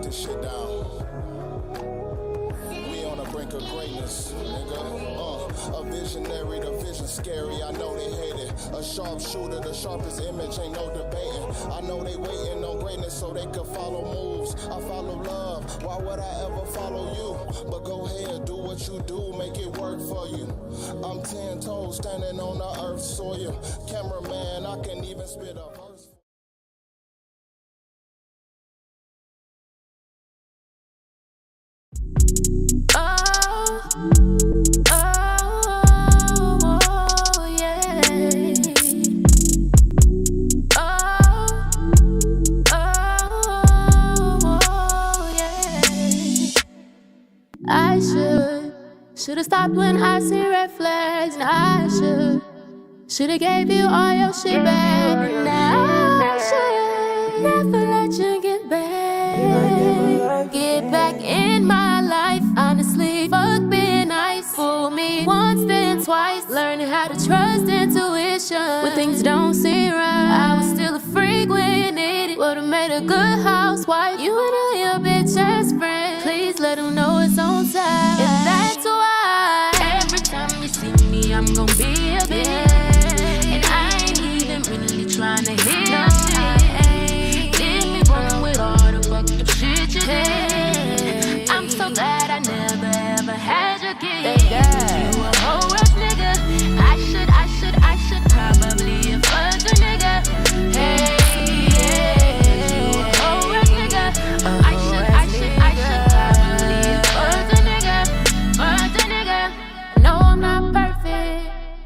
this shit down. We on the brink of greatness, nigga. A visionary, the vision scary, I know they hate it. A sharpshooter, the sharpest image, ain't no debating. I know they waiting on greatness so they could follow moves. I follow love, why would I ever follow you? But go ahead, do what you do, make it work for you. I'm 10 toes standing on the earth's soil. Cameraman, I can even spit a verse. I should've stopped when I see red flags. And I should've gave you all your shit back. Now I should never let you get back. Get back in my life. Honestly, fuck being nice. Fool me once, then twice. Learning how to trust intuition when things don't seem right. I was still a freak when you needed. Would've made a good housewife. You and all your bitch ass friends. Please let them know it's on time. And that's why every time you see me, I'm gon' be a bitch. And I ain't even really trying to hear no shit. Leave me wrong with all the fucked up shit you did. I'm so glad I never ever had your kid. You a whole ass nigga. I should probably have fucked a nigga. Hey.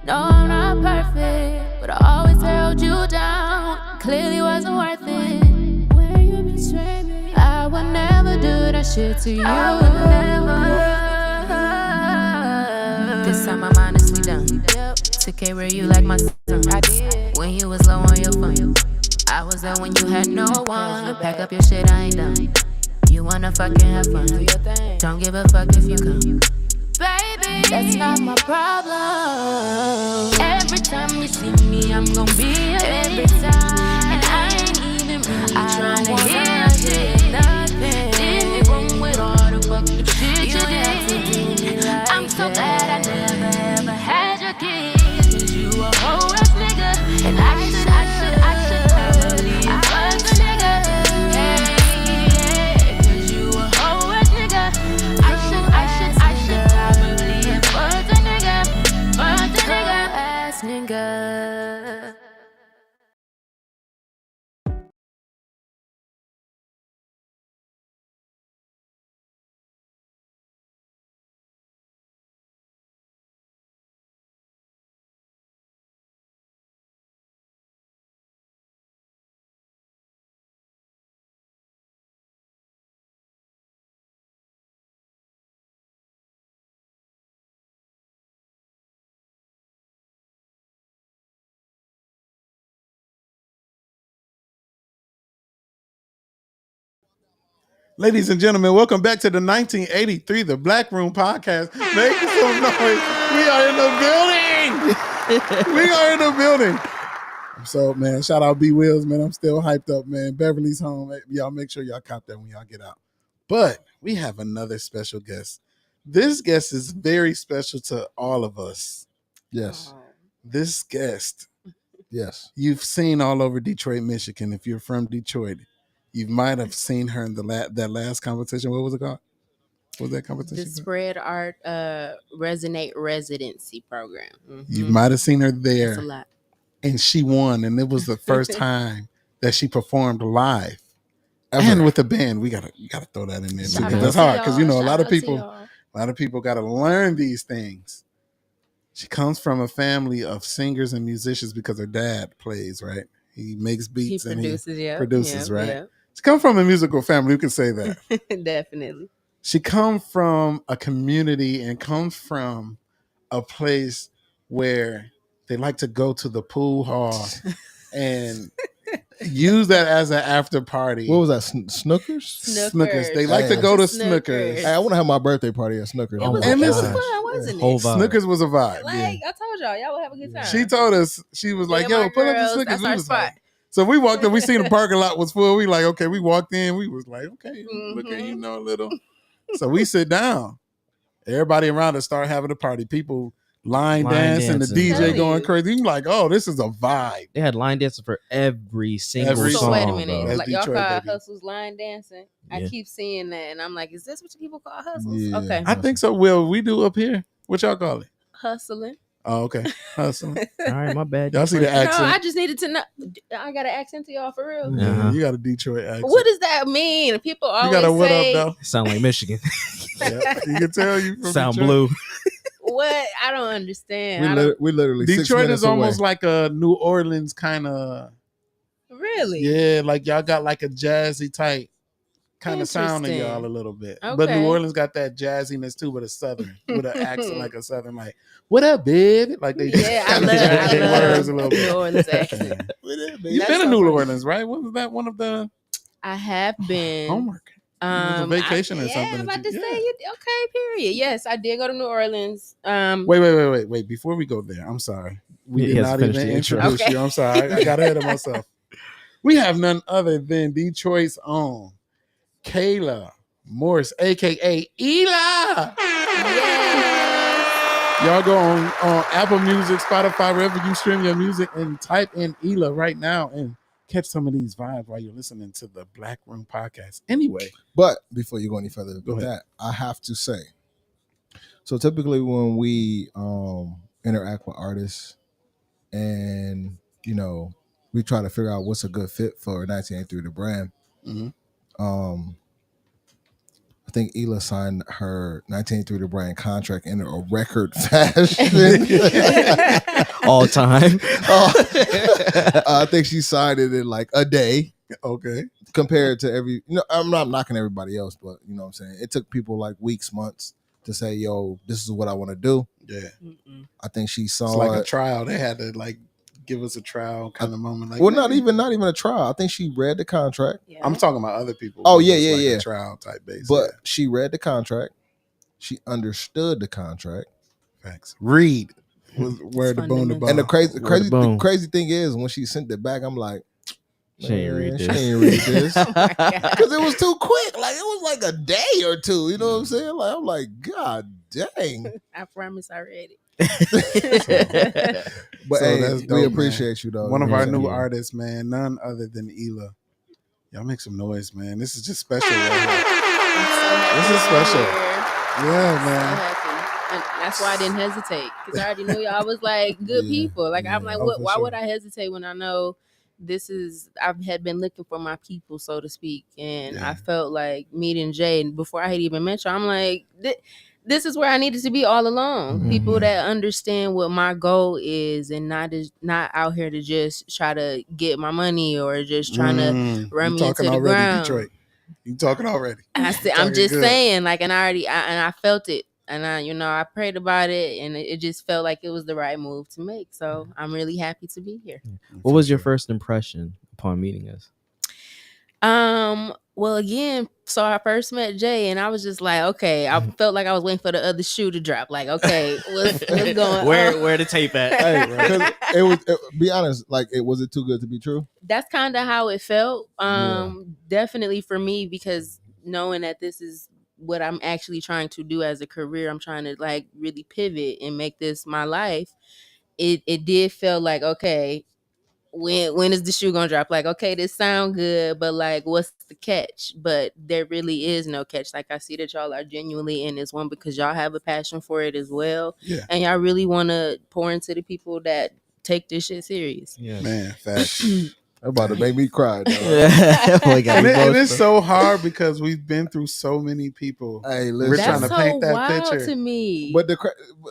No, I'm not perfect, but I always held you down. Clearly wasn't worth it. When you betrayed me, I would never do that shit to you. I would never. This time I'm honestly done. Took care of you like my son. I did. When you was low on your phone, I was there when you had no one. Pack up your shit, I ain't done. You wanna fucking have fun. Don't give a fuck if you come. Baby, that's not my problem. Every time you see me, I'm gon' be a every time. And I ain't even really trying to hear shit. Nothing. Did me wrong with all the fucked up shit you did. I'm so glad I never ever had your kid. Cause you a whole ass nigga. And I should probably have fucked a nigga. Hey, cause you a whole ass nigga. I should probably have fucked a nigga. Ass nigga. Ladies and gentlemen, welcome back to the 1983 The Black Room Podcast. Make some noise. We are in the building. We are in the building. So, man, shout out B Wills, man. I'm still hyped up, man. Beverly's home. Y'all make sure y'all cop that when y'all get out. But we have another special guest. This guest is very special to all of us. Yes. This guest, yes, you've seen all over Detroit, Michigan. If you're from Detroit, you might have seen her in that last competition. What was it called? What was that competition? The Spread Art Resonate Residency Program. Mm-hmm. You might have seen her there. That's a lot. And she won. And it was the first time that she performed live. And with the band. We gotta throw that in there too. That's hard because a lot of people gotta learn these things. She comes from a family of singers and musicians because her dad plays, right? He makes beats and he produces, right? Yeah. She comes from a musical family. You can say that. Definitely. She comes from a community and comes from a place where they like to go to the pool hall and use that as an after party. What was that? Snookers? They like to go to Snookers. Hey, I want to have my birthday party at Snookers. It was fun, wasn't it? Snookers was a vibe. I told y'all would have a good time. She told us, she was like, yo, pull up the Snookers. That's our spot. So we walked in, we seen the parking lot was full. We like, okay, we walked in, we was like, okay, look at you know a little. So we sit down. Everybody around us start having a party. People line dancing, the DJ going crazy. I'm like, oh, this is a vibe. They had line dancing for every single song. So wait a minute, That's like y'all Detroit, call baby. hustles line dancing? I keep seeing that, and I'm like, is this what people call hustles? Yeah. Okay, I think so. Will we do up here? What y'all call it? hustling. Oh, okay. Hustling. All right, my bad. Y'all see the accent? No, I just needed to know. I got an accent to y'all for real. Yeah, you got a Detroit accent. What does that mean? People always You got a what say, up, though? Sound like Michigan. Yeah, you can tell you from Sound Detroit. blue. what? I don't understand. We literally 6 Detroit minutes is almost away. like a New Orleans kind of. Really? Yeah, like y'all got like a jazzy type kind of sound in Interesting. y'all a little bit. Okay. But New Orleans got that jazziness too, with a southern, with an accent like a southern, like, what up, baby? Like they Yeah, I kinda jazz their words a little love bit. New Orleans accent. You've That's been to so New funny. Orleans, right? Wasn't that one of the I have been. homework? It was a vacation or something. Yeah, I'm that about to you- say you okay. Period. Yes, I did go to New Orleans. Wait. Before we go there, I'm sorry. We He did has not finished even the intro. introduce Okay. you. I'm sorry. I got ahead of myself. We have none other than Detroit's own Kayla Morris, aka Ela. Yes. Y'all go on Apple Music, Spotify, wherever you stream your music, and type in Ela right now and catch some of these vibes while you're listening to the Black Room podcast. Anyway, But before you go any further Go with ahead. that, I have to say, so typically when we interact with artists and, you know, we try to figure out what's a good fit for 1983 the brand, Mhm. I think Ela signed her 1983 the brand contract in a record fashion. All time. I think she signed it in like a day. okay. Compared to every, I'm not knocking everybody else, but you know what I'm saying? It took people like weeks, months to say, yo, this is what I want to do. Yeah. I think she saw It's like a it. trial. They had to like give us a trial kind of moment. Like, Well, not even a trial. I think she read the contract, Yeah. I'm talking about other people. Oh, It yeah, was yeah, like yeah. A trial type basis. but she read the contract. She understood the contract. Facts. Read was where the boom to fundamental. bone. And the Word of bone. crazy thing is when she sent it back, I'm like, She ain't read man, this. She ain't read this. Oh my God. Because it was too quick. Like it was like a day or two. You know what I'm saying? Like I'm like, God dang. I promise I read it. But So hey, that's we dope, man. appreciate you though. One of You know our what I'm new saying? artists, man, none other than Ela. Y'all make some noise, man. This is just special right here. I'm so happy This is to be special. here. Yeah, So man. happy. And that's why I didn't hesitate, because I already knew y'all was like good Yeah, people. Like I'm yeah. like, Oh, what? for Why sure. would I hesitate when I know this is? I had been looking for my people, so to speak, and Yeah. I felt like meeting Jay. And before I had even mentioned, I'm like, this is where I needed to be all along. Mhm. People that understand what my goal is, and not out here to just try to get my money or just trying to run You me talking into the already, ground. Detroit. You talking already. I'm Talking just good. saying, like, and I felt it, and I prayed about it, and it just felt like it was the right move to make. So I'm really happy to be here. What was your first impression upon meeting us? Well, again, so I first met Jay, and I was just like, okay, I felt like I was waiting for the other shoe to drop. Like, okay, what's going on? Where the tape at? Hey, 'cause it was. Be honest, like was it too good to be true? That's kind of how it felt. Yeah. Definitely for me, because knowing that this is what I'm actually trying to do as a career, I'm trying to like really pivot and make this my life. It did feel like, okay, when is the shoe gonna drop? Like, okay, this sound good, but like, what's the catch? But there really is no catch. Like, I see that y'all are genuinely in this one because y'all have a passion for it as well, Yeah. and y'all really want to pour into the people that take this shit serious. Yes. Man, facts. That's about to make me cry. Dog. Boy, got and emotional. it's so hard because we've been through so many people. Hey, We're listen. trying That's to so paint that wild picture. to me. But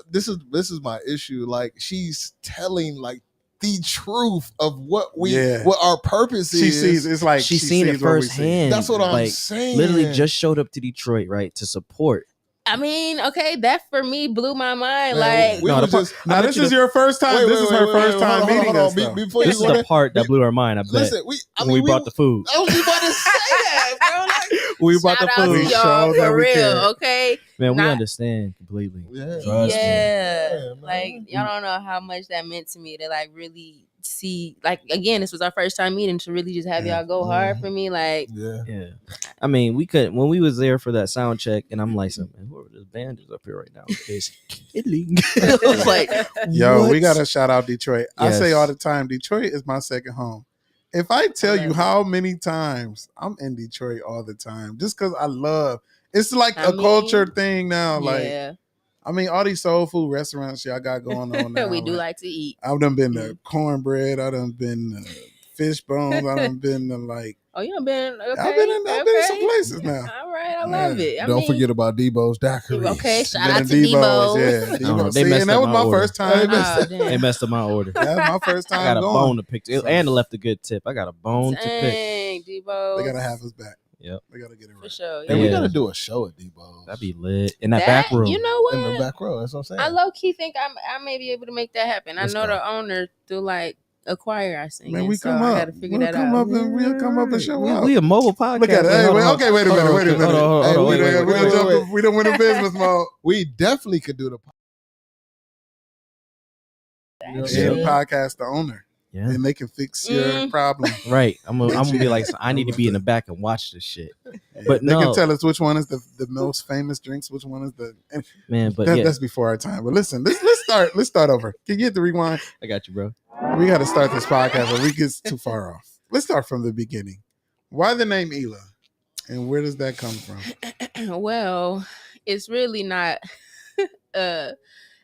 this is my issue. Like she's telling like the truth of what what our purpose She is. sees it's like She's she seen it sees what we see. firsthand. That's what I'm like, saying. Literally just showed up to Detroit, right, to support. I mean, okay, that for me blew my mind. Man, Like, we No, was the just Now this is your first time. Wait, this is her wait, first wait, time hold on, meeting hold us. on. though. Before This you is go the there, part that blew our mind. I bet. listen, when we brought the food. I was about to say that, bro. Like, We brought the shout out to We food. y'all showed that for we real, cared. okay? Man, we Not- understand completely. Yeah. Trust me. Yeah, man. like y'all don't know how much that meant to me to like really see, like, again, this was our first time meeting, to really just have y'all go hard for me, like, yeah. I mean, we could when we was there for that sound check, and I'm like, man, whoever this band is up here right now is killing. like, yo, what? we gotta shout out Detroit. I say Yes. all the time, Detroit is my second home. If I tell you how many times I'm in Detroit all the time, just because I love, it's like a culture thing now. yeah, Like, I mean, all these soul food restaurants y'all got going on now. we do like to eat. I've done been to cornbread. I done been to fish bones. I done been to like. Oh, you done been? Okay, I've been in some places now. All right, I love it. Don't forget about Debo's Daiquiris. Okay, shout Been out to Debo's. Yeah, Debo's. See, and that was my order. first time. They messed up my order. That's my first time. I got a going. bone to pick, and left a good tip. I got a bone to pick. Dang, Debo's. They gotta have us back. Yep, they gotta get it right. For sure. And we gotta do a show at Debo's. That'd be lit in that back room. You know what? In the back row. That's what I'm saying. I low key think I may be able to make that happen. I know the owner through like a choir I sing. Man, we so come I up. gotta figure We'll that come out. up and we'll come up and show up. We a mobile podcast. Look at it. Hey, okay, wait a minute. Wait a minute. Hold on, wait. We don't win a business mode. We definitely could do the podcast the owner. Yeah. And they can fix your problem. Right. I'm gonna be like, I need to be in the back and watch this shit. But they can tell us which one is the most famous drinks, which one is the man. But that's before our time. But listen, let's start over. Can you hit the rewind? I got you, bro. We got to start this podcast, or we get too far off. Let's start from the beginning. Why the name Ela, and where does that come from? Well, it's really not a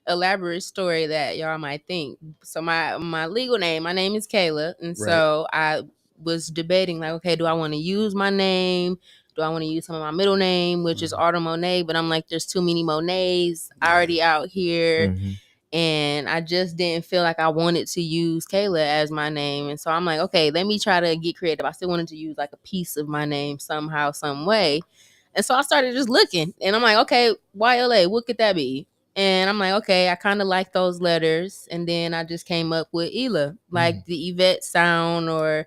elaborate story that y'all might think. So my legal name, my name is Kayla, and so I was debating like, okay, do I want to use my name? Do I want to use some of my middle name, which is Autumn Monet? But I'm like, there's too many Monets already out here. And I just didn't feel like I wanted to use Kayla as my name. And so I'm like, okay, let me try to get creative. I still wanted to use like a piece of my name somehow, some way. And so I started just looking. And I'm like, okay, YLA, what could that be? And I'm like, okay, I kind of like those letters. And then I just came up with Ela, like the Yvette sound, or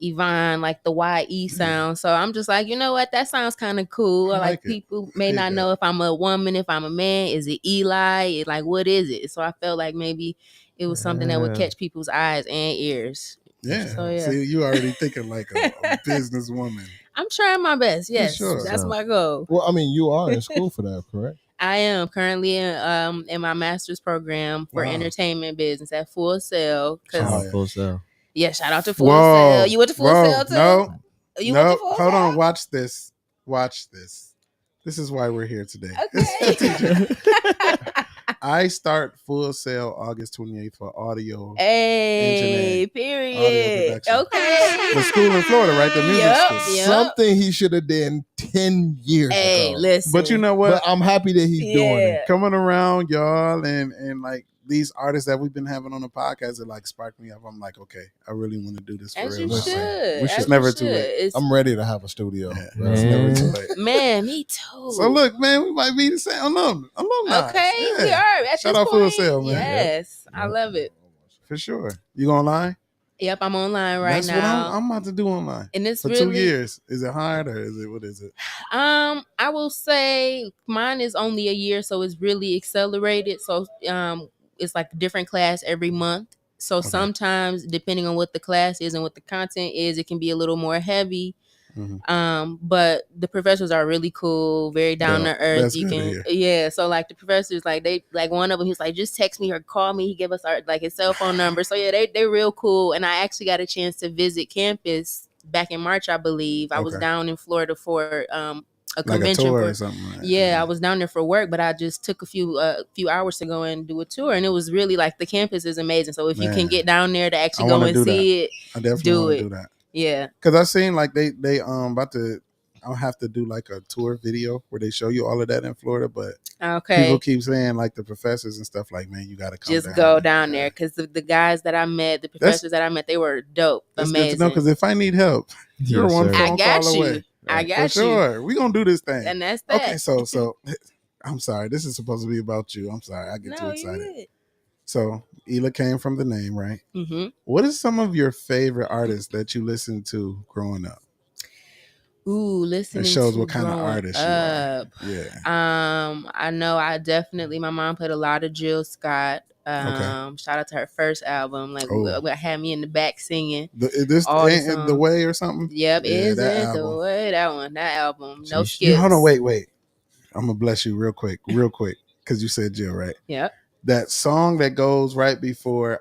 Yvonne, like the YE sound. So I'm just like, you know what? That sounds kind of cool. Like people may not know if I'm a woman, if I'm a man. Is it Eli? Like, what is it? So I felt like maybe it was something that would catch people's eyes and ears. Yeah. So, See, you already thinking like a businesswoman. I'm trying my best. Yes, that's my goal. Well, I mean, you are in school for that, correct? I am currently in my master's program for entertainment business at Full Sail. Full Sail. Yeah, shout out to Full Sail. You went to Full Sail too? No. You went to Full Hold Sail? on. Watch this. This is why we're here today. Okay. I start Full Sail August 28th for audio. Hey, period. Okay. The school in Florida, right? The music school. Something he should have done 10 years ago. Hey, listen. But you know what? But I'm happy that he's doing it. Coming around, y'all, and like these artists that we've been having on the podcast that like sparked me up. I'm like, okay, I really want to do this for As real. you should. It's never too late. I'm ready to have a studio. It's never too late. Man, me too. So look, man, we might be the same alumni. Okay, we are. At Shout this out Full point, Sail, man. Yes, I love it. For sure. You online? Yep, I'm online right That's now. what I'm about to do online. And it's for really, 2 years. Is it hard or what is it? I will say mine is only a year, so it's really accelerated. So it's like a different class every month. So sometimes, depending on what the class is and what the content is, it can be a little more heavy. But the professors are really cool, very down to earth. You can, so like the professors, like they, like one of them, he's like, just text me or call me. He gave us his cell phone number. So yeah, they're real cool. And I actually got a chance to visit campus back in March, I believe. I was down in Florida for a convention, like a tour or something. Right? I was down there for work, but I just took a few hours to go and do a tour, and it was really like the campus is amazing. So if you can get down there to actually go and see it, I definitely want to do that. Yeah, because I've seen like they about to. I'll have to do like a tour video where they show you all of that in Florida, but people keep saying like the professors and stuff like, man, you got to come just go down there because the guys that I met, the professors that I met, they were dope, amazing. No, because if I need help, you're one phone call away. I got you. Sure, we gonna do this thing, and that's that. Okay, so I'm sorry. This is supposed to be about you. I'm sorry. I get too excited. So Ela came from the name, right? Mm-hmm. What is some of your favorite artists that you listened to growing up? Ooh, listening. It shows to what kind of artist you are. Yeah. I know. My mom played a lot of Jill Scott. Shout out to her first album. Like, had me in the back singing. This all the ain't songs. The Way or something? Yep, Yeah, Isn't the Way. That album. No skips. Yeah, hold on, wait. I'm gonna bless you real quick, because you said Jill, right? Yep. That song that goes right before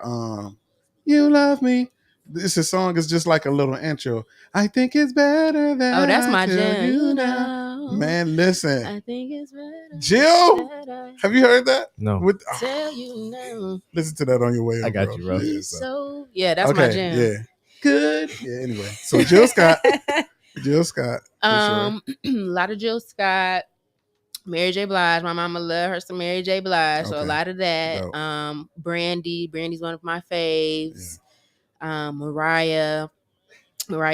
You Love Me. This song is just like a little intro. I think it's better that that's my tell jam. you now. Man, listen. I think it's better. Jill, have you heard that? No. Tell you now. Listen to that on your way up. I got you, bro. Yeah, that's my jam. Yeah. Good. Yeah, anyway. So Jill Scott. A lot of Jill Scott. Mary J. Blige. My mama loved her some Mary J. Blige. So a lot of that. Dope. Brandy's one of my faves. Yeah. Mariah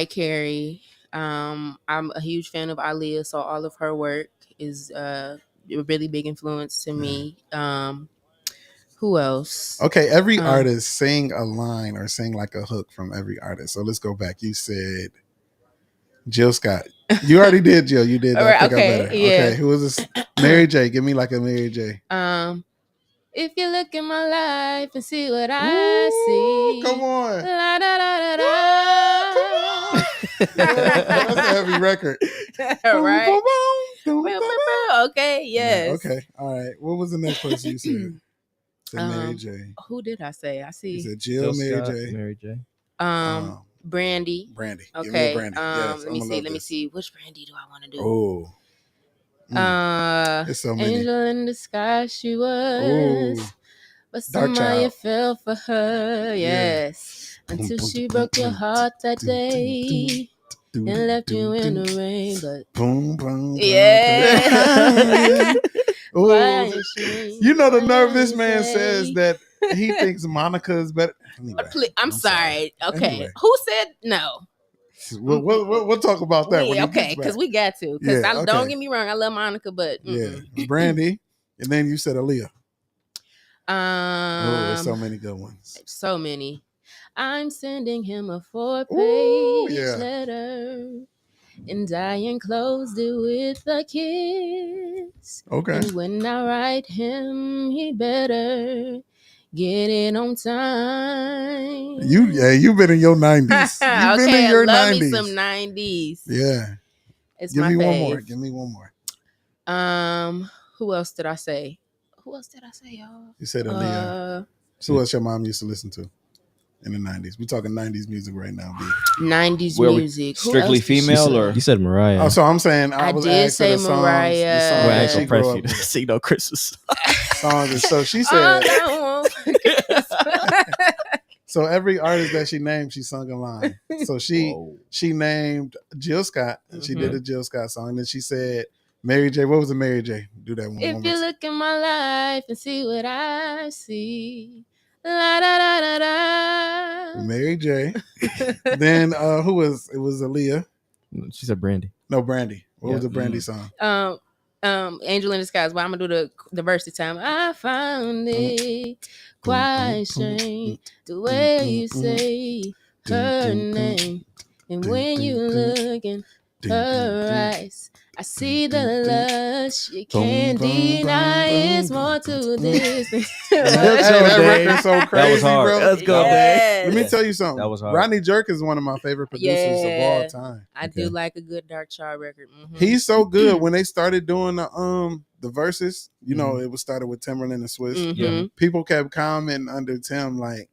Carey. I'm a huge fan of Aaliyah, so all of her work is a really big influence to me. Who else? Okay, every artist sing a line or sing like a hook from every artist. So let's go back. You said Jill Scott. You already did, Jill. You did. I think I better. Yeah. Okay, who was this? Mary J. Give me like a Mary J. If you look in my life and see what I see. Come on. La, da, da, da, da. That's a heavy record. Right? Okay, yes. Yeah, okay, all right. What was the next person you said? Mary J. Who did I say? I see. You said Jill, Mary J. Mary J. Brandy. Okay. Brandy. Yes, let me see. Which Brandy do I want to do? Oh. It's so many. Angel in the sky she was. Ooh. But somehow you fell for her. Yes. Yeah. Until she broke your heart that day. And left you in the rain. But yeah. You know the nerve this man says that he thinks Monica is better. Anyway, I'm sorry. Okay. Anyway. Who said no? We'll talk about that. Okay, because we got to. Because don't get me wrong, I love Monica, but Brandy, and then you said Aaliyah. There's so many good ones. So many. I'm sending him a 4-page letter, and I enclosed it with a kiss. Okay. And when I write him, he better get it on time. You've been in your 90s. You've been in your 90s. I love me some 90s. Yeah. It's Give my me fave. Give me one more. Who else did I say, y'all? You said Aaliyah. So what's your mom used to listen to in the 90s? We're talking 90s music right now, B. 90s music. Strictly female or? You said Mariah. Oh, so I'm saying I did say Mariah. The songs press you to sing no Christmas songs. So she said. So every artist that she named, she sung a line. So she named Jill Scott, and she did a Jill Scott song. And then she said Mary J. What was the Mary J? Do that one. If you look in my life and see what I see. La, da, da, da, da. Mary J. Then who was it? Was Aaliyah? She said Brandy. No, Brandy. What was the Brandy song? Angel in the Skies. Well, I'm gonna do the verse this time. I found it quite strange the way you say her name, and when you look in her eyes, I see the lush. You can't deny it's more to this. That record's so crazy, that was hard. Bro. Let's go, Let me tell you something. That was hard. Rodney Jerk is one of my favorite producers of all time. I do like a good Dark Child record. He's so good. When they started doing the verses, you know, it was started with Timberland and Swiss. People kept commenting under Tim like,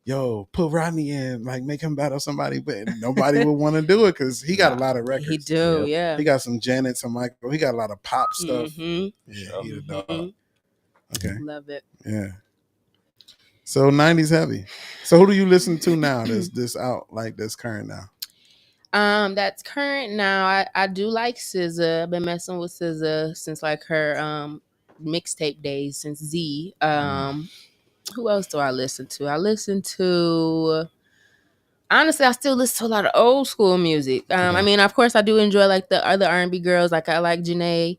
yo, put Rodney in, like make him battle somebody, but nobody would want to do it because he got a lot of records. He do, yeah. He got some Janet, some Michael. He got a lot of pop stuff. Yeah, he the dog. Okay, love it. Yeah. So 90s heavy. So who do you listen to now? That's out like that's current now. That's current now. I do like SZA. I've been messing with SZA since like her mixtape days, since Z. Who else do I listen to? Honestly, I still listen to a lot of old school music. I mean, of course, I do enjoy like the other R&B girls. Like I like Janae.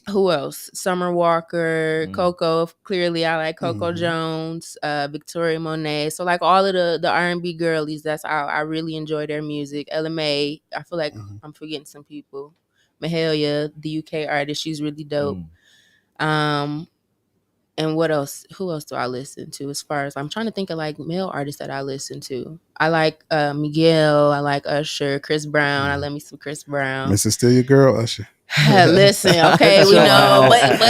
Who else? Summer Walker, Coco. Clearly, I like Coco Jones, Victoria Monet. So like all of the R&B girlies, that's how I really enjoy their music. Ella Mai. I feel like I'm forgetting some people. Mahalia, the UK artist, she's really dope. And what else? Who else do I listen to? As far as I'm trying to think of like male artists that I listen to. I like Miguel. I like Usher, Chris Brown. I love me some Chris Brown. Mrs. Still Your Girl, Usher. Listen, okay, we know, but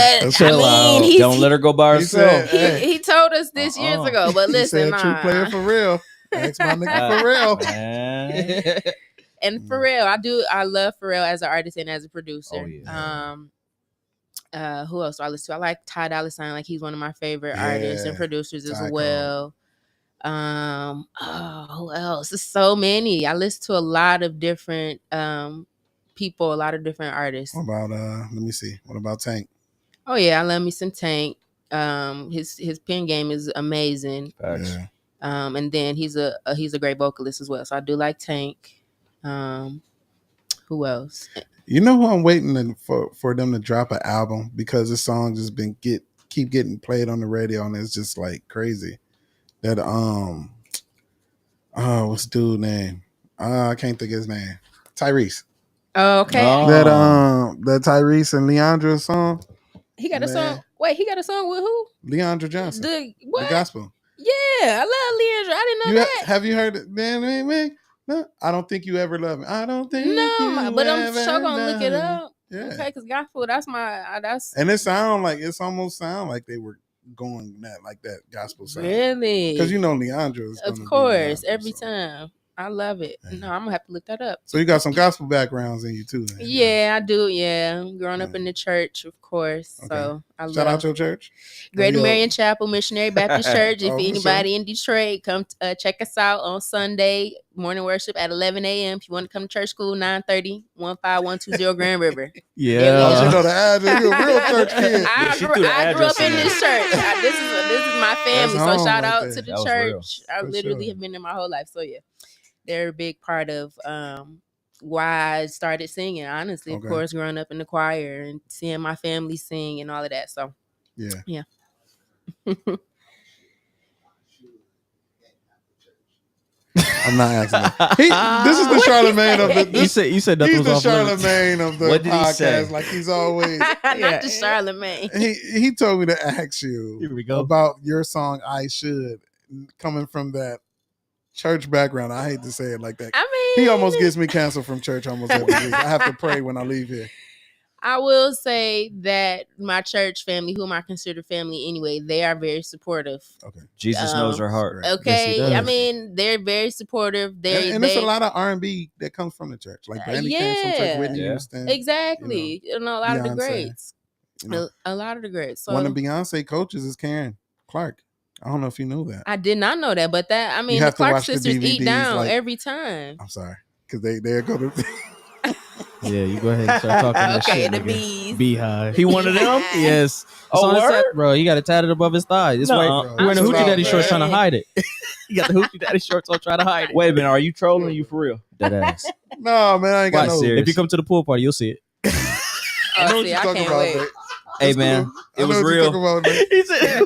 I mean, don't let her go by herself. He told us this years ago, but listen, he said, true player for real. Ask my nigga for real. Man. And Pharrell, I love Pharrell as an artist and as a producer. Oh, yeah. Who else do I listen to? I like Ty Dolla $ign, like he's one of my favorite artists and producers as well. Who else? There's so many. I listen to a lot of different people, a lot of different artists. What about let me see. What about Tank? Oh yeah, I love me some Tank. His pen game is amazing. Yeah. And then he's a great vocalist as well. So I do like Tank. Who else? You know who I'm waiting for them to drop an album, because the song just keep getting played on the radio and it's just like crazy. That what's the dude's name? I can't think of his name. Tyrese. Oh, okay. That Tyrese and Leandra song. He got a song. Wait, he got a song with who? Leandra Johnson. The gospel. Yeah, I love Leandra. I didn't know that. Have you heard it? Man, no, I don't think you ever love me. I don't think but I'm sure gonna look it up. Yeah. Okay, because gospel, that's and it almost sound like they were going that gospel sound. Really? Because Leandra is of course every time. I love it. Yeah. No, I'm gonna have to look that up. So you got some gospel backgrounds in you too. Then. Yeah, I do. Yeah, growing up in the church, of course. Okay. So I shout out your church, Greater Marion Chapel Missionary Baptist Church. If anybody in Detroit, come check us out on Sunday morning worship at 11 a.m. If you want to come to church school, 930 15120 Grand River. Yeah, you know the address. You're a real church kid. I grew up in this church. This is my family. So shout out to the church. I literally have been there my whole life. So yeah. They're a big part of why I started singing, honestly. Of course, growing up in the choir and seeing my family sing and all of that. So, yeah. I'm not asking. This is the Charlemagne of the. You said nothing was off limits. He's the Charlemagne of the podcast. Like he's always not the Charlemagne. He told me to ask you about your song "I Should," coming from that church background. I hate to say it like that. I mean, he almost gets me canceled from church almost every week. I have to pray when I leave here. I will say that my church family, whom I consider family anyway, they are very supportive. Okay, Jesus knows her heart. Okay, yes, I mean they're very supportive. And there's a lot of R&B that comes from the church. Like Brandy came from church, Whitney Houston. Exactly, a lot of the greats. A lot of the greats. So one of Beyonce coaches is Karen Clark. I don't know if you knew that. I did not know that, but the Clark sisters eat down every time. I'm sorry, because they go to. Yeah, you go ahead and start talking that shit. Okay, the bees. Beehive. He one of them? Yes. Bro, he got it tatted above his thigh. This way, you wearing the Hoochie Daddy shorts trying to hide it. You got the Hoochie Daddy shorts on trying to hide it. Wait a minute, are you trolling? Or you for real? Dead ass. No, man, I ain't got no. Serious. If you come to the pool party, you'll see it. I know what you're talking about, Nick. Hey, man, it was real. He said.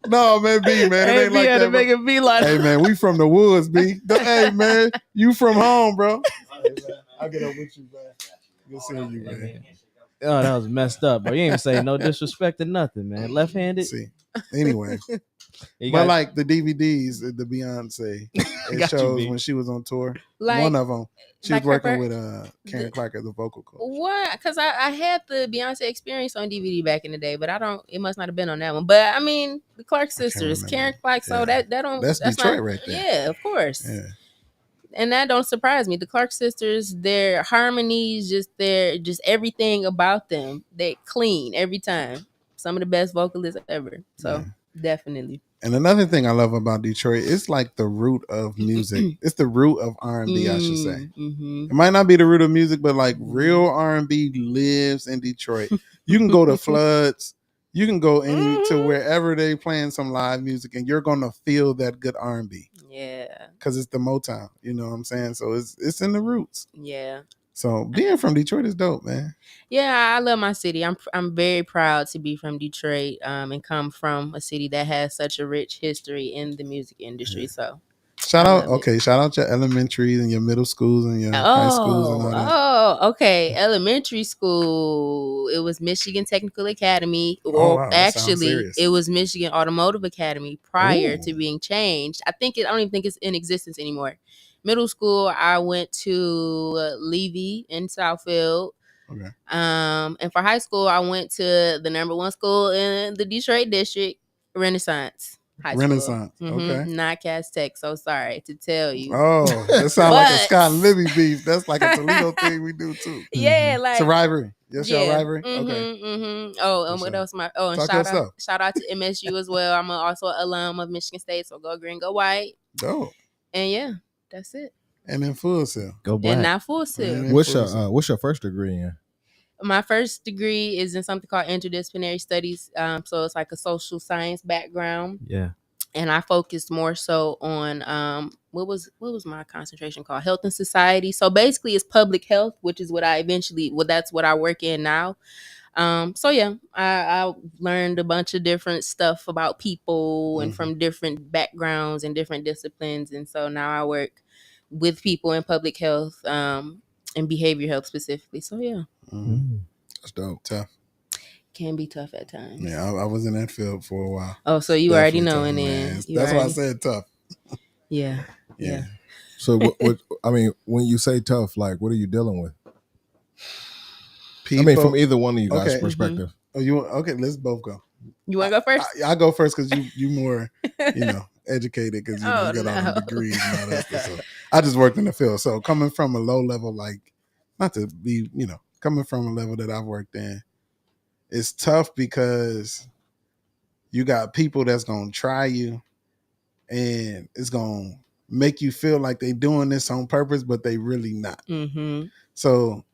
No, man, B, man. It ain't like that. Make it be like. Hey, man, we from the woods, B. Hey, man, you from home, bro. I'll get up with you, man. Good seeing you, man. Oh, that was messed up, bro. You ain't even say no disrespect or nothing, man. Left-handed. See, anyway. But like the DVDs, the Beyonce, it shows when she was on tour. Like, one of them, she was working with Karen Clark as a vocal coach. What? Because I had the Beyonce Experience on DVD back in the day, but it must not have been on that one. But I mean, the Clark sisters, Karen Clark. So that's Detroit not, right there. Yeah, of course. Yeah. And that don't surprise me. The Clark sisters, their harmonies, just everything about them, they're clean every time. Some of the best vocalists ever. So definitely. And another thing I love about Detroit, it's like the root of music. It's the root of R&B, I should say. Mm-hmm. It might not be the root of music, but like real R&B lives in Detroit. You can go to Floods. You can go to wherever they playing some live music, and you're gonna feel that good R&B. Yeah, because it's the Motown. You know what I'm saying? So it's in the roots. Yeah. So being from Detroit is dope, man. Yeah, I love my city. I'm very proud to be from Detroit and come from a city that has such a rich history in the music industry. So Shout out your elementaries and your middle schools and your high schools and all that. Oh, okay. Elementary school, it was Michigan Technical Academy. Or actually, it was Michigan Automotive Academy prior to being changed. I don't even think it's in existence anymore. Middle school, I went to Levy in Southfield. Okay. And for high school, I went to the number one school in the Detroit district, Renaissance High Renaissance. School. Okay. Not Cass Tech. So sorry to tell you. Oh, that sounds like a Scott and Libby beef. That's like a Toledo thing we do too. Yeah, like it's a rivalry. Yes, your rivalry. Okay. Oh, and what else? And shout out to MSU as well. I'm also an alum of Michigan State, so go green, go white. Dope. And yeah, that's it. And then Full Sail. Go Black. And not Full Sail. What's your first degree in? My first degree is in something called interdisciplinary studies. So it's like a social science background. Yeah. And I focused more so on what was my concentration called? Health and society. So basically it's public health, which is what that's what I work in now. So yeah, I learned a bunch of different stuff about people and from different backgrounds and different disciplines. And so now I work with people in public health and behavior health specifically. So yeah. That's dope. Tough. Can be tough at times. Yeah, I was in that field for a while. Oh, so you already know, and then that's why I said tough. Yeah. So, what I mean, when you say tough, like, what are you dealing with? People, I mean, from either one of you guys' perspective. Oh, okay? Let's both go. You want to go first? I go first because you more, educated because you got all the degrees and all that stuff. So I just worked in the field. So coming from a low level, like, not to be, coming from a level that I've worked in, it's tough because you got people that's going to try you and it's going to make you feel like they doing this on purpose, but they really not. So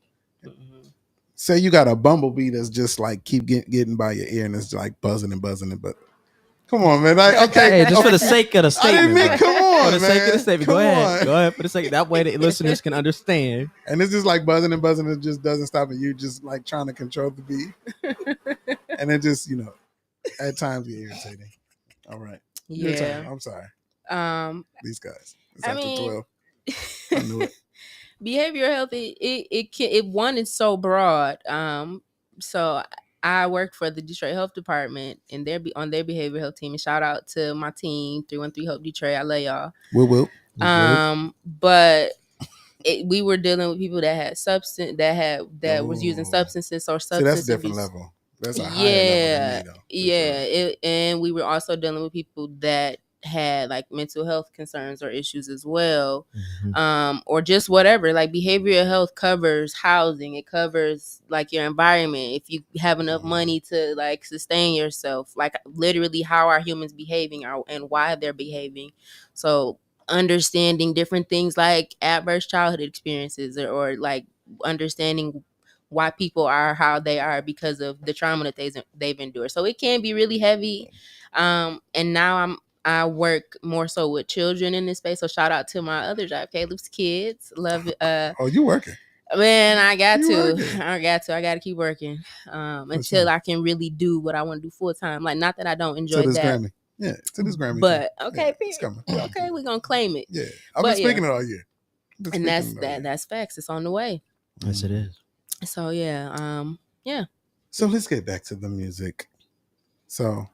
say you got a bumblebee that's just like keep getting by your ear and it's like buzzing and buzzing. But come on, man. Okay. Hey, just for the sake of the statement. Come on, for the sake of the statement. Go ahead. For the sake that way the listeners can understand. And it's just like buzzing and buzzing. It just doesn't stop. And you just like trying to control the bee. And it just, at times get irritating. All right. Yeah. I'm sorry. These guys. It's I after mean, 12. I knew it. Behavioral health, one is so broad. So I work for the Detroit Health Department and on their behavioral health team. And shout out to my team, 313 Hope Detroit. I love y'all. Will. But we were dealing with people that had was using substances or substance. See, that's a different level. That's a higher level than me, though. And we were also dealing with people that had like mental health concerns or issues as well, or just whatever. Like behavioral health covers housing, it covers like your environment, if you have enough money to like sustain yourself, like literally how are humans behaving and why they're behaving. So understanding different things like adverse childhood experiences or like understanding why people are how they are because of the trauma that they've endured. So it can be really heavy. And now I work more so with children in this space. So shout out to my other job, Caleb's Kids. Love it. Oh, you working? Man, I got to keep working until I can really do what I want to do full time. Like, not that I don't enjoy that. Grammy. Yeah, to this Grammy. But okay, it's coming. Okay, we're gonna claim it. Yeah, I've been speaking it all year. And that's facts. It's on the way. Yes, it is. So yeah. So let's get back to the music. So,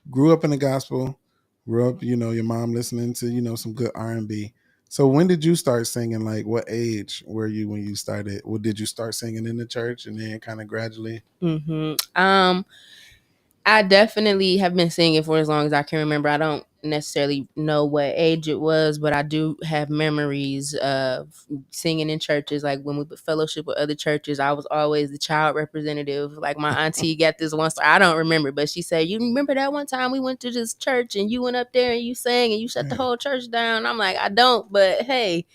grew up in the gospel. Grew up, your mom listening to, some good R&B. So when did you start singing? Like, what age were you when you started? What did you start singing in the church and then kind of gradually? I definitely have been singing for as long as I can remember. I don't necessarily know what age it was, but I do have memories of singing in churches. Like when we would fellowship with other churches, I was always the child representative. Like my auntie got this one story, I don't remember, but she said, you remember that one time we went to this church and you went up there and you sang and you shut the whole church down? I'm like, I don't, but hey.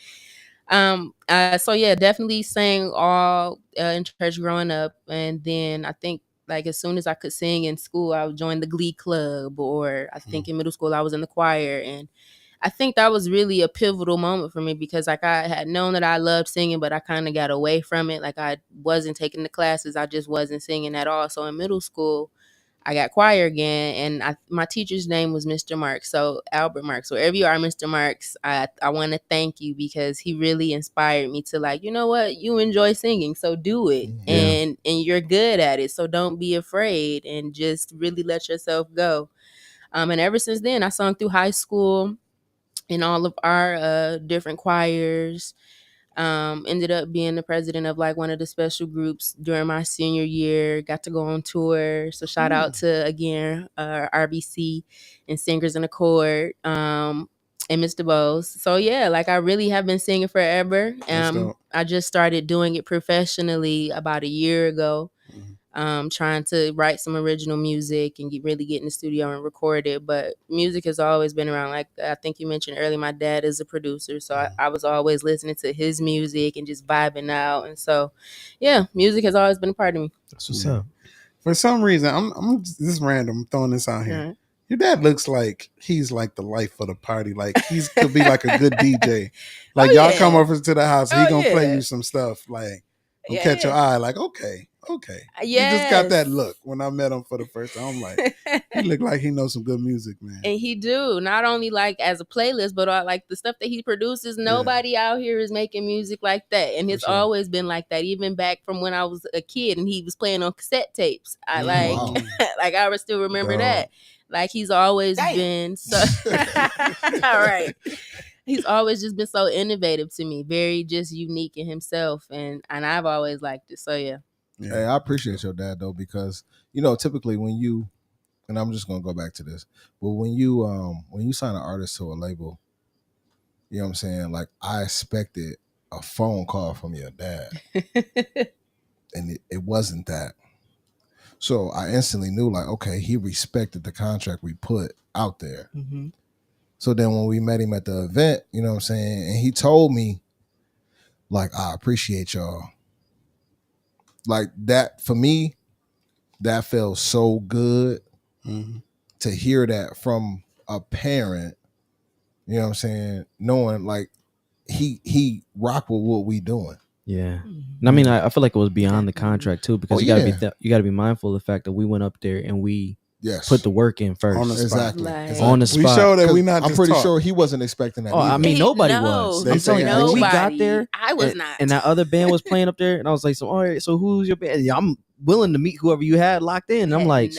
So yeah, definitely sang all in church growing up. And then I think like as soon as I could sing in school, I would join the Glee Club, or I think in middle school I was in the choir. And I think that was really a pivotal moment for me because like I had known that I loved singing, but I kind of got away from it. Like I wasn't taking the classes. I just wasn't singing at all. So in middle school, I got choir again, and my teacher's name was Mr. Marks. So Albert Marks, wherever you are, Mr. Marks, I want to thank you because he really inspired me to like, you know what, you enjoy singing, so do it, and you're good at it, so don't be afraid and just really let yourself go. And ever since then, I sung through high school in all of our different choirs. Ended up being the president of like one of the special groups during my senior year. Got to go on tour. So shout out to again RBC and Singers in Accord and Mr. Bose. So yeah, like I really have been singing forever. I just started doing it professionally about a year ago. Trying to write some original music and really get in the studio and record it. But music has always been around. Like I think you mentioned earlier, my dad is a producer. So I was always listening to his music and just vibing out. And so, yeah, music has always been a part of me. That's what's up. For some reason, I'm this random throwing this out here. Your dad looks like he's like the life of the party. Like he's could be like a good DJ. Like y'all come over to the house, he gonna play you some stuff. Like catch your eye. Like okay. He just got that look. When I met him for the first time, I'm like, he look like he knows some good music, man. And he do, not only like as a playlist, but like the stuff that he produces. Nobody out here is making music like that, and it's always been like that. Even back from when I was a kid, and he was playing on cassette tapes. I like I would still remember that. Like he's always been so. All right. He's always just been so innovative to me, very just unique in himself, and I've always liked it. So yeah. Hey, I appreciate your dad though, because typically when you, and I'm just gonna go back to this, but when you sign an artist to a label, you know what I'm saying? Like I expected a phone call from your dad, and it wasn't that. So I instantly knew like, okay, he respected the contract we put out there. Mm-hmm. So then when we met him at the event, you know what I'm saying, and he told me like, I appreciate y'all. Like that for me, that felt so good to hear that from a parent, you know what I'm saying, knowing like he rock with what we doing. Yeah. And I mean, I feel like it was beyond the contract too, because you gotta be mindful of the fact that we went up there and we put the work in first. On the spot. Exactly. On the spot. We showed that we not just I'm pretty talk. sure he wasn't expecting that. I mean, nobody was. I'm telling you, we got there. I was not. And that other band was playing up there, and I was like, "So, all right, so who's your band?" Yeah, I'm willing to meet whoever you had locked in. And I'm like,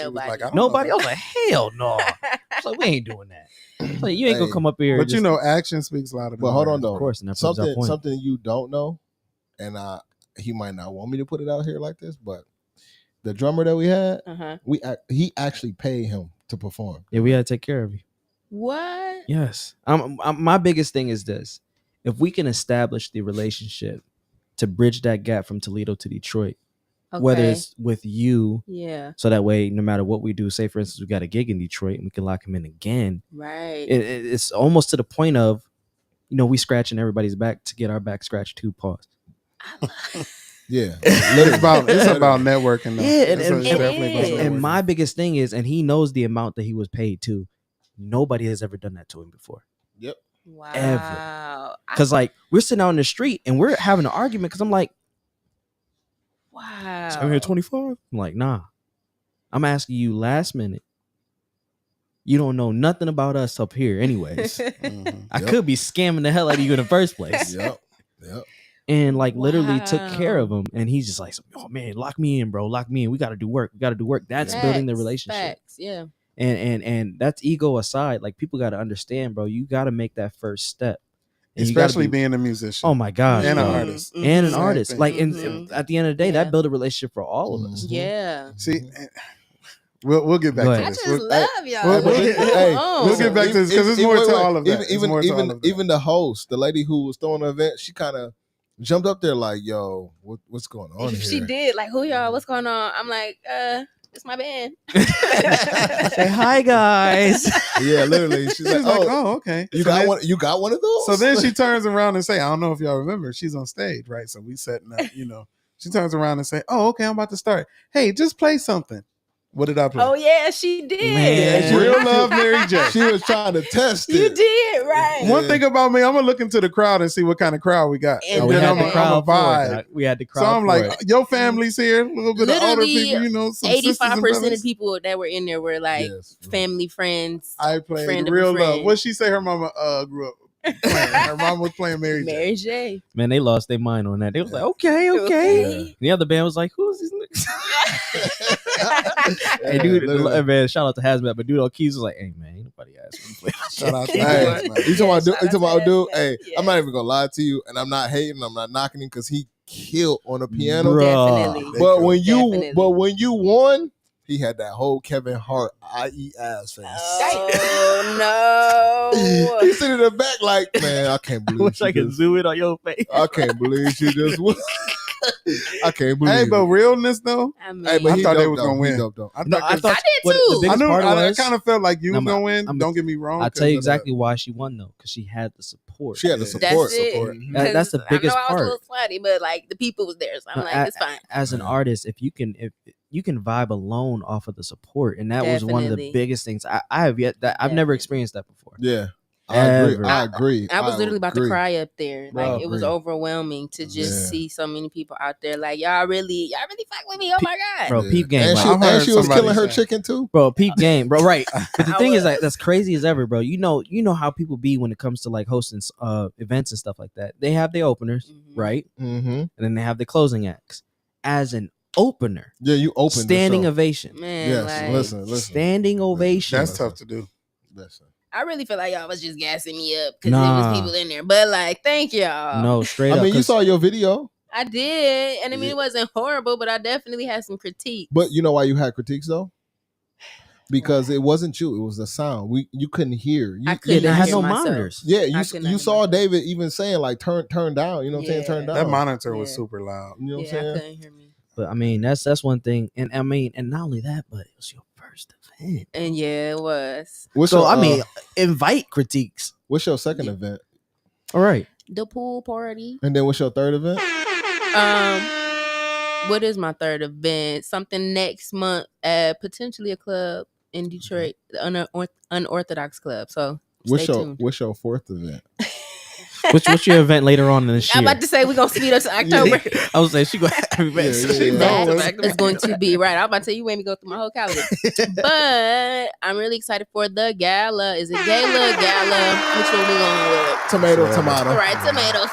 nobody. I was like, hell no. I was like, we ain't doing that. Like, you ain't gonna come up here. But action speaks louder. But hold on though. Of course, and something you don't know, and he might not want me to put it out here like this, but the drummer that we had, he actually paid him to perform. Yeah, we had to take care of you. What? Yes. My biggest thing is this: if we can establish the relationship to bridge that gap from Toledo to Detroit, whether it's with you, so that way, no matter what we do, say for instance, we got a gig in Detroit and we can lock him in again. Right. It's almost to the point of, we scratching everybody's back to get our back scratched too. Pause. Yeah, it's about networking. Though. Yeah, and my biggest thing is, and he knows the amount that he was paid too. Nobody has ever done that to him before. Yep. Wow. Ever. Because like we're sitting out in the street and we're having an argument because I'm like, wow. So I'm here 25. I'm like, nah. I'm asking you last minute. You don't know nothing about us up here, anyways. I could be scamming the hell out of you in the first place. Yep. And like literally took care of him, and he's just like, "Oh man, lock me in, bro. Lock me in. We got to do work. That's building the relationship." Facts, yeah. And that's ego aside. Like people got to understand, bro. You got to make that first step, and especially being a musician. Oh my gosh, and an artist, and an artist. Like, and at the end of the day, that built a relationship for all of us. Yeah. See. We'll get back to this. I just love y'all. We'll get back to this because it's more to all of that. Even the host, the lady who was throwing the event, she kind of jumped up there like, "Yo, what's going on here?" She did. Like, who y'all? What's going on? I'm like, it's my band. Say hi, guys. Yeah, literally. She's like, "Oh, okay. You got one? You got one of those?" So then she turns around and say, "I don't know if y'all remember. She's on stage, right? So we setting up. She turns around and say, "Oh, okay, I'm about to start. Hey, just play something." What did I play? Oh yeah, she did. Man, Real Love, Mary J. She was trying to test it. You did, right? One thing about me, I'm gonna look into the crowd and see what kind of crowd we got. And we then had I'm the crowd for vibe. it. We had the crowd. So I'm for like, it. your family's here, a little bit of older people, you know, some 85% of people that were in there were like family, friends. I played friend Real of a Love. friend. What she say her mama grew up playing? Her mama was playing Mary J. Mary J. Man, they lost their mind on that. They was like, okay. The other band was like, who's these niggas? Hey, dude, man, shout out to Hazmat, but dude on keys was like, hey, man, ain't nobody asked me to play that shit. Shout out to You talking about dude? Hey, Yeah. I'm not even gonna lie to you, and I'm not hating. I'm not knocking him because he killed on the piano. Definitely. But when Definitely. you won, he had that whole Kevin Hart IE ass face. Oh no! He's sitting in the back like, man, I can't I believe. wish I could zoom in on your face. I can't believe she just won. I can't believe. Hey, but it. realness though, I mean, Hey, but I he thought they dope, was though. gonna He win. dope, though. I No, thought I they- thought I did what too. the biggest part I was, kind of felt like you was No, gonna win. I'm- Don't get me wrong. I'll tell you 'cause of that. exactly why she won though, because she had the support. She had the Yeah. support. That's it. Support. That's the biggest I know I was a part. little slutty, but like the people was there, so I'm No, like, it's fine. As an artist, if you can vibe alone off of the support, and that was one of the Definitely. biggest things I've never experienced that before. Yeah, Ever. I agree. I was literally about to cry up there. Bro, Like it was agree. overwhelming to just Yeah. see so many people out there. Like y'all really fuck with me. Oh my god, Bro, peep game, And like, she, I've heard and she was somebody killing her say- chicken too. bro, peep game, bro. Right. But the I thing is, was. like, that's crazy as ever, bro. You know how people be when it comes to like hosting events and stuff like that. They have their openers, Mhm. right, Mm-hmm. and then they have the closing acts. As an opener, Yeah, you opened standing the show. ovation, man. Yes, like, listen. standing ovation. That's tough to do. Listen. I really feel like y'all was just gassing me up because Nah. there was people in there. But like, thank y'all. No, straight up. I mean, you 'cause- saw your video, I did, and I mean Yeah. it wasn't horrible, but I definitely had some critiques. but you know why you had critiques though? Because it wasn't you; it was the sound. You couldn't hear. You, I Yeah, couldn't they had hear no myself. monitors. Yeah, I could not you hear saw myself. David even saying like turn down. You know what I'm saying? Turn Yeah. down. That monitor was Yeah. super loud. You know what I'm Yeah, I saying? couldn't hear me. But I mean, that's one thing, and I mean, and not only that, but it was your first event. And yeah, it was What's So your, I mean, invite critiques. what's your second event? All right. the pool party. And then what's your third event? What is my third event? Something next month at potentially a club in Detroit, the Unorthodox Club. So stay tuned. What's your fourth event? What's your event later on in this I'm year? about to say we're gonna speed up to October. I was saying she gonna have events. Yeah, yeah, yeah. That is going to be right. I'm about to tell you, made me go through my whole calendar. But I'm really excited for the gala. Is it gala? Which one we going with? Tomato. All right, tomato.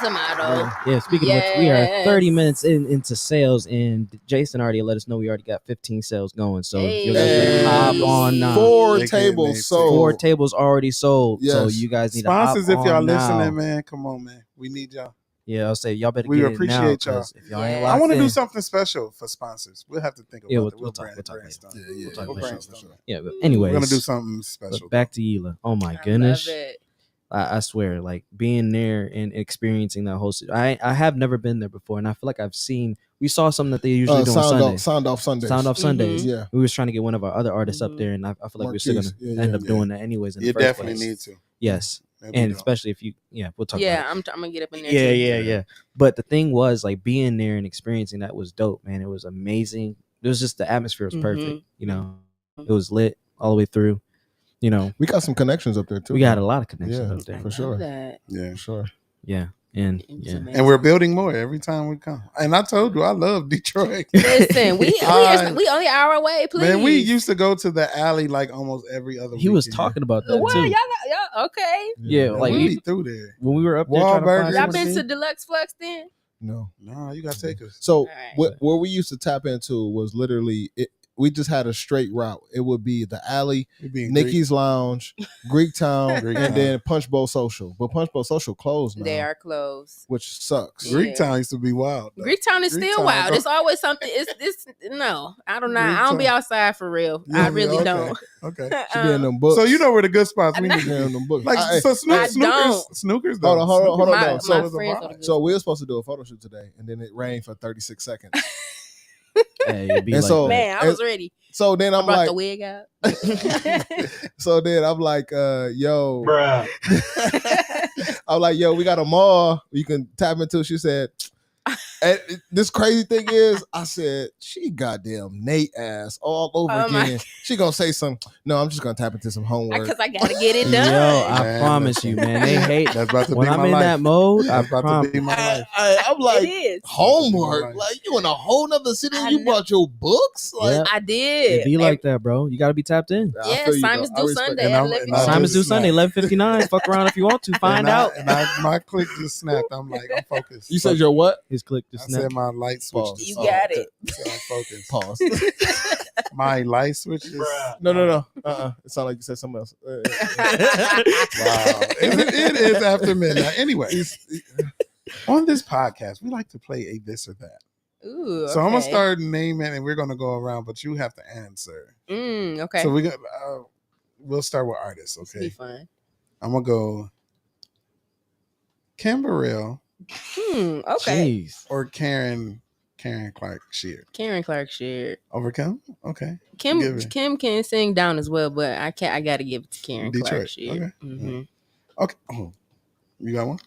Yeah, speaking of which, we are 30 minutes into sales, and Jason already let us know we already got 15 sales going. So you guys better hop on now. Four They tables getting sold. 4 tables already sold. So Yes. you guys need Sponsors, to if hop y'all on listening, now. man, come on, man. We need y'all. Yeah, I'll say y'all better We get it appreciate now, y'all. 'cause if y'all ain't Yeah. I locked want to in, do something special for sponsors. We'll have to think about Yeah, it. we'll talk about it. brainstorm. Yeah, We'll talk We'll about it. brainstorm. Yeah, but anyways, We're gonna do something special. but back to Yila. Oh my I goodness. love it. I swear, like being there and experiencing that whole. I have never been there before, and I feel like we saw something that they usually do on Sunday. Sound off Sundays. Sound off Sundays. Yeah. We was trying to get one of our other artists up Mhm. there, and I feel like we're still Marquise. gonna Yeah, end yeah, up yeah. doing that anyways. In You the first definitely place. need to. Yes, That'd be and dope. especially if you, we'll talk. Yeah, about I'm gonna get up in there. it. too. Yeah. But the thing was, like being there and experiencing that was dope, man. It was amazing. It was just the atmosphere was perfect. Mhm. You know, it was lit all the way through. You know, We got some connections up there too. we got a lot of connections Yeah. up there. For sure. Love that. Yeah. For sure. Yeah, and It was yeah. amazing. And we're building more every time we come. And I told you, I love Detroit. Listen, we I- only an hour away. Please, Man, we used to go to the alley like almost every other He was weekend. talking about that What too. y'all okay? Yeah, Man, like we you- be through there. when we were up there trying to Wahlburgers. find Y'all somebody- been to Deluxe Flux then? No. No, you gotta take us. So right. what we used to tap into was literally we just had a straight route. It would be the alley, We be in Nikki's Lounge, Greek Town, Greek and Town. then Punch Bowl Social. But Punch Bowl Social closed now, They are closed. which sucks. Greek Yeah. Town used to be wild. though. Greek Town is Greek still Town, wild. bro. It's always something. It's no. I don't know. Greek I don't be Town. outside for real. Yeah, I really okay. don't. Okay. Should be in them books. So you know where the good spots we I need Be to in them books. like I- so I snookers don't. snookers though. Hold on, hold on, hold on, My, no. my So- was a friends vibe. are the So we were supposed to do a photo shoot today, and then it rained for 36 seconds. Hey, it'd be And like so- that. man, I was ready. So then I I'm brought like, the wig out. so then I'm like, yo, I'm like, yo, we got a mall you can tap into. She said, And this crazy thing is, I said, she goddamn Nate ass all over again. She gonna say something. No, I'm just gonna tap into some homework. Because I gotta get it done. Yo, I promise you, man. They hate that's about to when be I'm my in life. that mode. That's I about promise. to be my life. I'm like, It is. homework? Like, you in a whole nother city and you brought your books? Like, Yep. I did. It be like that, bro. You gotta be tapped in. Yeah, Simon's due Sunday. Simon's due Sunday, 11:59. Fuck around if you want to. Find out. My click just snapped. I'm like, I'm focused. You said your what? His click just I snapped. said my light switch. You got it. So I'm focused. Pause. My light switch is... No. It sounded like you said something else. Wow. It is after midnight. Anyway, on this podcast, we like to play a this or that. Ooh, so I'm gonna start naming, and we're gonna go around, but you have to answer. Okay. So we'll start with artists. Okay. Be fun. I'm gonna go Kim Burrell. Okay. Jeez. Or Karen Clark Sheard. Karen Clark Sheard. Over Kim? Okay. Kim can sing down as well, but I gotta give it to Karen Clark Sheard. Okay. Mm-hmm. Okay. Oh, you got one?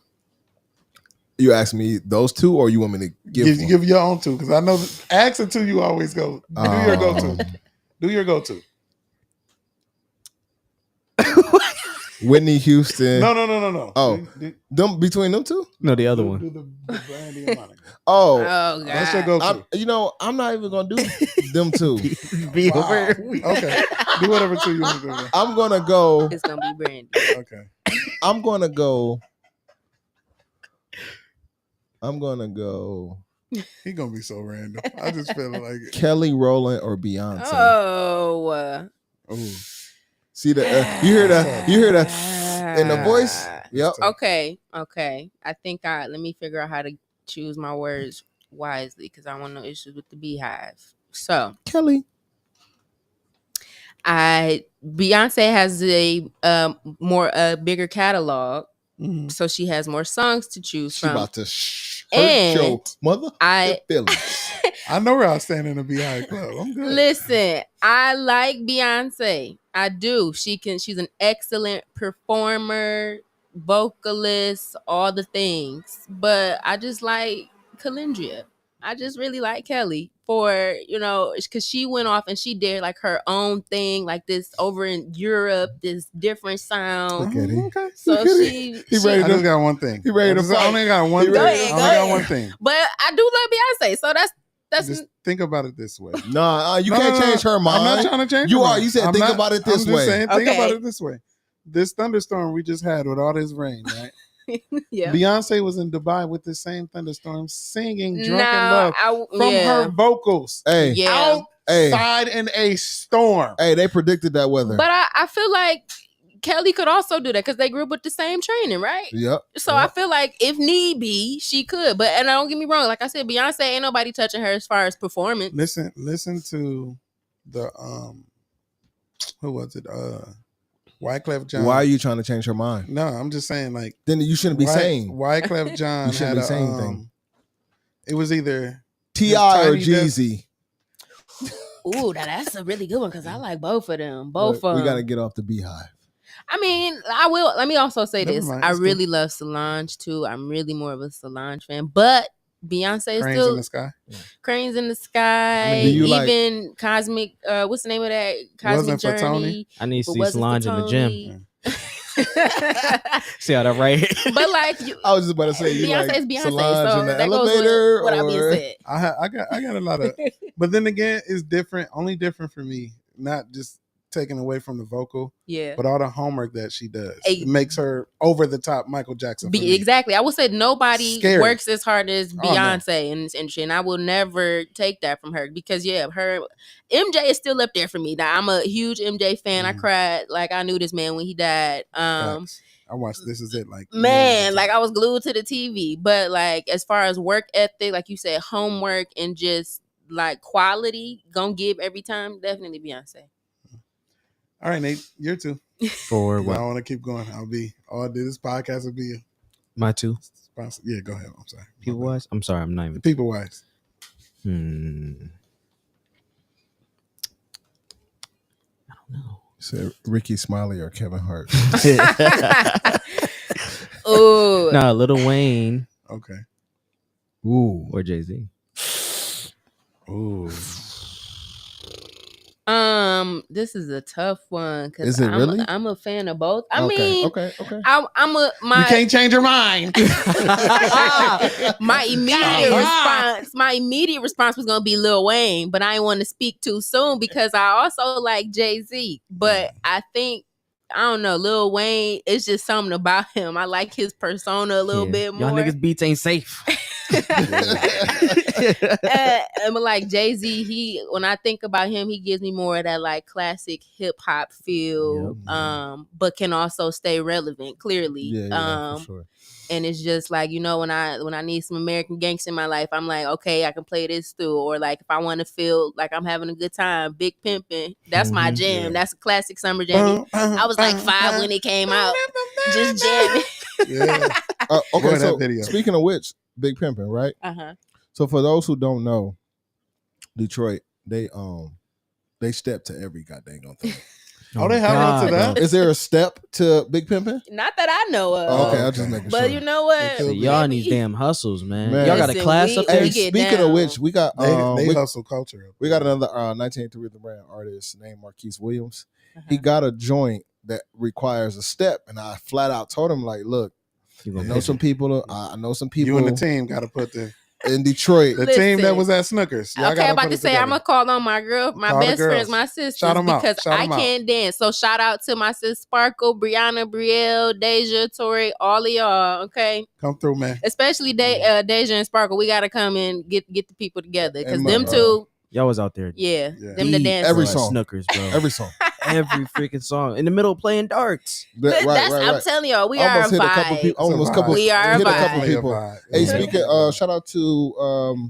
You ask me those two, or you want me to give your own two? Because I know ask the two you always go. Do your go-to. Do your go-to. Whitney Houston. No. Oh, them between them two? No, the other one. Do the Brandy and Monica. Oh God. That's your go-to. I'm not even gonna do them two. Wow. Okay. Do whatever two you want to do. I'm gonna go. It's gonna be Brandy. Okay. I'm gonna go. He gonna be so random. I just feel like it. Kelly Rowland or Beyonce. Oh. See the you hear the in the voice. Yep. Okay. I think let me figure out how to choose my words wisely because I want no issues with the Beehive. So Kelly. Beyonce has a bigger catalog. Mm-hmm. So she has more songs to choose from. She about to hurt your mother. Feelings. I know where I stand in the Beehive Club. I'm good. Listen, I like Beyonce. I do. She's an excellent performer, vocalist, all the things. But I just like Calendria. I just really like Kelly for, because she went off and she did like her own thing, like this over in Europe, this different sound. Look at him. Okay. So he ready. I just got one thing. He ready to fight. I only got one thing. Go ahead. Got one thing. But I do love Beyonce, so that's just think about it this way. You can't change her mind. I'm not trying to change. You are. You said think about it this way. Saying, think about it this way. This thunderstorm we just had with all this rain, right? Yeah. Beyonce was in Dubai with the same thunderstorm, singing "Drunken Love" from her vocals. Hey, outside in a storm. Hey, they predicted that weather. But I feel like Kelly could also do that because they grew up with the same training, right? Yep. So I feel like if need be, she could. But and don't get me wrong, like I said, Beyonce ain't nobody touching her as far as performance. Listen to the who was it? Wyclef Jean. Why are you trying to change her mind? No, I'm just saying like then you shouldn't be saying Wyclef Jean. You shouldn't be saying anything. It was either T.I. or Jeezy. Ooh, that's a really good one because I like both of them. We got to get off the Beehive. I mean, I will. Let me also say this. Mind, I really love Solange too. I'm really more of a Solange fan, but Beyonce is Cranes still in the Sky. Cranes in the Sky. I mean, even Cosmic. What's the name of that? Cosmic Journey. I need to see Solange in the gym. See how that right? But like, I was just about to say, Beyonce's Beyonce. Solange so in the that elevator, goes with what I being said. I got a lot of, but then again, it's different. Only different for me. Not just taken away from the vocal, but all the homework that she does it makes her over the top Michael Jackson. Exactly. I would say nobody works as hard as Beyonce in this industry, and I will never take that from her because her MJ is still up there for me. Now, I'm a huge MJ fan. I cried like I knew this man when he died. I watched This Is It like I was glued to the TV. But like as far as work ethic, like you said, homework and just like quality, gonna give every time, definitely Beyonce. All right, Nate, your two. For what? I want to keep going. This podcast will be my two. Yeah, go ahead. I'm sorry. People wise. I'm sorry. I'm not even. People wise. I don't know. So Ricky Smiley or Kevin Hart? Oh, Lil Wayne. Okay. or Jay-Z? Ooh. This is a tough one because Is it really? I'm a fan of both. I Okay, mean, okay. You can't change your mind. My immediate response was gonna be Lil Wayne, but I didn't want to speak too soon because I also like Jay-Z. But I think I don't know, Lil Wayne, it's just something about him. I like his persona a little bit more. Y'all niggas beats ain't safe. I'm like Jay-Z, when I think about him, he gives me more of that like classic hip hop feel, but can also stay relevant clearly. For sure. And it's just like, when I need some American gangsta in my life, I'm like, okay, I can play this through. Or like if I want to feel like I'm having a good time, Big Pimpin', that's my jam. Yeah. That's a classic summer jam. I was like 5 when it came out, just jamming. Yeah. Okay, so speaking of which, Big Pimpin', right? So for those who don't know, Detroit, they step to every goddamn thing. Oh, they have on to that. Is there a step to Big Pimpin'? Not that I know of. Okay, I'll just make sure. But you know what? So y'all in these damn hustles, man. Y'all got a class up there. Hey, speaking of which, we got they hustle culture. We got another 1983 the brand artist named Marquise Williams. He got a joint that requires a step, and I flat out told him like, look, I know some people. You and the team got to put the. In Detroit, the team that was at Snookers. Okay, I'm about to say I'm gonna call on my best friends, my sisters, because I can't dance. So shout out to my sis Sparkle, Brianna, Brielle, Deja, Tori, all of y'all. Okay, come through, man. Especially Deja and Sparkle. We gotta come and get the people together because them two. Y'all was out there. Yeah. Them the dance. Every song. Snookers, bro. Every song. Every freaking song. In the middle of playing darts. Right. I'm telling y'all, we are a vibe. We are a couple people. Hey, speaking, shout out to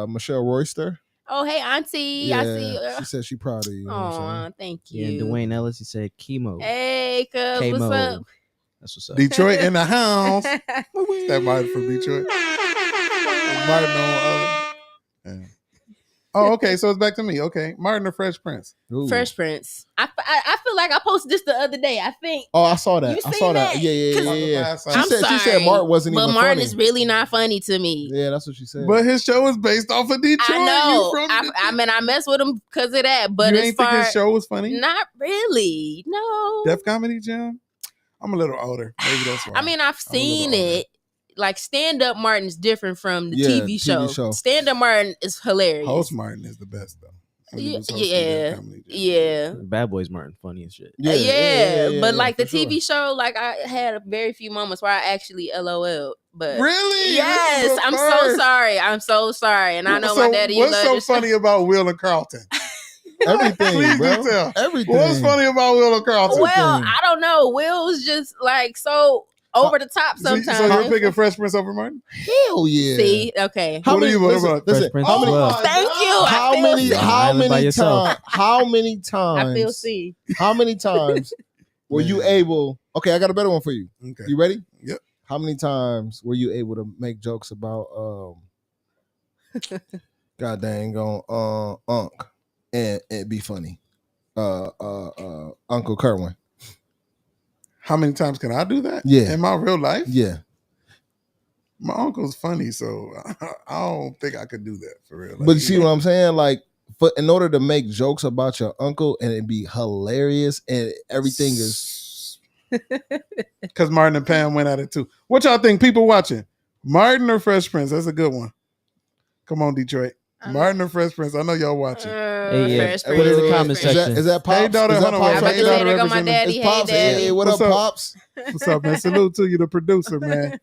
Michelle Royster. Oh, hey, auntie. I see you. She said she proud of you. Oh, thank you. Yeah, Dwayne Ellis, he said chemo. Hey, cuz, what's up? That's what's up. Detroit in the house. That Martin from Detroit. Martin on Oh, okay. So it's back to me. Okay, Martin the Fresh Prince. Ooh. Fresh Prince. I feel like I posted this the other day. I think. Oh, I saw that. I saw that. Yeah. She said Martin wasn't even funny. But Martin is really not funny to me. Yeah, that's what she said. But his show is based off of Detroit. I know. I mean, I mess with him because of that. But you ain't think his show was funny? Not really. No. Def Comedy Jam. I'm a little older. Maybe that's why. I mean, I've seen it. Like stand-up Martin is different from the TV show. Stand-up Martin is hilarious. Host Martin is the best though. Yeah. Bad Boys Martin, funny as shit. Yeah. But like the TV show, like I had a very few moments where I actually LOL. But really, yes, I'm so sorry. And I know my daddy. What's so funny about Will and Carlton? Everything, bro. Everything. What's funny about Will and Carlton? Well, I don't know. Will's just like so over the top sometimes. So you're picking Fresh Prince over Martin? Hell yeah. See, okay. What are you listen, how many times? I feel C. How many times were you able? Okay, I got a better one for you. Okay. You ready? Yep. How many times were you able to make jokes about God dang on Unc and it be funny? Uncle Kerwin. How many times can I do that? Yeah. In my real life? Yeah. My uncle's funny, so I don't think I could do that for real. But you see what I'm saying? Like, in order to make jokes about your uncle and it be hilarious and everything is... Because Martin and Pam went at it too. What y'all think? People watching? Martin or Fresh Prince? That's a good one. Come on, Detroit. Martin or Fresh Prince? I know y'all watching. Fresh Prince. Put it in the comment section. Is that Pops? Hey, daughter, is that Pops? Hey, daughter, my daddy. Hey, Pops. daddy. Hey, what up, Pops? What's up, man? Salute to you, the producer, man.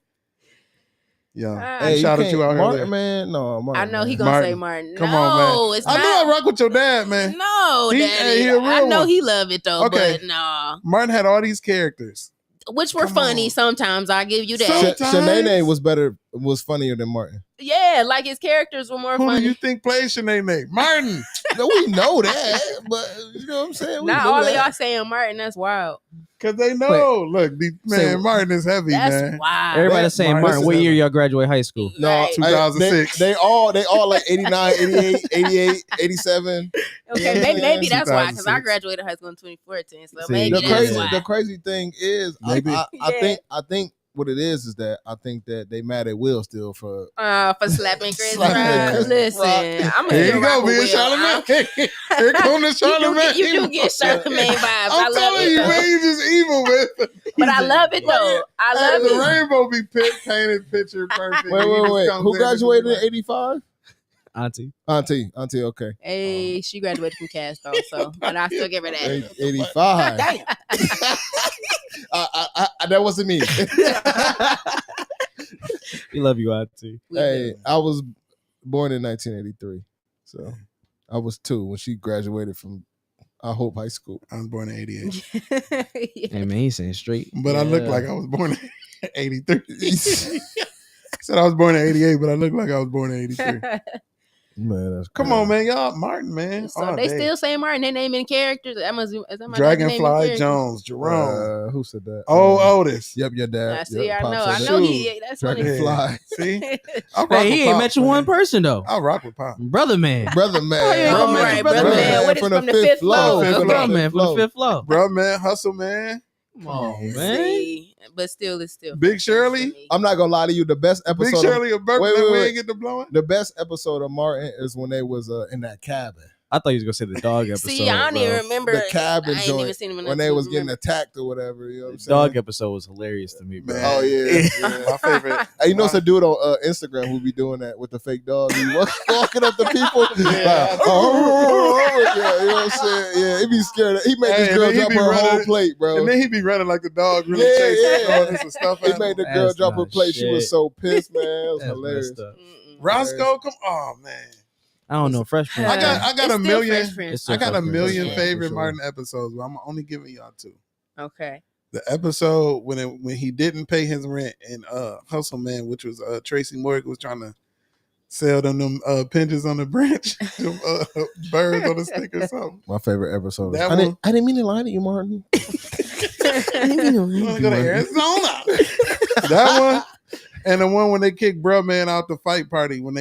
Yeah. Hey, shout out you out Martin, here. Man. No, Martin. I know he gonna say Martin. Come on, man. It's I know I rock with your dad, man. No, daddy. I know he love it though, but no. Martin had all these characters. Which were funny sometimes. I give you that. Shanae was funnier than Martin. Yeah, like his characters were more funny. Who do you think plays Shanae? Martin. No, we know that, but you know what I'm saying? Not all of y'all saying Martin. That's wild. Because they know. Look, Martin is heavy, that's man. Wild. Everybody's saying Martin. What year y'all graduate high school? No, 2006. They all like 89, 88, 88, 87. Okay, maybe that's why. Because I graduated high school in 2014. So maybe that's why. The crazy thing is, I think what it is that I think that they mad at Will still for slapping Chris Slapping Rock. Chris Listen, I'm gonna Here you go, being Charlamagne. Here come the Charlamagne. You do get Charlamagne vibes. I'm telling you, man, you just evil, man. But I love it though. I love the it. rainbow be painted picture perfect. Wait. Who graduated in '85? Auntie, okay. Hey, she graduated from Cass though, so but I still give her that. 85. That wasn't me. we love you, Auntie. Hey, I was born in 1983, so I was 2 when she graduated from I Hope High School. I was born in 88. Hey man, he's saying straight. But I look like I was born in 83. Said I was born in 88, but I look like I was born in 83. Man, that's come on, man, y'all, Martin, man. So they still say Martin. They naming characters. Dragonfly Jones, Jerome. Who said that? Otis. Yep, your dad. I see. Yep, I know. That's Dragonfly. See, hey, he ain't mentioned one person though. I rock with Pop. Brother man. Brother man. Brother man. What is from the fifth floor? Brother man from the fifth floor. Brother man, hustle man. Come on, man. But still, it's still Big Shirley. I'm not gonna lie to you. The best episode. Big Shirley of Berkeley. We ain't get the blowing. The best episode of Martin is when they was in that cabin. I thought you was gonna say the dog episode. See, I don't even remember the cabin I ain't even seen him when they was getting attacked or whatever. You know what I'm saying? Dog episode was hilarious to me, bro. Man. Oh yeah, my favorite. Hey, you know, it's a dude on Instagram who be doing that with the fake dog. He walking up to people. Yeah. Yeah, you know what I'm saying? Yeah, he be scared. He made this girl drop her whole plate, bro. And then he be running like the dog really chasing some stuff. He made the girl drop her plate. She was so pissed, man. It was hilarious. Roscoe, come on, man. I don't know, Fresh Prince. I got a million. I got a million favorite Martin episodes, but I'm only giving y'all 2. Okay. The episode when he didn't pay his rent and Hustle Man, which was Tracy Morgan was trying to sell them pinches on the branch, them, birds on the stick or something. My favorite episode. I didn't mean to lie to you, Martin. I didn't mean to lie to go to Arizona. That one. And the one when they kicked Bruh Man out the fight party when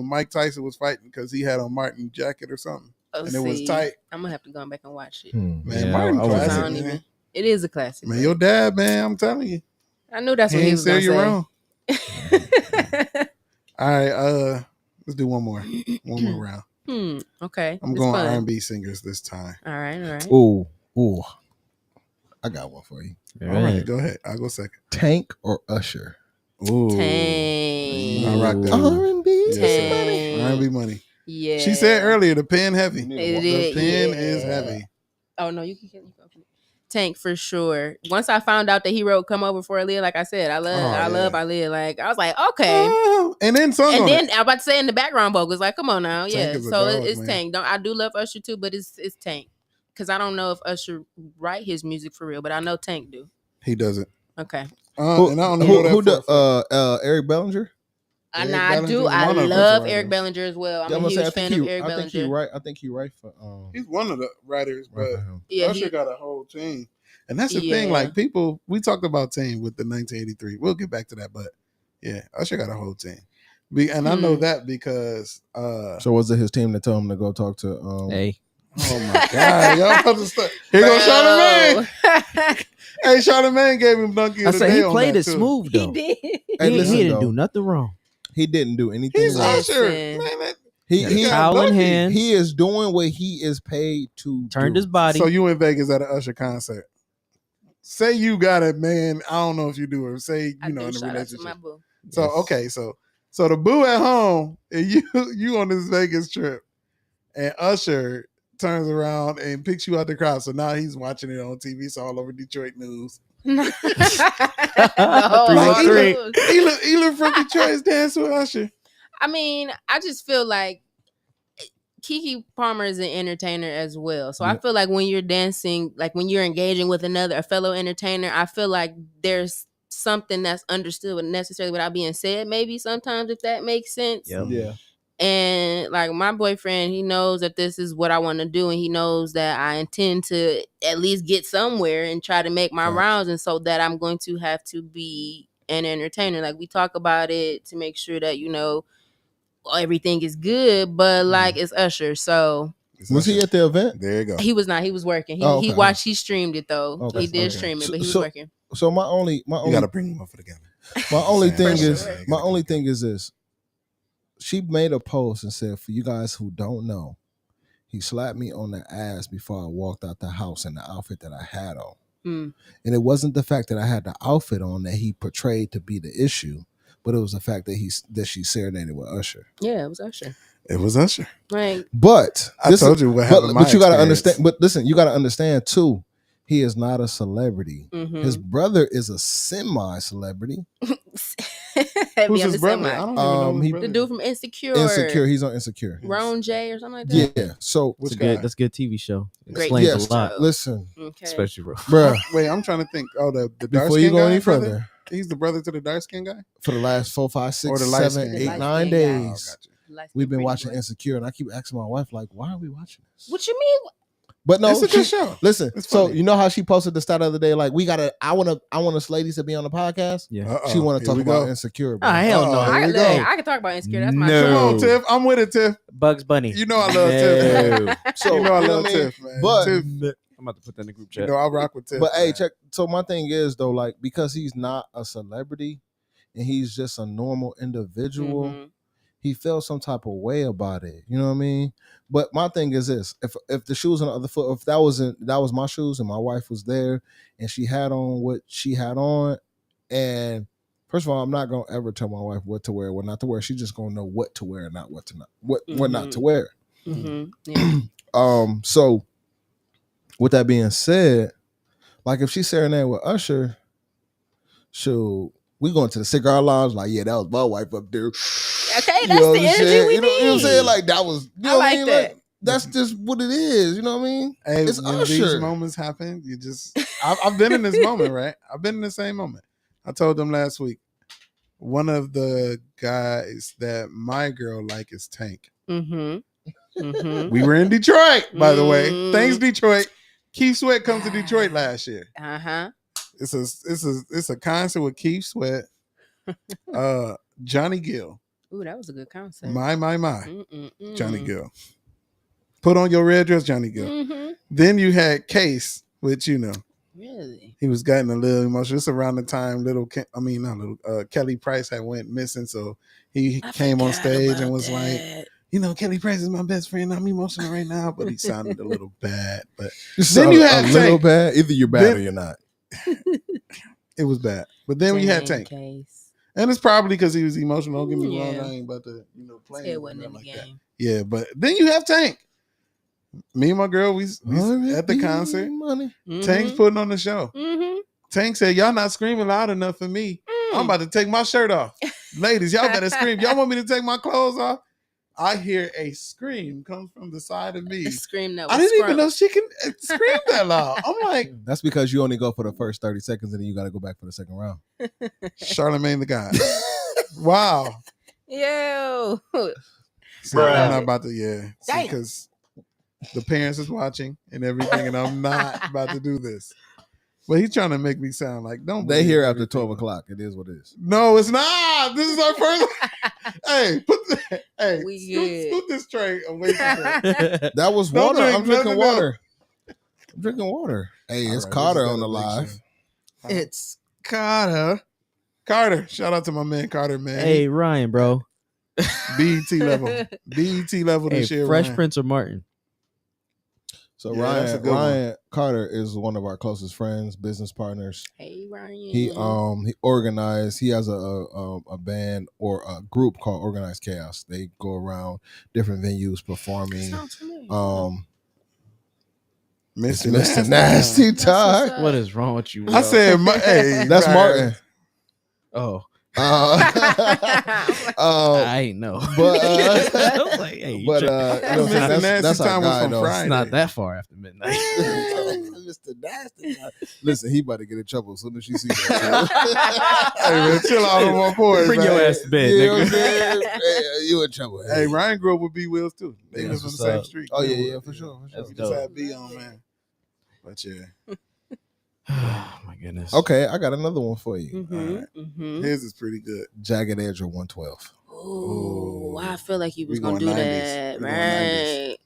Mike Tyson was fighting because he had on Martin jacket or something. It was tight. I'm gonna have to go back and watch it. Man, Martin classic, man. It is a classic. Man, your dad, man, I'm telling you. I knew that's what he was gonna say. Wrong. All right, let's do one more round. Okay. I'm going R&B singers this time. All right. Ooh. I got one for you. All right, go ahead. I'll go second. Tank or Usher? Ooh. Tank. I rock that. R&B. R&B money. Yeah. She said earlier the pen heavy. The pen is heavy. Oh no, you can Tank for sure. Once I found out that he wrote "Come Over for Aaliyah," like I said, I love Aaliyah. Like I was like, okay. And then I'm about to say in the background vocals, like, come on now, Tank yeah. So it's Tank. I do love Usher too, but it's Tank because I don't know if Usher write his music for real, but I know Tank do. He doesn't. Okay. And I don't know who Eric Bellinger. I love Eric Bellinger as well. I'm a huge fan of Eric Bellinger. I think he write for. He's one of the writers, but yeah, Usher got a whole team, and that's the thing. Like people, we talked about team with the 1983. We'll get back to that, but yeah, Usher got a whole team, and I know that because. So was it his team that told him to go talk to? Hey. Oh my God, y'all about to start. Here goes Charlamagne. Hey, Charlamagne gave him Donkey of the Day. I said he played it smooth though. He did. He didn't do nothing wrong. He didn't do anything. He's wrong. Usher. Man, he towel in hand. He is doing what he is paid to Turned do. his body. So you in Vegas at an Usher concert? Say you got it, man. I don't know if you do, or say you know in a relationship. So okay, so the boo at home and you on this Vegas trip, and Usher turns around and picks you out the crowd. So now he's watching it on TV. It's all over Detroit news. 313. Elam from Detroit is dancing with Usher. I mean, I just feel like Keke Palmer is an entertainer as well. So I feel like when you're dancing, like when you're engaging with a fellow entertainer, I feel like there's something that's understood necessarily without being said, maybe sometimes, if that makes sense. Yep. Yeah. And like my boyfriend, he knows that this is what I want to do, and he knows that I intend to at least get somewhere and try to make my rounds, and so that I'm going to have to be an entertainer. Like we talk about it to make sure that everything is good, but like it's Usher, so. Was he at the event? There you go. He was not. He was working. He streamed it though. Okay. He did stream it, but he was working. So my only You got to bring them up for the game. My only thing is sure. my only thing is this. She made a post and said, for you guys who don't know, he slapped me on the ass before I walked out the house in the outfit that I had on. And it wasn't the fact that I had the outfit on that he portrayed to be the issue, but it was the fact that she serenaded with Usher. Yeah, it was Usher. It was Usher. Right. But I told you what happened. But you got to understand. But listen, you got to understand too. He is not a celebrity. His brother is a semi-celebrity. Who's his brother? I don't even know. The dude from Insecure. Insecure. He's on Insecure. Ron J or something like that. Yeah. So that's a good TV show. Great. Explains a lot. Listen, especially bro. Wait, I'm trying to think. Oh, the dark before you go any further, brother? He's the brother to the dark skin guy. For the last 4, 5, 6, the 7, 8, 9 days, we've been watching boy. Insecure, and I keep asking my wife, like, why are we watching this? What you mean? But no, it's a good show. Listen, it's so funny. you know how she posted the stat the other day, like I want us ladies to be on the podcast. Yeah, she want to talk about Insecure. Bro. Oh, hell no! I can talk about Insecure. That's my No. Come on, Tiff. I'm with it, Tiff. Bugs Bunny. You know I love Tiff. So you know I love Tiff, man. But Tiff, I'm about to put that in the group chat. you know I rock with Tiff. But man. hey, check. So my thing is though, like because he's not a celebrity and he's just a normal individual. He felt some type of way about it. You know what I mean? But my thing is this: if the shoes on the other foot, if that was my shoes and my wife was there and she had on what she had on, and first of all, I'm not gonna ever tell my wife what to wear, what not to wear. She's just gonna know what to wear and not what not to wear. Yeah. So with that being said, like if she serenaded with Usher, we going to the cigar lounge, like, yeah, that was my wife up there. Okay, that's the energy we need. You know what I'm saying? Like that was, you know I like that. Like, that's just what it is. You know what I mean? Hey, it's when Usher. these moments happen, you just I've been in this moment, right? I've been in the same moment. I told them last week. One of the guys that my girl like is Tank. We were in Detroit, by the way. Thanks, Detroit. Keith Sweat comes to Detroit last year. It's a concert with Keith Sweat, Johnny Gill. Ooh, that was a good concert. My. Johnny Gill. Put on your red dress, Johnny Gill. Then you had Case, which really he was getting a little emotional. It's around the time Kelly Price had went missing, so he came on stage and was like, Kelly Price is my best friend. I'm emotional right now, but he sounded a little bad. But then you had a little bad. Either you're bad or you're not. It was bad. But then we had Tank. And it's probably because he was emotional. Don't get me wrong. I ain't about to, play it wasn't in the like game. that. Yeah, but then you have Tank. Me and my girl, we at the concert. Tank's putting on the show. Tank said, y'all not screaming loud enough for me. I'm about to take my shirt off. Ladies, y'all better scream. Y'all want me to take my clothes off? I hear a scream come from the side of me. A scream that was I didn't even know she can scream that loud. I'm like, that's because you only go for the first 30 seconds and then you got to go back for the second round. Charlamagne the God. Wow. Yo. See, I'm not about to, because the parents is watching and everything, and I'm not about to do this. But he's trying to make me sound like they hear after 12 o'clock. It is what it is. No, it's not. This is our first. Scoot this tray away from that. That was water. I'm drinking water. I'm drinking water. Hey, it's right, Carter on the live. It's Carter. Carter. Shout out to my man Carter, man. Hey, Ryan, bro. BET level. BET level this year. Fresh Ryan. Prince or Martin? So Ryan Carter is one of our closest friends, business partners. Hey Ryan. He organized. He has a band or a group called Organized Chaos. They go around different venues performing. Mr. Nasty Talk. What is wrong with you? I said, hey, that's Martin. Oh. I ain't know, but I was like, hey, that's our guy, though. It's not that far after midnight. Mr. Nasty. Listen, he about to get in trouble as soon as she sees that. Hey man, chill out on my boys. Bring your ass to bed, nigga. Hey, you in trouble. Hey, Ryan grew up with B Wills too. They live on the same street. Oh yeah, for sure. That's just had B on, man. But yeah. Oh my goodness. Okay, I got another one for you. All right. His is pretty good. Jagged Edge or 112. Ooh, I feel like you was We gonna do going 90s. that, We going right?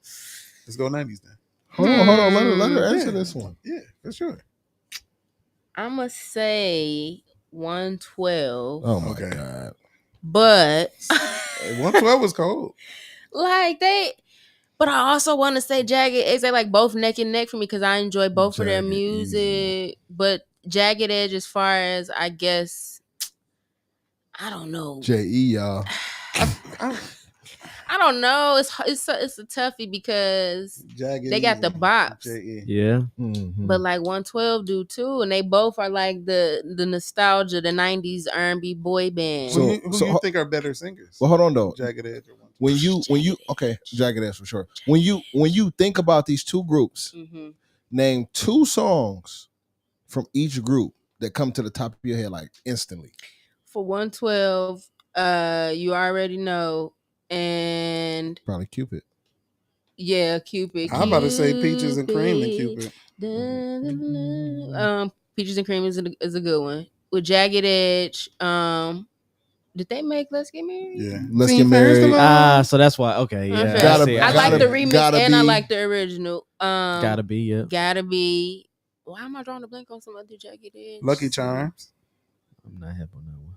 Let's go 90s then. Hold on. Let her answer this one. Yeah, for sure. I'ma say 112. Oh my Okay. god. But 112 was cold. like but I also want to say Jagged Edge. They like both neck and neck for me because I enjoy both of their Jagged, music. easy. But Jagged Edge, as far as I guess, I don't know. J.E. y'all. I don't know. It's a toughie because Jagged they got the bops. J.E. Yeah. Mm-hmm. But like 112 do too, and they both are like the nostalgia, the 90s R&B boy band. Who you think are better singers? Well, hold on though. Jagged Edge or 112? When you okay, Jagged Edge for sure. When you think about these two groups, name 2 songs from each group that come to the top of your head like instantly. For 112, you already know, and probably Cupid. Yeah, Cupid. I'm about to say Peaches and Cream and Cupid. Peaches and Cream is a good one. With Jagged Edge, did they make Let's Get Married? Yeah. Let's Get Married. So that's why. Okay, yeah. I like the remix and I like the original. Gotta be, yeah. Gotta be. Why am I drawing a blank on some other Jagged Edge? Lucky Charms. I'm not hip on that one.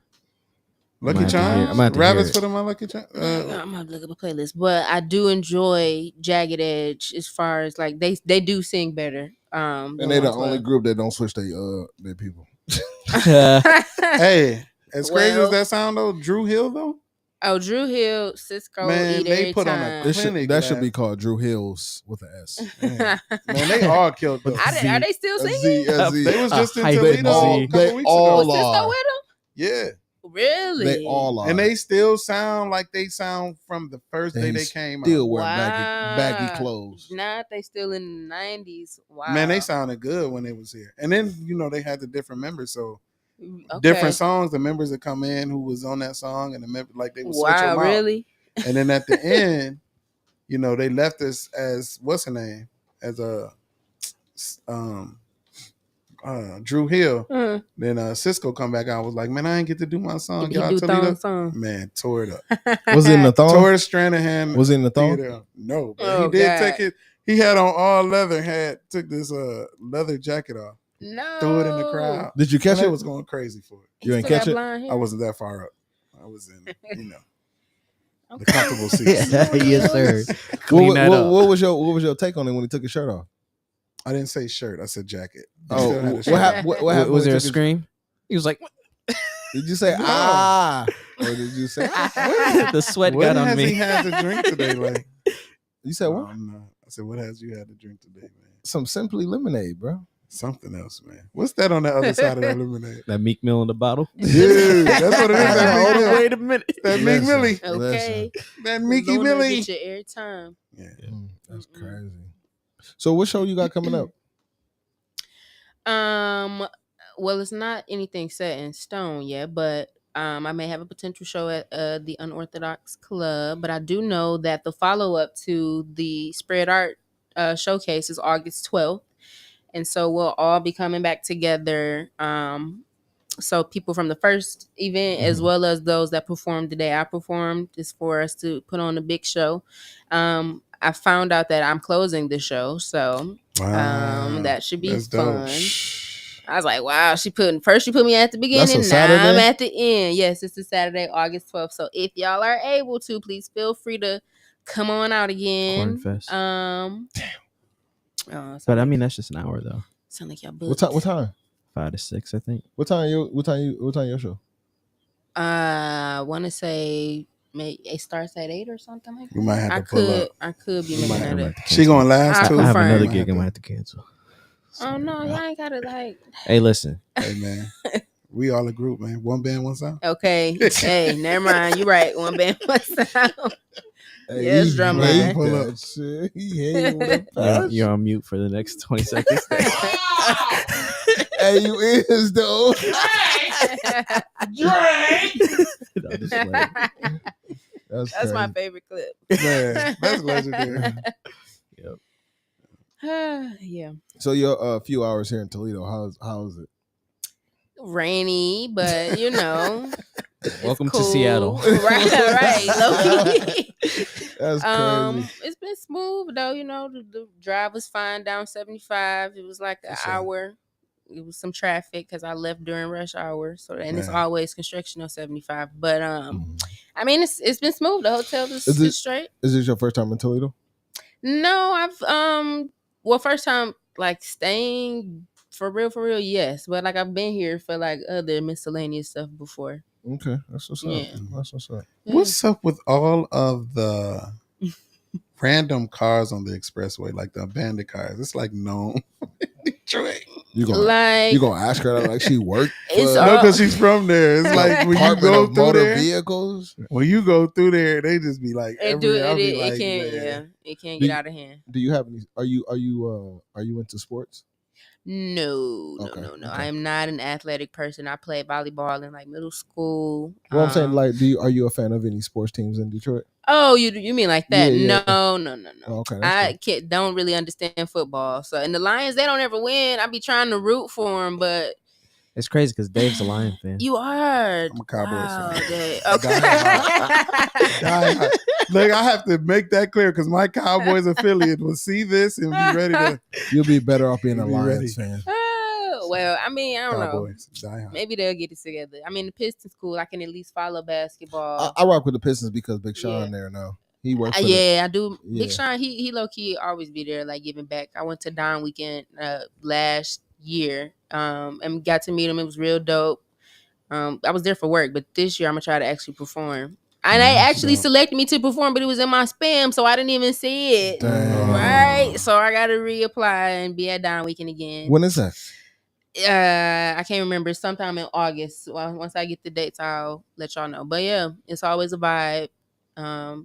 Lucky Charms? Rabbits put them on Lucky Charms? I'm gonna look up a playlist. But I do enjoy Jagged Edge as far as like they do sing better. And they're the only group that don't switch their people. Hey, as crazy as that sound though, Drew Hill though. Oh, Drew Hill, Cisco, man, they put on a clinic. That should be called Drew Hills with an S. Man, they all killed them. Are they still singing? They was just in Toledo. They all are. Cisco with them? Yeah. Really? They all are. And they still sound like they sound from the first day they came out. Still wear baggy clothes. Not they still in the 90s. Wow. Man, they sounded good when they was here. And then, they had the different members. So different songs, the members that come in who was on that song and the members like they would switch them out. Really? And then at the end, they left us as what's her name? As a Drew Hill. Then Cisco come back out and was like, man, I ain't get to do my song. Y'all Toledo song. Man, tore it up. Was it in the thong? Tore Stranahan. Was it in the thong? No, but he did take it. He had on all leather, took this leather jacket off. No. Threw it in the crowd. Did you catch it? I was going crazy for it. You ain't catch it? I wasn't that far up. I was in, the comfortable seats. Yes, sir. What was your take on it when he took his shirt off? I didn't say shirt. I said jacket. Oh, what happened? Was there a scream? He was like, did you say or did you say the sweat got on me? What has he had to drink today? Like you said what? I said, what has you had to drink today, man? Some Simply Lemonade, bro. Something else, man. What's that on the other side of that lemonade? That Meek Mill in the bottle? Dude, that's what it is. Wait a minute. That Meek Millie. Okay. That Meeky Millie. Get you every time. Yeah. That's crazy. So what show you got coming up? Well, it's not anything set in stone yet, but I may have a potential show at the Unorthodox Club. But I do know that the follow-up to the Spread Art showcase is August 12th. And so we'll all be coming back together. So people from the first event, as well as those that performed the day I performed, is for us to put on a big show. I found out that I'm closing the show, so that should be fun. I was like, wow, she put me at the beginning, now I'm at the end. Yes, it's a Saturday, August 12th. So if y'all are able to, please feel free to come on out again. Cornfest. Damn. But I mean, that's just an hour though. Sound like y'all booked. What time? 5 to 6, I think. What time your show? I want to say it starts at 8 or something like that. You might have to pull up. I could be making that up. She going last too. I have another gig I might have to cancel. Oh no, y'all ain't gotta like. Hey, listen. Hey man, we all a group, man. One band, one sound. Okay. Hey, never mind. You right. One band, one sound. Hey, yes, drumline. You're on mute for the next 20 seconds. Hey, you is though. Drake. That's my favorite clip. Man, that's legendary. Yep. Yeah. So you're a few hours here in Toledo. How's it? Rainy, but welcome to Seattle. Right. Low-key. That's crazy. It's been smooth though. The drive was fine down 75. It was like an hour. it was some traffic because I left during rush hour. So and it's always construction on 75. But I mean it's been smooth. The hotel is straight. Is this your first time in Toledo? No, I've first time like staying for real, yes. But like I've been here for like other miscellaneous stuff before. Okay, that's what's up. That's what's up. What's up with all of the random cars on the expressway, like the abandoned cars? It's like known Detroit. You gonna ask her like she worked? No, because she's from there. It's like when you go through there, vehicles. When you go through there, they just be like, it can't get out of hand. Do you have any? Are you into sports? No. Okay. I am not an athletic person. I played volleyball in like middle school. Well, I'm saying like, are you a fan of any sports teams in Detroit? Oh, you mean like that? Yeah. No. Okay, I don't really understand football. So, and the Lions, they don't ever win. I be trying to root for them, but it's crazy because Dave's a Lion fan. You are. I'm a Cowboys fan. Dave. Okay. Look, I have to make that clear because my Cowboys affiliate will see this and be ready to. You'll be better off being a Lions fan. Well, I mean, I don't Cowboys, know. Maybe they'll get it together. I mean, the Pistons cool. I can at least follow basketball. I rock with the Pistons because Big Sean there now. He works. I do. Yeah. Big Sean, he low key always be there, like giving back. I went to Don Weekend last year, and got to meet him. It was real dope. I was there for work, but this year I'm gonna try to actually perform. And they actually selected me to perform, but it was in my spam, so I didn't even see it. Damn. Right, so I got to reapply and be at Don Weekend again. When is that? I can't remember. Sometime in August. Well, once I get the dates, I'll let y'all know. But yeah, it's always a vibe.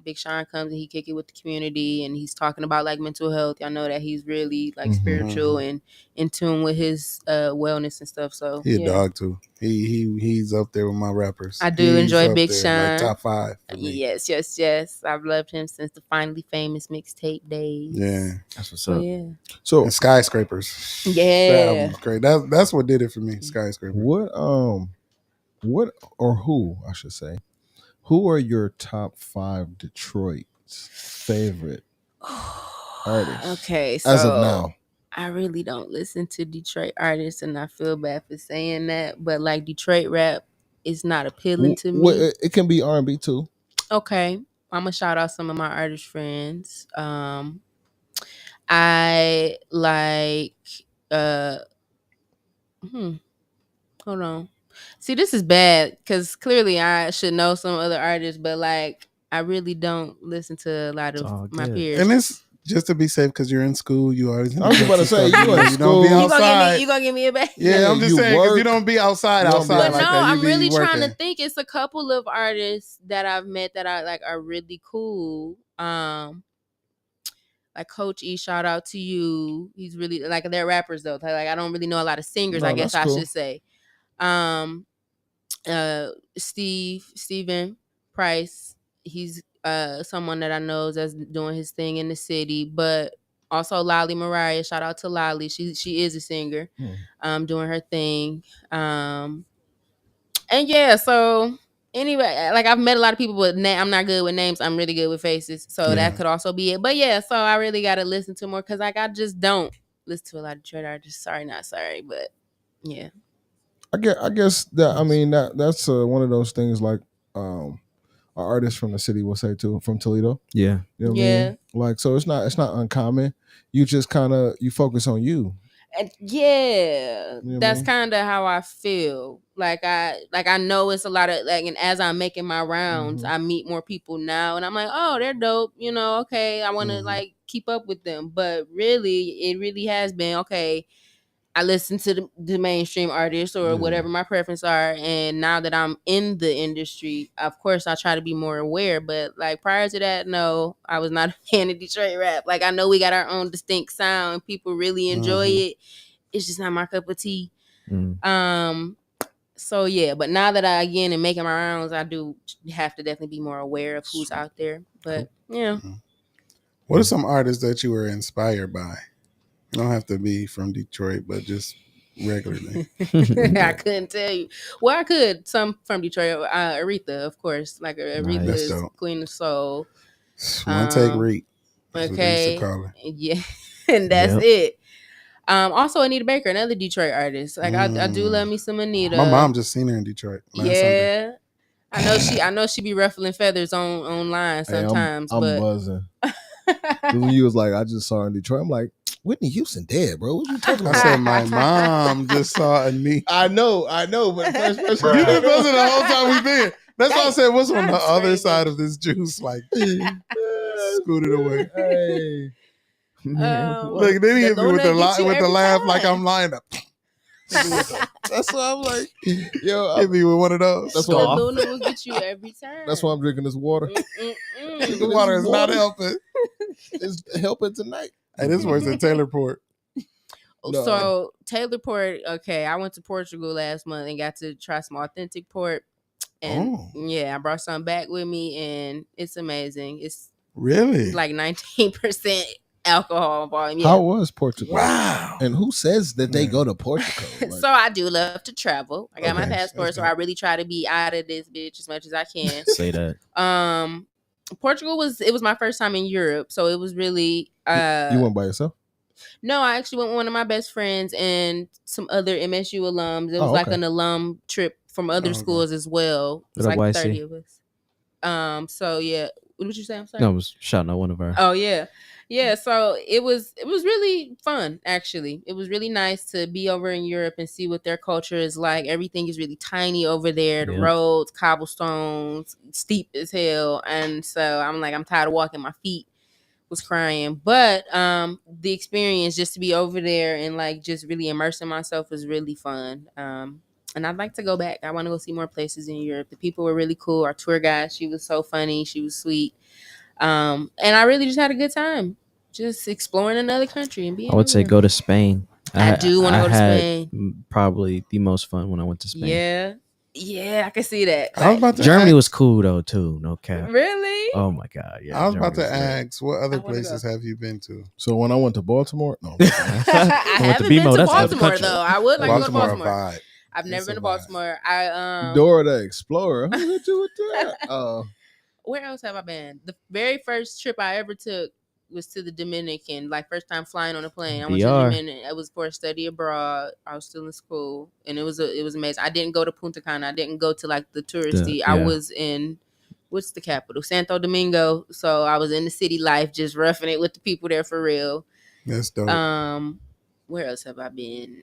Big Sean comes and he kick it with the community, and he's talking about like mental health. Y'all know that he's really like spiritual and in tune with his wellness and stuff. So he a dog too. He's up there with my rappers. I do enjoy Big Sean. Like top 5. Yes. I've loved him since the Finally Famous mixtape days. Yeah, that's what's up. Yeah. So and Skyscrapers. Yeah, that album was great. That's what did it for me. Skyscraper. What or who I should say? Who are your top 5 Detroit's favorite artists? Okay, so as of now, I really don't listen to Detroit artists, and I feel bad for saying that. But like Detroit rap is not appealing to me. It can be R&B too. Okay, I'm gonna shout out some of my artist friends. I like. Hold on. See, this is bad because clearly I should know some other artists, but like I really don't listen to a lot of my peers. And it's just to be safe because you're in school. You always. I was about to say you in school. Don't be outside. You gonna give me a bag? Yeah, I'm just saying because you don't be outside. But like no, that. I'm really trying to think. It's a couple of artists that I've met that I like are really cool. Like Coach E, shout out to you. He's really like they're rappers though. Like I don't really know a lot of singers. I guess I should say. Steven Price, he's someone that I know that's doing his thing in the city, but also Lolly Mariah, shout out to Lolly, she is a singer, doing her thing, and yeah, so anyway, like I've met a lot of people, but I'm not good with names. I'm really good with faces, so that could also be it. But yeah, so I really got to listen to more because like I just don't listen to a lot of Detroit artists. Sorry, not sorry, but yeah. I guess that I mean that's one of those things like our artists from the city will say too, from Toledo. Yeah. You know what I mean? Like so it's not uncommon. You just kinda you focus on you. Yeah. You know that's kind of how I feel. Like I know it's a lot of like, and as I'm making my rounds, I meet more people now and I'm like, oh, they're dope, you know, okay, I wanna like keep up with them. But really, it really has been okay. I listen to the mainstream artists or whatever my preferences are. And now that I'm in the industry, of course, I try to be more aware. But like prior to that, no, I was not a fan of Detroit rap. Like I know we got our own distinct sound and people really enjoy it. It's just not my cup of tea. So yeah, but now that I again am making my rounds, I do have to definitely be more aware of who's out there. But yeah. What are some artists that you were inspired by? You don't have to be from Detroit, but just regularly. I couldn't tell you. Well, I could. Some from Detroit. Aretha, of course. Like Aretha is Queen of Soul. One take Reet. Okay. Yeah. And that's it. Also Anita Baker, another Detroit artist. Like I do love me some Anita. My mom just seen her in Detroit last Sunday. I know she be ruffling feathers online sometimes. I'm but buzzing. When you was like, I just saw her in Detroit. I'm like, Whitney Houston dead, bro. What you talking about? I said my mom just saw Anita. I know, but first person you been buzzing the whole time we've been. That's why I said what's on the other side of this juice, like scooted away. Hey. Look, then he hit me with the laugh like I'm lying up. That's why I'm like, yo, hit me with one of those. That's why Luna will get you every time. That's why I'm drinking this water. The water is not helping. It's helping tonight. Hey, this worse than Taylor Port. No. So Taylor Port, okay, I went to Portugal last month and got to try some authentic port. And yeah, I brought some back with me and it's amazing. It's really like 19% alcohol volume. How was Portugal? Wow. And who says that they go to Portugal? Like, so I do love to travel. I got my passport, so I really try to be out of this bitch as much as I can. Say that. Portugal was my first time in Europe, so it was really you went by yourself? No, I actually went with one of my best friends and some other MSU alums. It was like an alum trip from other schools as well. It was like 30 of us. So yeah. What did you say? I'm sorry. No, I was shouting out one of our. Oh yeah. Yeah, so it was really fun, actually. It was really nice to be over in Europe and see what their culture is like. Everything is really tiny over there. The roads, cobblestones, steep as hell. And so I'm like, I'm tired of walking. My feet was crying. But the experience just to be over there and like just really immersing myself was really fun. And I'd like to go back. I want to go see more places in Europe. The people were really cool. Our tour guide, she was so funny. She was sweet. And I really just had a good time just exploring another country and being. I would say go to Spain. I do want to go to Spain. Probably the most fun when I went to Spain. Yeah, I can see that. I was about to Germany was cool though too. No cap. Really? Oh my god. Yeah. I was about to ask, what other places have you been to? So when I went to Baltimore, no, I haven't been to Baltimore though. I would like to go to Baltimore. I've never been to Baltimore. Dora the Explorer. Who hit you with that? Where else have I been? The very first trip I ever took was to the Dominican. Like first time flying on a plane. I went to the Dominican. It was for a study abroad. I was still in school, and it was amazing. I didn't go to Punta Cana. I didn't go to like the touristy. I was in what's the capital? Santo Domingo. So I was in the city life, just roughing it with the people there for real. That's dope. Where else have I been?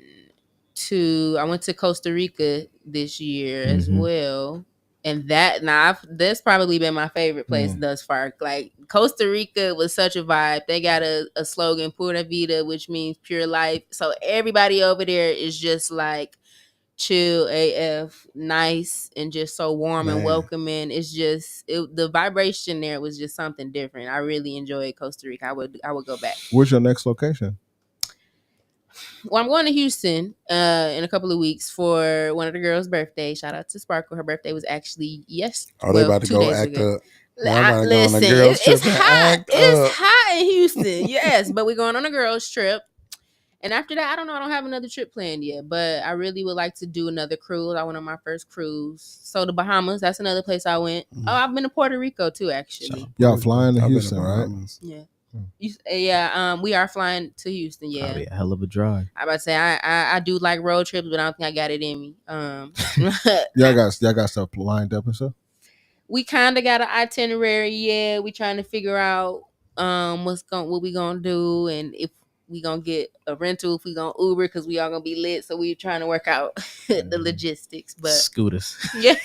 I went to Costa Rica this year as well. And that's probably been my favorite place thus far. Like Costa Rica was such a vibe. They got a slogan, Pura Vida, which means pure life. So everybody over there is just like chill AF, nice, and just so warm and welcoming. It's just the vibration there was just something different. I really enjoyed Costa Rica. I would go back. Where's your next location? Well, I'm going to Houston in a couple of weeks for one of the girls' birthdays. Shout out to Sparkle. Her birthday was actually they about to 2 go days act ago. up. Listen, it's hot. It's hot in Houston. Yes, but we're going on a girls' trip. And after that, I don't know. I don't have another trip planned yet, but I really would like to do another cruise. I went on my first cruise. So the Bahamas, that's another place I went. Oh, I've been to Puerto Rico too, actually. Y'all flying to Houston, right? Yeah. We are flying to Houston. Yeah, probably a hell of a drive. I about to say I do like road trips, but I don't think I got it in me. y'all got stuff lined up and stuff. We kind of got an itinerary. Yeah, we trying to figure out what we gonna do and if we gonna get a rental, if we gonna Uber because we all gonna be lit. So we trying to work out the logistics. But scooters. Yeah.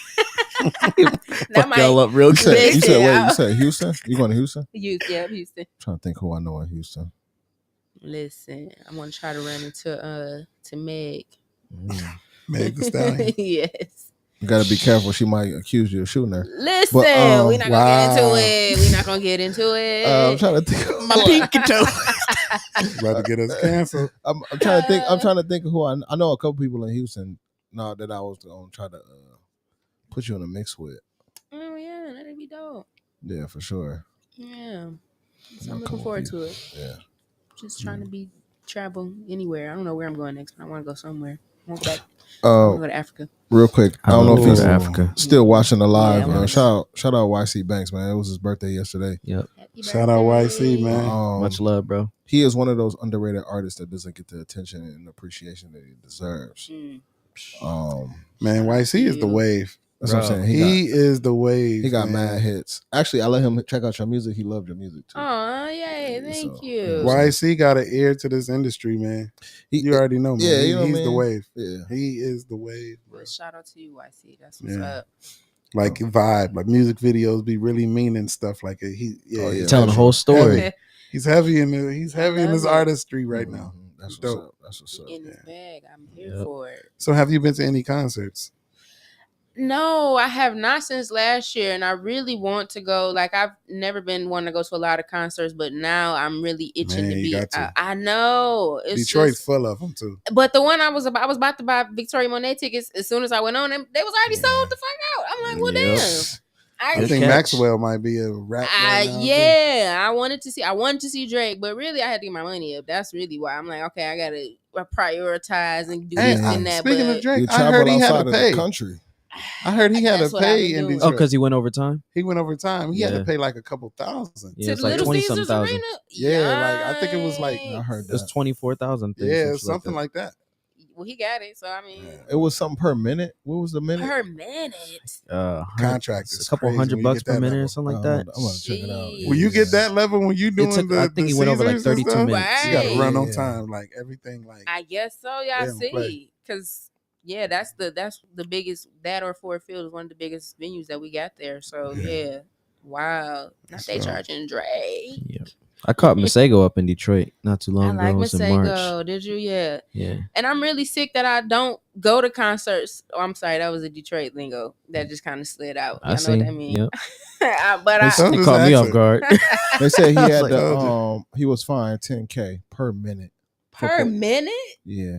Fuck y'all up real good. Listen, you said Houston? You going to Houston? Houston. I'm trying to think who I know in Houston. Listen, I'm gonna try to run into Meg. Meg the Stallion. Yes. You gotta be careful. She might accuse you of shooting her. Listen, we're not gonna get into it. We're not gonna get into it. I'm trying to think. My pinky toe. About to get us canceled. I'm trying to think. I'm trying to think of who I know. A couple people in Houston. No, that I was gonna try to put you in a mix with. Oh yeah, that'd be dope. Yeah, for sure. Yeah, so I'm looking forward to it. Yeah, just trying to travel anywhere. I don't know where I'm going next, but I want to go somewhere. I want to go to Africa. Real quick, I don't know if he's Africa. Still watching the live. Shout out YC Banks, man. It was his birthday yesterday. Yep. Happy Shout out birthday. YC, man. Much love, bro. He is one of those underrated artists that doesn't get the attention and appreciation that he deserves. Man, YC is the wave. That's what I'm saying. He is the wave. He got man. mad hits. Actually, I let him check out your music. He loved your music too. Oh, yay. Thank you. YC got an ear to this industry, man. You already know, man. Yeah, he's man. the wave. Yeah. He is the wave, bro. Well, shout out to you, YC. That's what's up. Like vibe, like music videos be really meaning stuff like it. Telling the whole story. He's heavy in his artistry right now. That's dope. What's up. That's what's up. In his bag. I'm here for it. So have you been to any concerts? No, I have not since last year, and I really want to go. Like, I've never been wanting to go to a lot of concerts, but now I'm really itching to be. I know it's Detroit's full of them too. But the one I was about to buy Victoria Monet tickets as soon as I went on them. They was already sold the fuck out. I'm like, well, damn. I think Maxwell might be a rap. I wanted to see Drake, but really I had to get my money up. That's really why I'm like, okay, I gotta prioritize and do this and that. Speaking of Drake, I heard he had to pay. I heard he had to pay in Detroit. Oh, because he went overtime? He went overtime. He had to pay like a couple thousand. Yeah, it's like 20-something thousand. Yeah, like I think it was like I heard that. It was 24,000. Yeah, something like that. Well, he got it, so I mean, it was something per minute. What was the minute? Per minute. Contract a couple $100 per minute or something like that. I'm gonna check it out. Will you get that level when you doing I think he went over like 32 minutes. Right. You got to run on time, like everything. Like I guess so. Y'all see, because. Yeah, that's the biggest. That or Ford Field is one of the biggest venues that we got there. So yeah, wow. Not they charging Drake. Yeah, I caught Masego up in Detroit not too long ago. I like It was in March. Masego. Did you? Yeah. Yeah. And I'm really sick that I don't go to concerts. Oh, I'm sorry, that was a Detroit lingo that just kind of slid out. I know what I mean. Yep. But it caught me off guard. They said he had he was fined $10,000 per minute. Per minute? Yeah.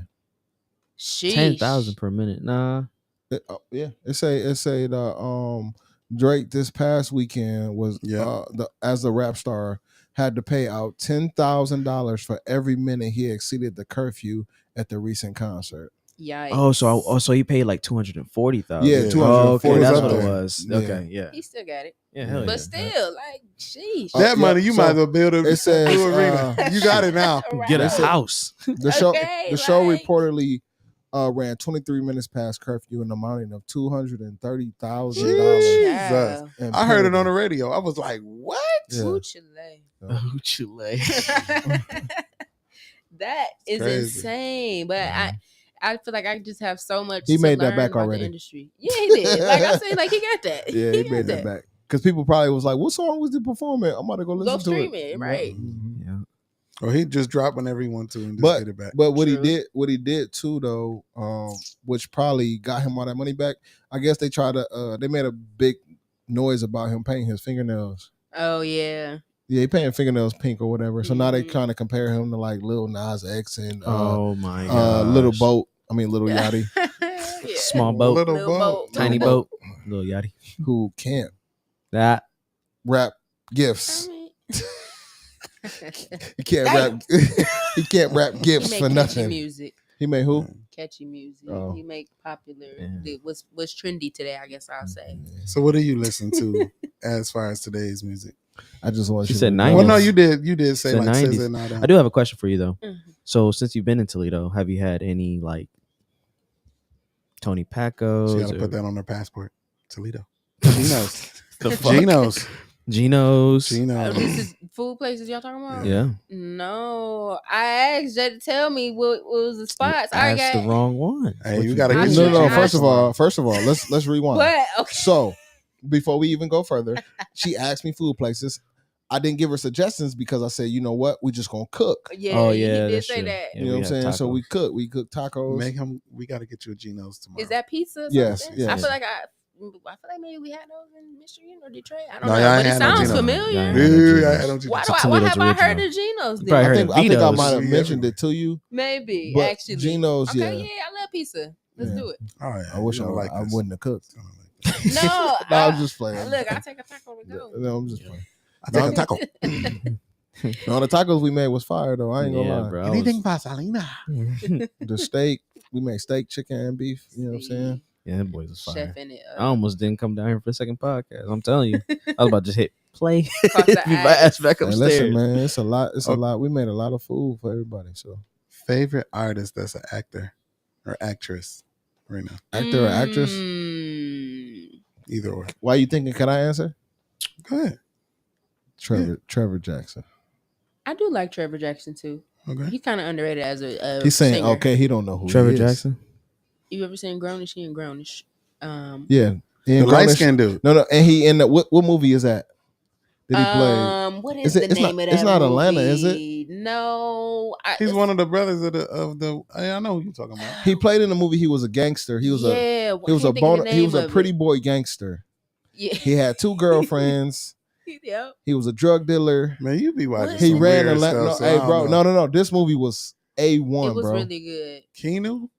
Sheesh. 10,000 per minute. Nah. It say the Drake this past weekend was as a rap star had to pay out $10,000 for every minute he exceeded the curfew at the recent concert. Yikes. So he paid like 240,000. Yeah, 240. Okay, that's what it was. Yeah. Okay, yeah. He still got it. Yeah, hell but still, like, sheesh. That money, you might as well build a arena. You got it now. Right. Get a house. The show reportedly ran 23 minutes past curfew and amounting of $230,000. Jesus. I heard it on the radio. I was like, what? Chile. That is insane. But I feel like I just have so much. He made to that learn back about already. The industry. Yeah, he did. Like I said, like he got that. Yeah, he made that back. Because people probably was like, "What song was he performing? I'm about to go listen to stream it." Right. Mm-hmm. Yeah. Or he just dropped whenever he wanted to and just get it back. But what he did too though, which probably got him all that money back. I guess they tried to they made a big noise about him painting his fingernails. Oh yeah. Yeah, he painted fingernails pink or whatever. So now they kind of compare him to like Lil Nas X and oh my god, Lil Yachty. Yeah. Small boat, little boat, tiny boat, Lil Yachty, who can't that rap gifts. He can't rap. He can't rap gifts for nothing. Music. He made who? Catchy music. Oh. He make popular. What's trendy today? I guess I'll say. So what do you listen to as far as today's music? I just want. She said 90s. Well, no, you did say like 90s. and all that. I do have a question for you though. Mm-hmm. So since you've been in Toledo, have you had any like Tony Pacos? She got to put that on her passport. Toledo. Geno's. This is food places y'all talking about? Yeah. No, I asked Jay to tell me what was the spots. I got the wrong one. Hey, you gotta get no. First of all, let's rewind. What? Okay. So before we even go further, she asked me food places. I didn't give her suggestions because I said, you know what, we just gonna cook. Yeah, oh yeah, he did say that. Yeah, you know what I'm saying? Tacos. So we cook tacos. We gotta get you a Geno's tomorrow. Is that pizza? Yes. I feel like maybe we had those in Michigan or Detroit. I don't No, know, but it sounds no familiar. Why have I heard of Geno's? I think I might have mentioned it to you. Maybe but actually. Geno's, okay, yeah, I love pizza. Let's do it. All right. I wish I wouldn't have cooked. No, I'm just playing. Look, I take a taco to go. No, I'm just playing. I take a taco. No, the tacos we made was fire though. I ain't gonna lie. Bro, anything Pasalina. The steak, we made steak, chicken, and beef. You know what I'm saying? Yeah, that boys was fire. Chefing it up. I almost didn't come down here for the second podcast. I'm telling you, I was about to just hit play. Caught the Be my ass back Hey, upstairs. listen, man, it's a lot. It's a lot. We made a lot of food for everybody. So, favorite artist that's an actor or actress right now? Actor or actress? Either or. Why you thinking? Can I answer? Go ahead. Trevor Jackson. I do like Trevor Jackson too. Okay. He's kind of underrated as a He's saying, singer. okay, he don't know who Trevor he is. Jackson. You ever seen Grownish? He in Grownish. Yeah. The light skinned dude. No, and he in the what movie is that? Did he play? What is the name of that? It's not movie? Atlanta, is it? No, He's one of the brothers of the. I know who you're talking about. He played in the movie. He was a gangster. He was a pretty boy gangster. Yeah. He had 2 girlfriends. Yep. He was a drug dealer. Man, you be watching. He ran a Atlanta. No, hey, bro, no. This movie was A1, bro. It was really good. Keanu.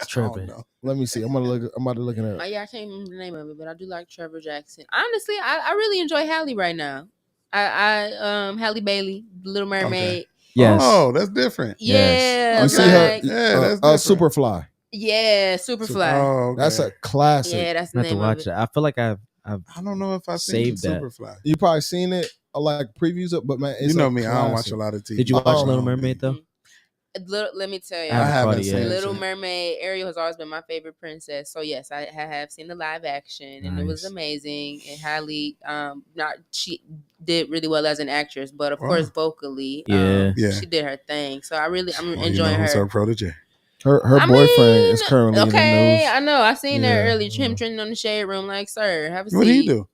Tripping. Let me see. I'm about to look it up. Yeah, I can't remember the name of it, but I do like Trevor Jackson. Honestly, I really enjoy Halle right now. I Halle Bailey, Little Mermaid. Okay. Yes. Oh, that's different. Yeah. Yes. You see her? Yeah, that's Superfly. Yeah, Superfly. Oh, okay. That's a classic. Yeah, that's the I have to name watch of it. I feel like I don't know if I saved seen that. Superfly. You probably seen it, like previews of, but man, it's You know a me. I don't watch classic. a lot of TV. Did you watch Little Mermaid though? Let me tell you, I haven't haven't caught it seen yet. Little Mermaid. Ariel has always been my favorite princess. So yes, I have seen the live action, and it was Nice. amazing. And Halle, she did really well as an actress, but of course vocally, Yeah. she did her thing. So I'm enjoying you know who's her. her protege. Her boyfriend is currently in the news. I know. I seen that Yeah. earlier. Him trending on the Shade Room, like, sir, have a seat. What did he do?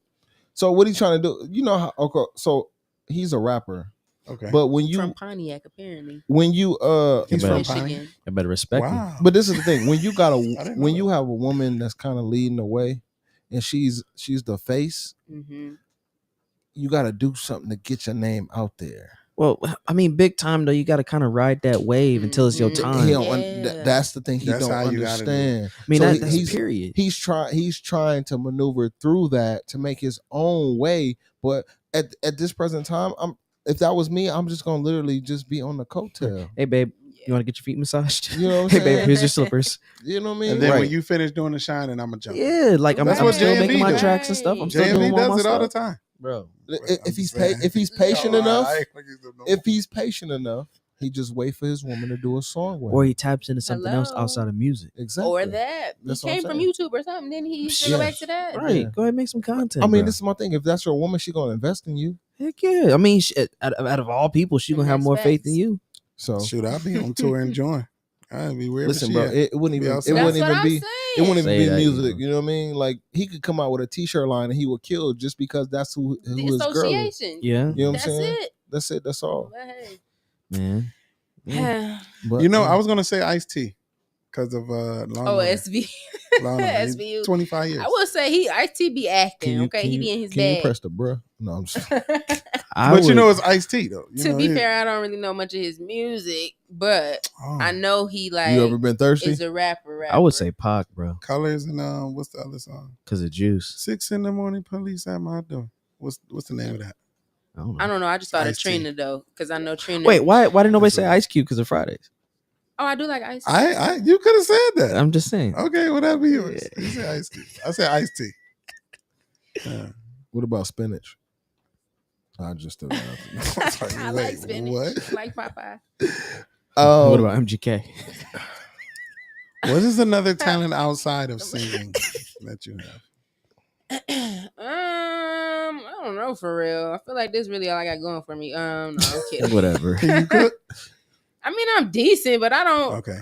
So what he trying to do? You know how? Okay, so he's a rapper. Okay. But when you From Pontiac, apparently. when you He's from Michigan. Pontiac? I better respect him. Wow. but this is the thing, when you got didn't know when you have a woman that's kind of leading the way and she's the face, Mm-hmm. you got to do something to get your name out there. Well, I mean, big time though. You got to kind of ride that wave until it's your Mhm. time. He don't that's the thing he That's don't how you gotta do it. understand. I mean, So that's he's period. He's trying to maneuver through that to make his own way, but at this present time, if that was me, I'm just gonna literally just be on the coattail. Hey, babe, you want to get your feet massaged? You know what I'm Hey, saying? babe, here's your slippers. You know what I mean? And then when Right. you finish doing the shining, I'm gonna jump. Yeah, like I'm That's what still J&B making my do. tracks and stuff. I'm still J&B doing all my does it all the stuff. time, Bro. If he's patient enough, he just wait for his woman to do a song with Or him. he taps into something else Hello? outside of music. Exactly. Or that. He That's what I'm came from saying. YouTube or something. Then he should Yeah. go back to that. Right. Yeah. Go ahead and make some content. I mean, bro. this is my thing. If that's your woman, she gonna invest in you. Heck yeah. I mean, out of all people, she gonna have That's more faith facts. than you. So Shoot, I'll be on tour enjoying. I'd be weird. listen, bro, it wouldn't Be even outside. it That's wouldn't what even I'm be saying. it wouldn't even Say be that, music. you know. You know what I mean? Like he could come out with a t-shirt line and he would kill just because that's who The his girl is. association. Yeah, You know what That's I'm saying? it. That's it. That's all. But hey. man. Yeah. But You know, I was gonna say Ice-T because of Law and Oh, Order. SVU. Law and Order. He's SVU. 25 years. I will say Ice-T be acting, okay? He be in his can you bag. press the bruh? No, I'm just But you know it's Ice-T though. You To know, be he- fair, I don't really know much of his music, but Oh. I know he like you ever been thirsty? is a rapper. I would say Pac, bro, Colors and what's the other song? because of Juice. 6 a.m, police at my door. What's the name of that? I don't know. I just thought of Ice-T. Trina though, because I know Trina. Wait, why didn't nobody That's say right. Ice Cube because of Fridays? Oh, I do like Ice. You could have said that. I'm just saying. Okay, whatever yours. You said Ice Cube. I said Ice-T. What about spinach? I just don't know. I like spinach. What? Like Popeye. What about MGK? What is another talent outside of singing that you have? I don't know for real. I feel like this really all I got going for me. No, I'm kidding. Whatever. Can you cook? I mean, I'm decent, but I don't. Okay.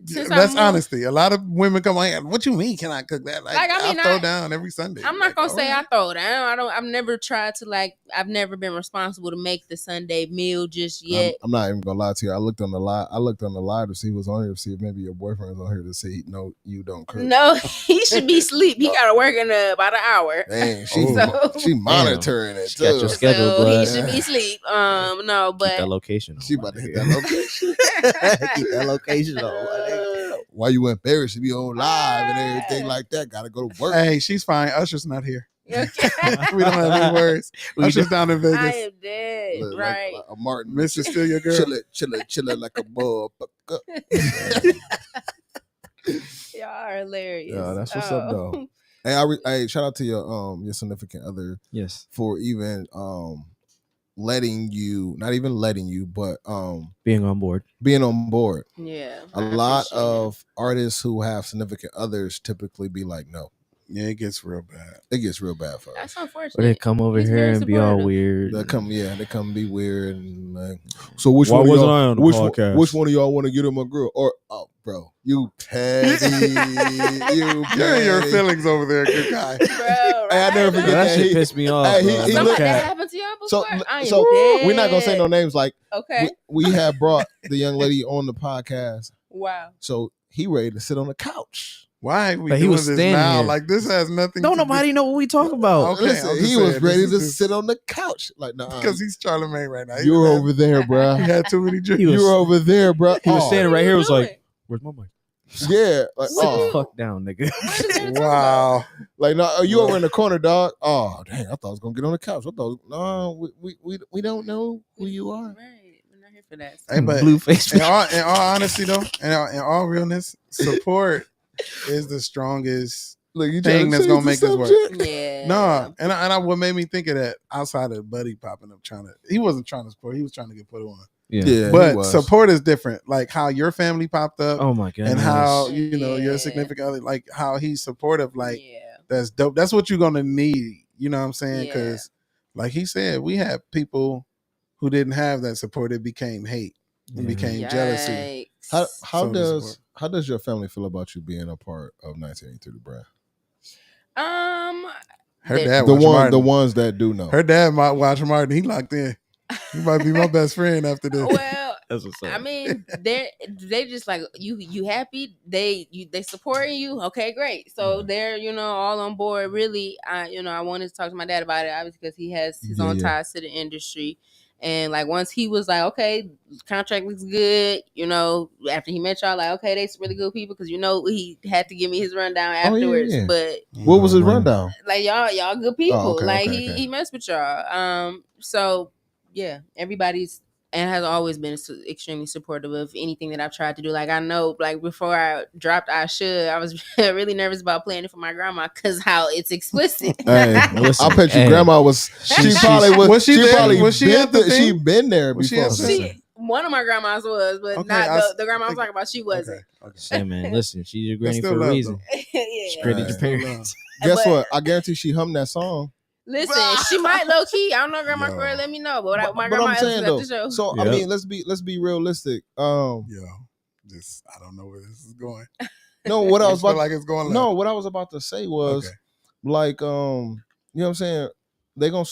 Since That's I'm honesty. A lot of women come on here. What you mean? Can I cook that? Like, I mean, I throw down every Sunday. I'm not Like, gonna all say right. I throw down. I've never tried to I've never been responsible to make the Sunday meal just yet. I'm not even gonna lie to you. I looked on the lie to see who was on here to see if maybe your boyfriend was on here to see no, you don't cook. No, he should be asleep. He gotta work in about an hour. Dang, So- she monitoring it She got your too. schedule, So he blood. should be asleep. No, Keep that but location. She about to hit that location. Keep that location on. Why you embarrassed to be on live and everything like that? Gotta go to work. Hey, she's fine. Usher's not here. okay. We don't have any words. Usher's down in I Vegas. am dead. Look, Right. like a Martin. Mrs. Still Your Girl. Chillin' like a motherfucker. Y'all are hilarious. Yeah, that's what's up, though. Hey, shout out to your significant other. Yes. For even letting you, not even letting you, but being on board. Yeah. A lot of artists who have significant others typically be like, no. Yeah, it gets real bad. It gets real bad for us. That's unfortunate. Or they come over here and be all weird. They come be weird and like. So which Why one? Wasn't I on the podcast? Which one of y'all want to get him a girl? Or bro, you petty, You're in your feelings over there, good guy. Bro, right? Hey, I never forget that shit pissed me off. That happened to y'all before. So we're not gonna say no names. Like, okay, we have brought the young lady on the podcast. Wow. So he ready to sit on the couch. Why are we doing this now? Here. Like, this has nothing. Don't nobody know what we talk about. Okay, listen, he was ready to sit on the couch. Like, nah, because he's Charlemagne right now. You're over there, bro. He had too many drinks. You were over there, bro. He was standing right here. Was like, "Where's my mic?" Yeah, like, sit the fuck down, nigga. Wow. Like, no, you over in the corner, dog. Oh, dang! I thought I was gonna get on the couch. I thought, no, we don't know who you are. Right, we're not here for that. Hey, but blue face. In all honesty, though, in all realness, support is the strongest thing that's gonna make this work. Yeah. No, and what made me think of that outside of Buddy popping up he wasn't trying to support, he was trying to get put on. Yeah, but support is different. Like how your family popped up. Oh my god. And how your significant other, like how he's supportive. Like that's dope. That's what you're gonna need. You know what I'm saying? Because like he said, we had people who didn't have that support. It became hate. It became jealousy. How does your family feel about you being a part of 1983 The Brand? Her dad, the ones that do know. Her dad might watch Martin. He locked in. He might be my best friend after this. Well, I mean, they just like you happy. They supporting you. Okay, great. So they're all on board. Really, I wanted to talk to my dad about it, obviously, because he has his own ties to the industry. And like once he was like, okay, contract looks good, after he met y'all, like, okay, they really good people, because he had to give me his rundown afterwards. Yeah. But what was his rundown? Like y'all good people. Oh, okay, he messed with y'all. So yeah, everybody's and has always been extremely supportive of anything that I've tried to do. Like I know, like before I dropped I was really nervous about playing it for my grandma because how it's explicit. Hey, I bet you grandma was. She probably was. Was she been there before? One of my grandmas was, but not the grandma I'm talking about. She wasn't. Okay. Say, man, listen, she's your granny for a reason. She created your parents. Guess what? I guarantee she hummed that song. Listen, she might low key. I don't know, Grandma Corey. Let me know. But my grandma is at the show. So I mean, let's be realistic. I don't know where this is going. No, what I was about like it's going. No, what I was about to say was like, you know what I'm saying? They gonna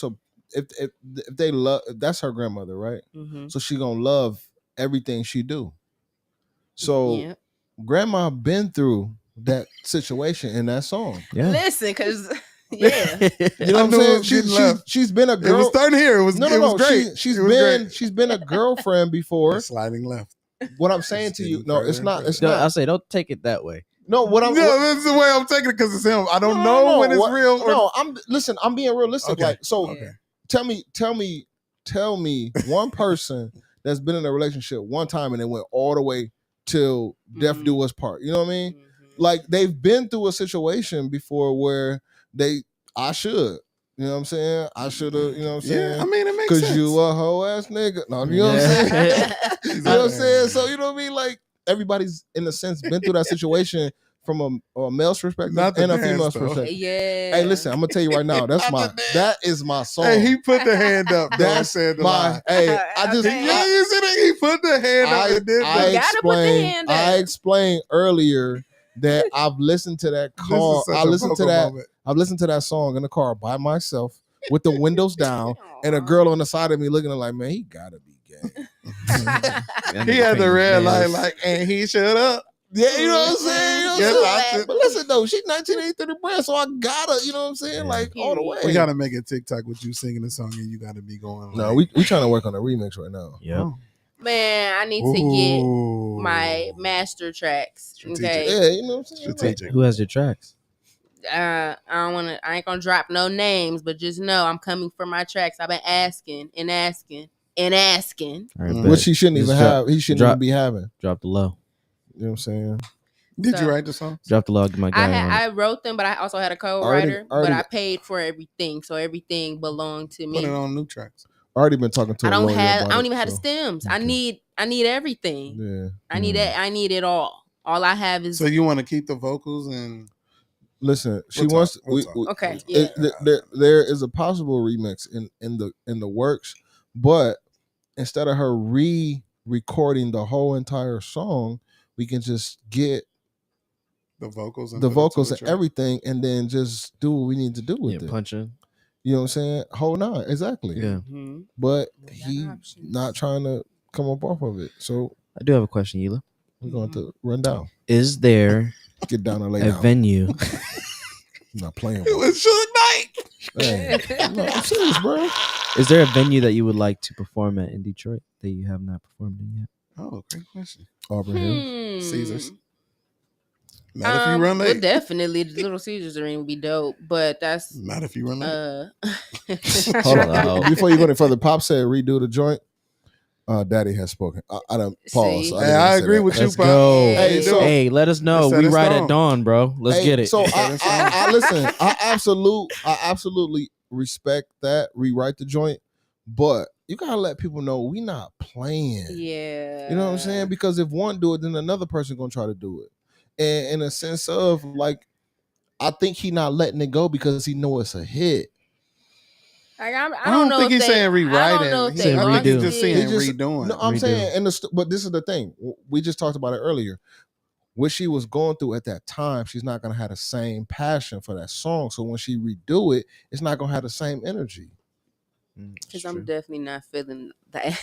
if they love, if that's her grandmother, right? Mm-hmm. So she gonna love everything she do. So grandma been through that situation in that song. Yeah. Listen, because. Yeah, you know what I'm saying. She's been a girl. It was starting here. It was great. She's been a girlfriend before. Sliding left. What I'm saying to you, no, it's not. It's not. I say don't take it that way. No, this is the way I'm taking it because it's him. I don't know when it's real. No, I'm being realistic. Okay. Like, so tell me one person that's been in a relationship one time and it went all the way till death do us part. You know what I mean? Mm-hmm. Like they've been through a situation before where I should. You know what I'm saying? I should have, you know what I'm saying? Yeah, I mean, it makes sense. Because you a hoe ass nigga. No, you know what I'm saying? You know what I'm saying? So, you know what I mean? Like, everybody's, in a sense, been through that situation from a male's perspective and a female's perspective. Yeah. Hey, listen, I'm going to tell you right now. That is my song. Hey, he put the hand up. That's said the my, line. Hey, I just. you said it. He put the hand up and did that. I explained earlier that I've listened to that car. I've listened to that song in the car by myself with the windows down and a girl on the side of me looking at like, man, he gotta be gay. He had the red light like, and he shut up. Yeah, you know what I'm saying? But listen though, she's 1983 brand, so I gotta, you know what I'm saying? Like all the way. We gotta make a TikTok with you singing the song and you gotta be going. No, we trying to work on a remix right now. Yeah. Man, I need to get my master tracks. Okay. Yeah, you know what I'm saying? Strategic. Who has your tracks? I ain't gonna drop no names, but just know I'm coming for my tracks. I've been asking and asking and asking. Right, which he shouldn't even have. He shouldn't even be having. Drop the low. You know what I'm saying? Did you write the songs? Drop the log, my guy. I wrote them, but I also had a co-writer. But I paid for everything, so everything belonged to me. Put it on new tracks. Already been talking to. I don't even have the stems. Okay. I need everything. Yeah. I need it all. All I have is. So you want to keep the vocals and. Listen, she wants. Okay. Yeah. There is a possible remix in the works, but instead of her re-recording the whole entire song, we can just get the vocals and everything, and then just do what we need to do with it. Punching. You know what I'm saying? Hold on, exactly. Yeah. Mm-hmm. But he not trying to come up off of it. So I do have a question, Yila. We're going to run down. Is there get down and lay a down. venue? I'm not playing. It was Suge Knight. Hey, no, I'm serious, bro. Is there a venue that you would like to perform at in Detroit that you have not performed in yet? Oh, great question. Auburn Hills, Caesars. Not if you run late. Well, definitely, the Little Caesars arena would be dope, but that's not if you run late. Hold on. Before you go any further, Pop said redo the joint. Daddy has spoken. I don't pause. So I agree with you, Pop. Hey, let us know. We ride at dawn, bro. Let's get it. So I listen. I absolutely respect that. Rewrite the joint, but you gotta let people know we not playing. Yeah, you know what I'm saying? Because if one do it, then another person gonna try to do it. And in a sense of like, I think he not letting it go because he know it's a hit. Like, I don't know think he's saying rewrite it. He's saying he's just saying redoing. No, I'm saying, but this is the thing. We just talked about it earlier. What she was going through at that time, she's not going to have the same passion for that song. So when she redo it, it's not going to have the same energy. Because I'm definitely not feeling that.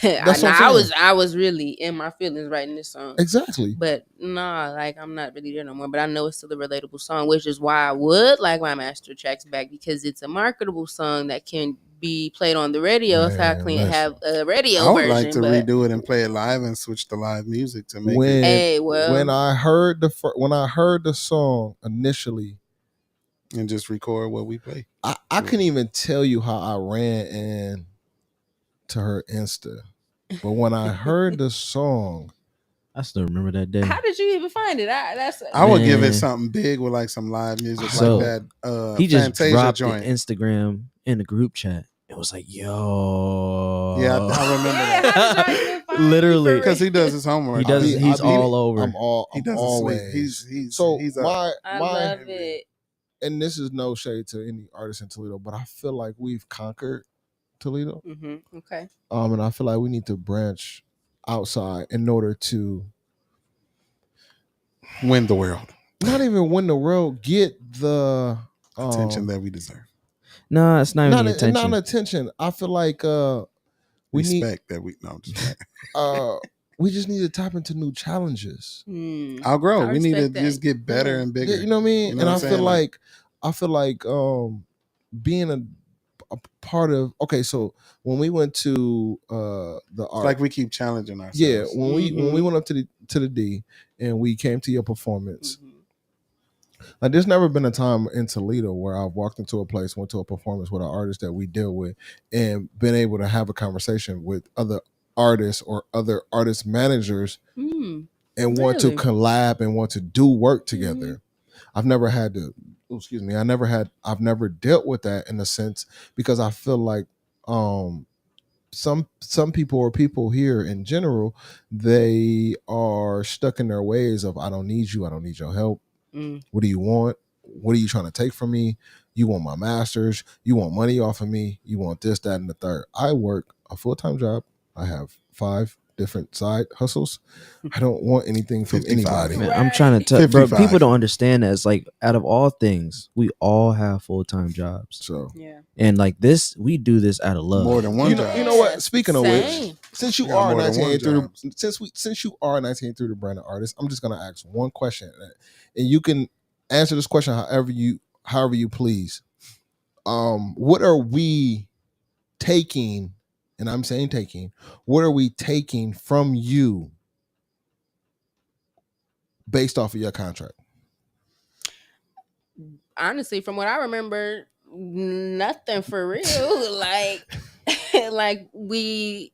I was really in my feelings writing this song. Exactly. But nah, like I'm not really there no more. But I know it's still a relatable song, which is why I would like my master tracks back, because it's a marketable song that can be played on the radio. If I can have a radio I would version, like to redo it and play it live and switch to live music to make it. When I heard the song initially, and just record what we play. I couldn't even tell you how I ran in to her Insta. But when I heard the song, I still remember that day. How did you even find it? I would give it something big with like some live music like that. He just Fantasia dropped joint. Instagram in the group chat. It was like, yo. Yeah, I remember that. Literally. Because he does his homework. He's all over. He doesn't always sleep. He's I love it. And this is no shade to any artist in Toledo, but I feel like we've conquered Toledo. Mm-hmm. Okay. And I feel like we need to branch outside in order to win the world. Not even win the world, get the attention that we deserve. No, it's not even attention. Not attention. I feel like we respect that we we just need to tap into new challenges. I'll grow. We need to just get better and bigger. You know what I mean? And I feel like being a part of. Okay, so when we went to the art, like we keep challenging ourselves. Yeah, when we went up to the D and we came to your performance. Like, there's never been a time in Toledo where I've walked into a place, went to a performance with an artist that we deal with, and been able to have a conversation with other artists or other artist managers and want to collab and want to do work together. I've never dealt with that in a sense, because I feel like some people or people here in general, they are stuck in their ways of, I don't need you, I don't need your help. What do you want? What are you trying to take from me? You want my masters? You want money off of me? You want this, that, and the third? I work a full-time job. I have 5 different side hustles. I don't want anything from anybody. Man, I'm trying to tell, bro, people don't understand that. It's like, out of all things, we all have full-time jobs. So and like this, we do this out of love. More than one job. You know what? Speaking of which, since you are 1983 the brand of artist, I'm just gonna ask one question, and you can answer this question however you please. What are we taking? And I'm saying taking. What are we taking from you based off of your contract? Honestly, from what I remember, nothing for real. like we,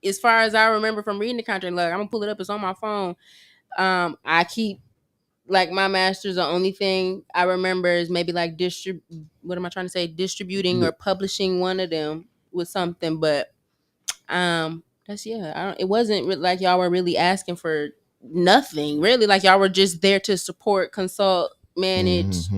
as far as I remember from reading the contract, look, I'm gonna pull it up. It's on my phone. I keep like my master's, the only thing I remember is maybe like distributing or publishing one of them with something, but that's it wasn't like y'all were really asking for nothing really, like y'all were just there to support, consult, manage,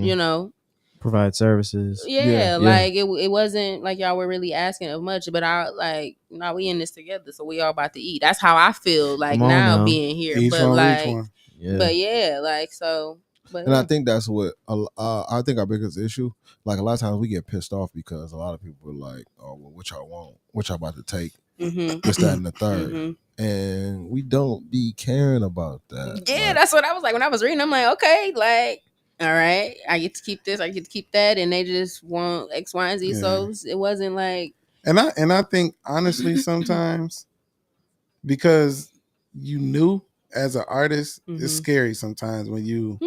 provide services. Like it wasn't like y'all were really asking of much, but I like, no, we in this together, so we all about to eat. That's how I feel like now being here. Each but one like reach one. but like so but and I think that's what I think our biggest issue. Like a lot of times we get pissed off because a lot of people are like, "Oh, well, what y'all want? What y'all about to take? This, that, and the third." And we don't be caring about that. Yeah, that's what I was like when I was reading. I'm like, okay, like, all right, I get to keep this, I get to keep that, and they just want X, Y, and Z. So it wasn't like. And I think honestly sometimes because you knew as an artist, it's scary sometimes when you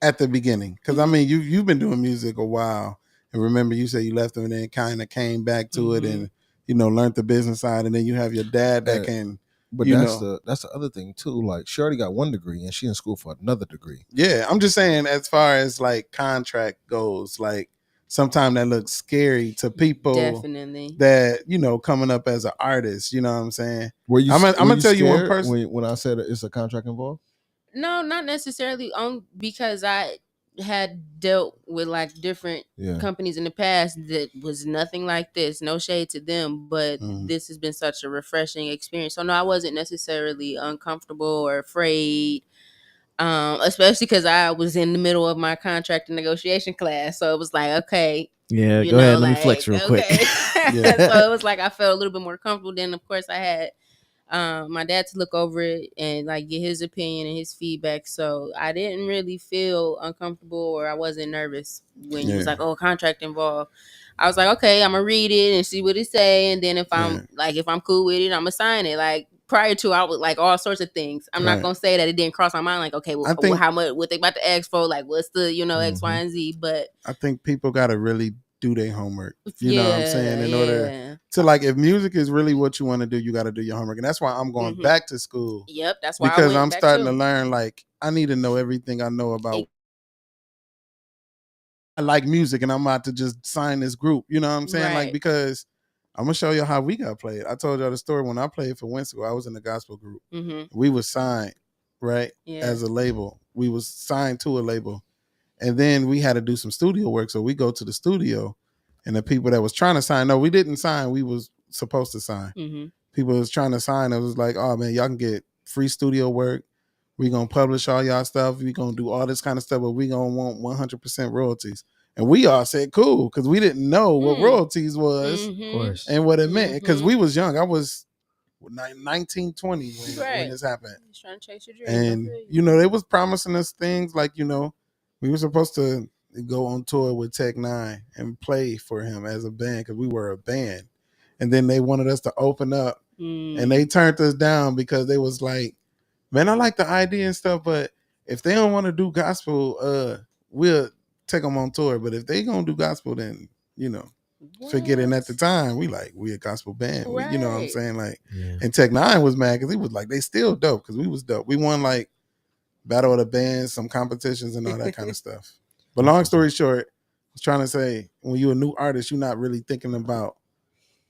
at the beginning, because I mean you've been doing music a while, and remember you said you left them and then kind of came back to it and learned the business side, and then you have your dad that can. But that's the other thing too. Like she already got one degree and she in school for another degree. Yeah, I'm just saying as far as like contract goes, like sometimes that looks scary to people. Definitely. That coming up as an artist. You know what I'm saying? Were you? I'm gonna tell you one person when I said it's a contract involved. No, not necessarily. Because I had dealt with like different companies in the past that was nothing like this. No shade to them, but this has been such a refreshing experience. So no, I wasn't necessarily uncomfortable or afraid. Especially because I was in the middle of my contract and negotiation class, so it was like, okay, yeah, go ahead, let me flex real quick. So it was like I felt a little bit more comfortable. Then, of course, I had my dad to look over it and like get his opinion and his feedback. So I didn't really feel uncomfortable or I wasn't nervous when he was like, "Oh, contract involved." I was like, "Okay, I'm gonna read it and see what it say, and then if I'm cool with it, I'm gonna sign it." Like prior to, I was like all sorts of things. I'm not gonna say that it didn't cross my mind. Like, okay, well, how much? What they about to ask for? Like, what's the X, Y, and Z? But I think people gotta really do their homework. You know what I'm saying? In order to like, if music is really what you want to do, you got to do your homework, and that's why I'm going back to school. Yep, that's why because I'm starting to learn. Like, I need to know everything I know about. I like music, and I'm about to just sign this group. You know what I'm saying? Like, because I'm gonna show you how we got played. I told y'all the story when I played for Winslow. I was in the gospel group. We was signed, right, as a label. We was signed to a label. And then we had to do some studio work. So we go to the studio and the people that was trying to sign, no, we didn't sign. We was supposed to sign. People was trying to sign. It was like, oh man, y'all can get free studio work. We going to publish all y'all stuff. We going to do all this kind of stuff, but we going to want 100% royalties. And we all said, cool, because we didn't know what royalties was and what it meant. Because we was young. I was 19, 20 when this happened. Trying to chase your dream. And, they was promising us things like, we were supposed to go on tour with Tech Nine and play for him as a band because we were a band. And then they wanted us to open up and they turned us down because they was like, man, I like the idea and stuff, but if they don't want to do gospel, we'll take them on tour. But if they gonna do gospel, then, forget it. And at the time, we a gospel band. You know what I'm saying? Like, and Tech Nine was mad because he was like, they still dope because we was dope. We won like Battle of the Bands, some competitions and all that kind of stuff. But long story short, I was trying to say, when you're a new artist, you're not really thinking about,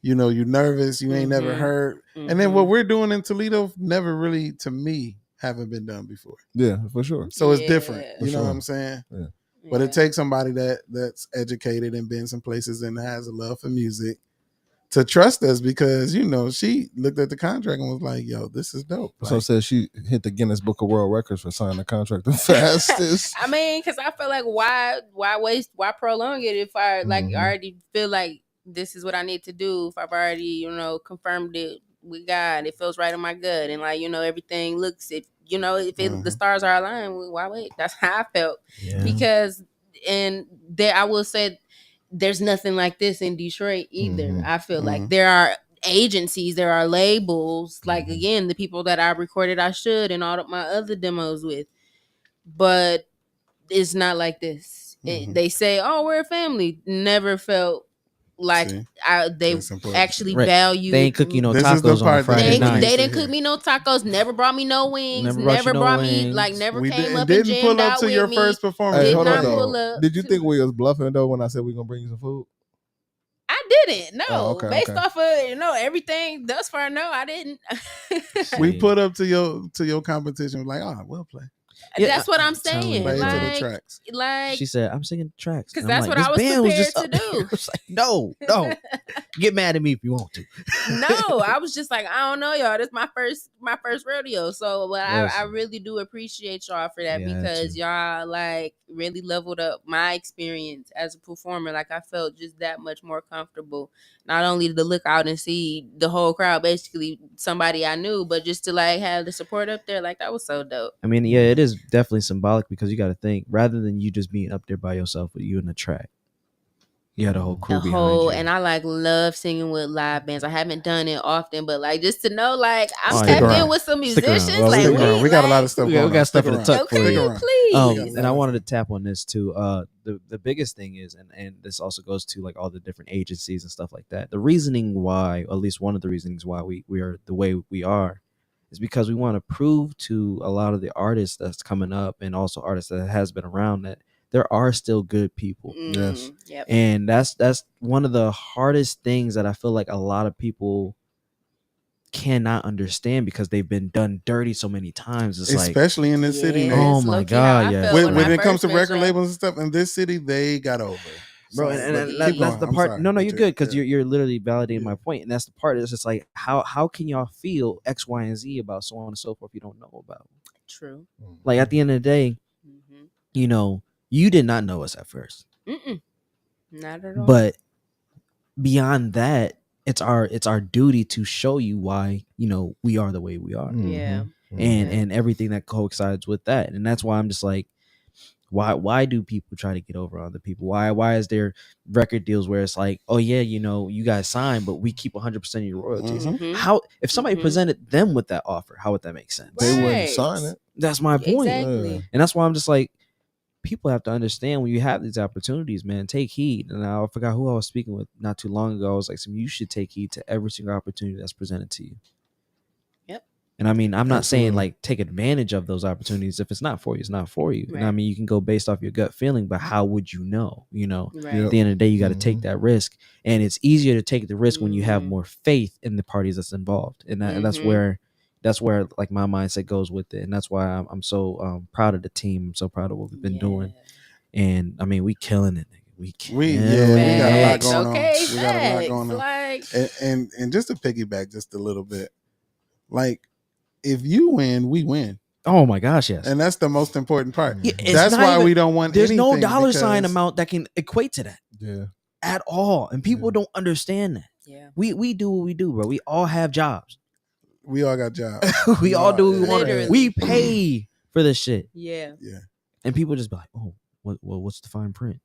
you're nervous, you ain't never heard. And then what we're doing in Toledo never really, to me, haven't been done before. Yeah, for sure. So it's different. You know what I'm saying? Yeah. But it takes somebody that's educated and been some places and has a love for music to trust us because, she looked at the contract and was like, yo, this is dope. So said she hit the Guinness Book of World Records for signing the contract the fastest. I mean, because I feel like why prolong it if I already feel like this is what I need to do, if I've already, confirmed it with God, it feels right in my gut, and everything looks, if the stars are aligned, why wait? That's how I felt. Because, and there, I will say, there's nothing like this in Detroit either. I feel like there are agencies, there are labels, like again, the people that I recorded I Should and all of my other demos with, but it's not like this. They say, oh, we're a family. Never felt like they actually value. They ain't cook you no tacos on a Friday night. They didn't cook me no tacos. Never brought me no wings. Never brought me like. Never came up and jammed pull up out to with your me. first performance. Did not pull up. Did you think we was bluffing though when I said we gonna bring you some food? I didn't. No, based off of everything thus far. No, I didn't. We put up to your competition. Like, we'll play. Yeah, that's what I'm saying. Play to the tracks. Like she said, I'm singing the tracks because that's what I was prepared to do. I was like, no, get mad at me if you want to. No, I was just like, I don't know, y'all. This is my first rodeo. So, but I really do appreciate y'all for that because y'all like really leveled up my experience as a performer. Like I felt just that much more comfortable. Not only to look out and see the whole crowd, basically somebody I knew, but just to like have the support up there. Like that was so dope. I mean, yeah, it is definitely symbolic because you got to think rather than you just being up there by yourself with you in the track. You had a whole crew behind you. And I like love singing with live bands. I haven't done it often, but like just to know, like I'm tapped in with some musicians. Well, like we got a lot of stuff. We got stuff in the tuck for you. Please. And I wanted to tap on this too. The biggest thing is, and this also goes to like all the different agencies and stuff like that. The reasoning why, or at least one of the reasonings why we are the way we are, is because we want to prove to a lot of the artists that's coming up and also artists that has been around that there are still good people. Yes. Yep. And that's one of the hardest things that I feel like a lot of people cannot understand because they've been done dirty so many times. It's especially in this city. Oh my God. Yeah. When it comes to record labels and stuff in this city, they got over. Bro, and that's the part. Sorry, no, you're good because you're literally validating my point, and that's the part. It's just like how can y'all feel X, Y, and Z about so on and so forth you don't know about? True. Like at the end of the day, you did not know us at first. Not at all. But beyond that, it's our duty to show you why we are the way we are. Yeah. And everything that coincides with that, and that's why I'm just like. Why do people try to get over other people? Why is there record deals where it's like, oh yeah, you guys signed, but we keep 100% of your royalties? How if somebody presented them with that offer, how would that make sense? They wouldn't sign it. That's my point. Exactly. And that's why I'm just like, people have to understand when you have these opportunities, man, take heed. And I forgot who I was speaking with not too long ago. I was like, you should take heed to every single opportunity that's presented to you. And I mean, I'm not saying like take advantage of those opportunities. If it's not for you, it's not for you. Right. And I mean, you can go based off your gut feeling, but how would you know? Right. At the end of the day, you got to take that risk. And it's easier to take the risk when you have more faith in the parties that's involved. And that's where like my mindset goes with it. And that's why I'm so proud of the team. I'm so proud of what we've been doing. And I mean, we killing it. We got a lot going on. We got a lot going on. Like... And just to piggyback just a little bit, like, if you win, we win. Oh my gosh, yes. And that's the most important part. Yeah, that's why we don't want there's no dollar sign amount that can equate to that. Yeah. At all. And people don't understand that. Yeah. We do what we do, bro. We all have jobs. We all got jobs. we all do what we want. We pay for this shit. Yeah. Yeah. And people just be like, oh, what's the fine print?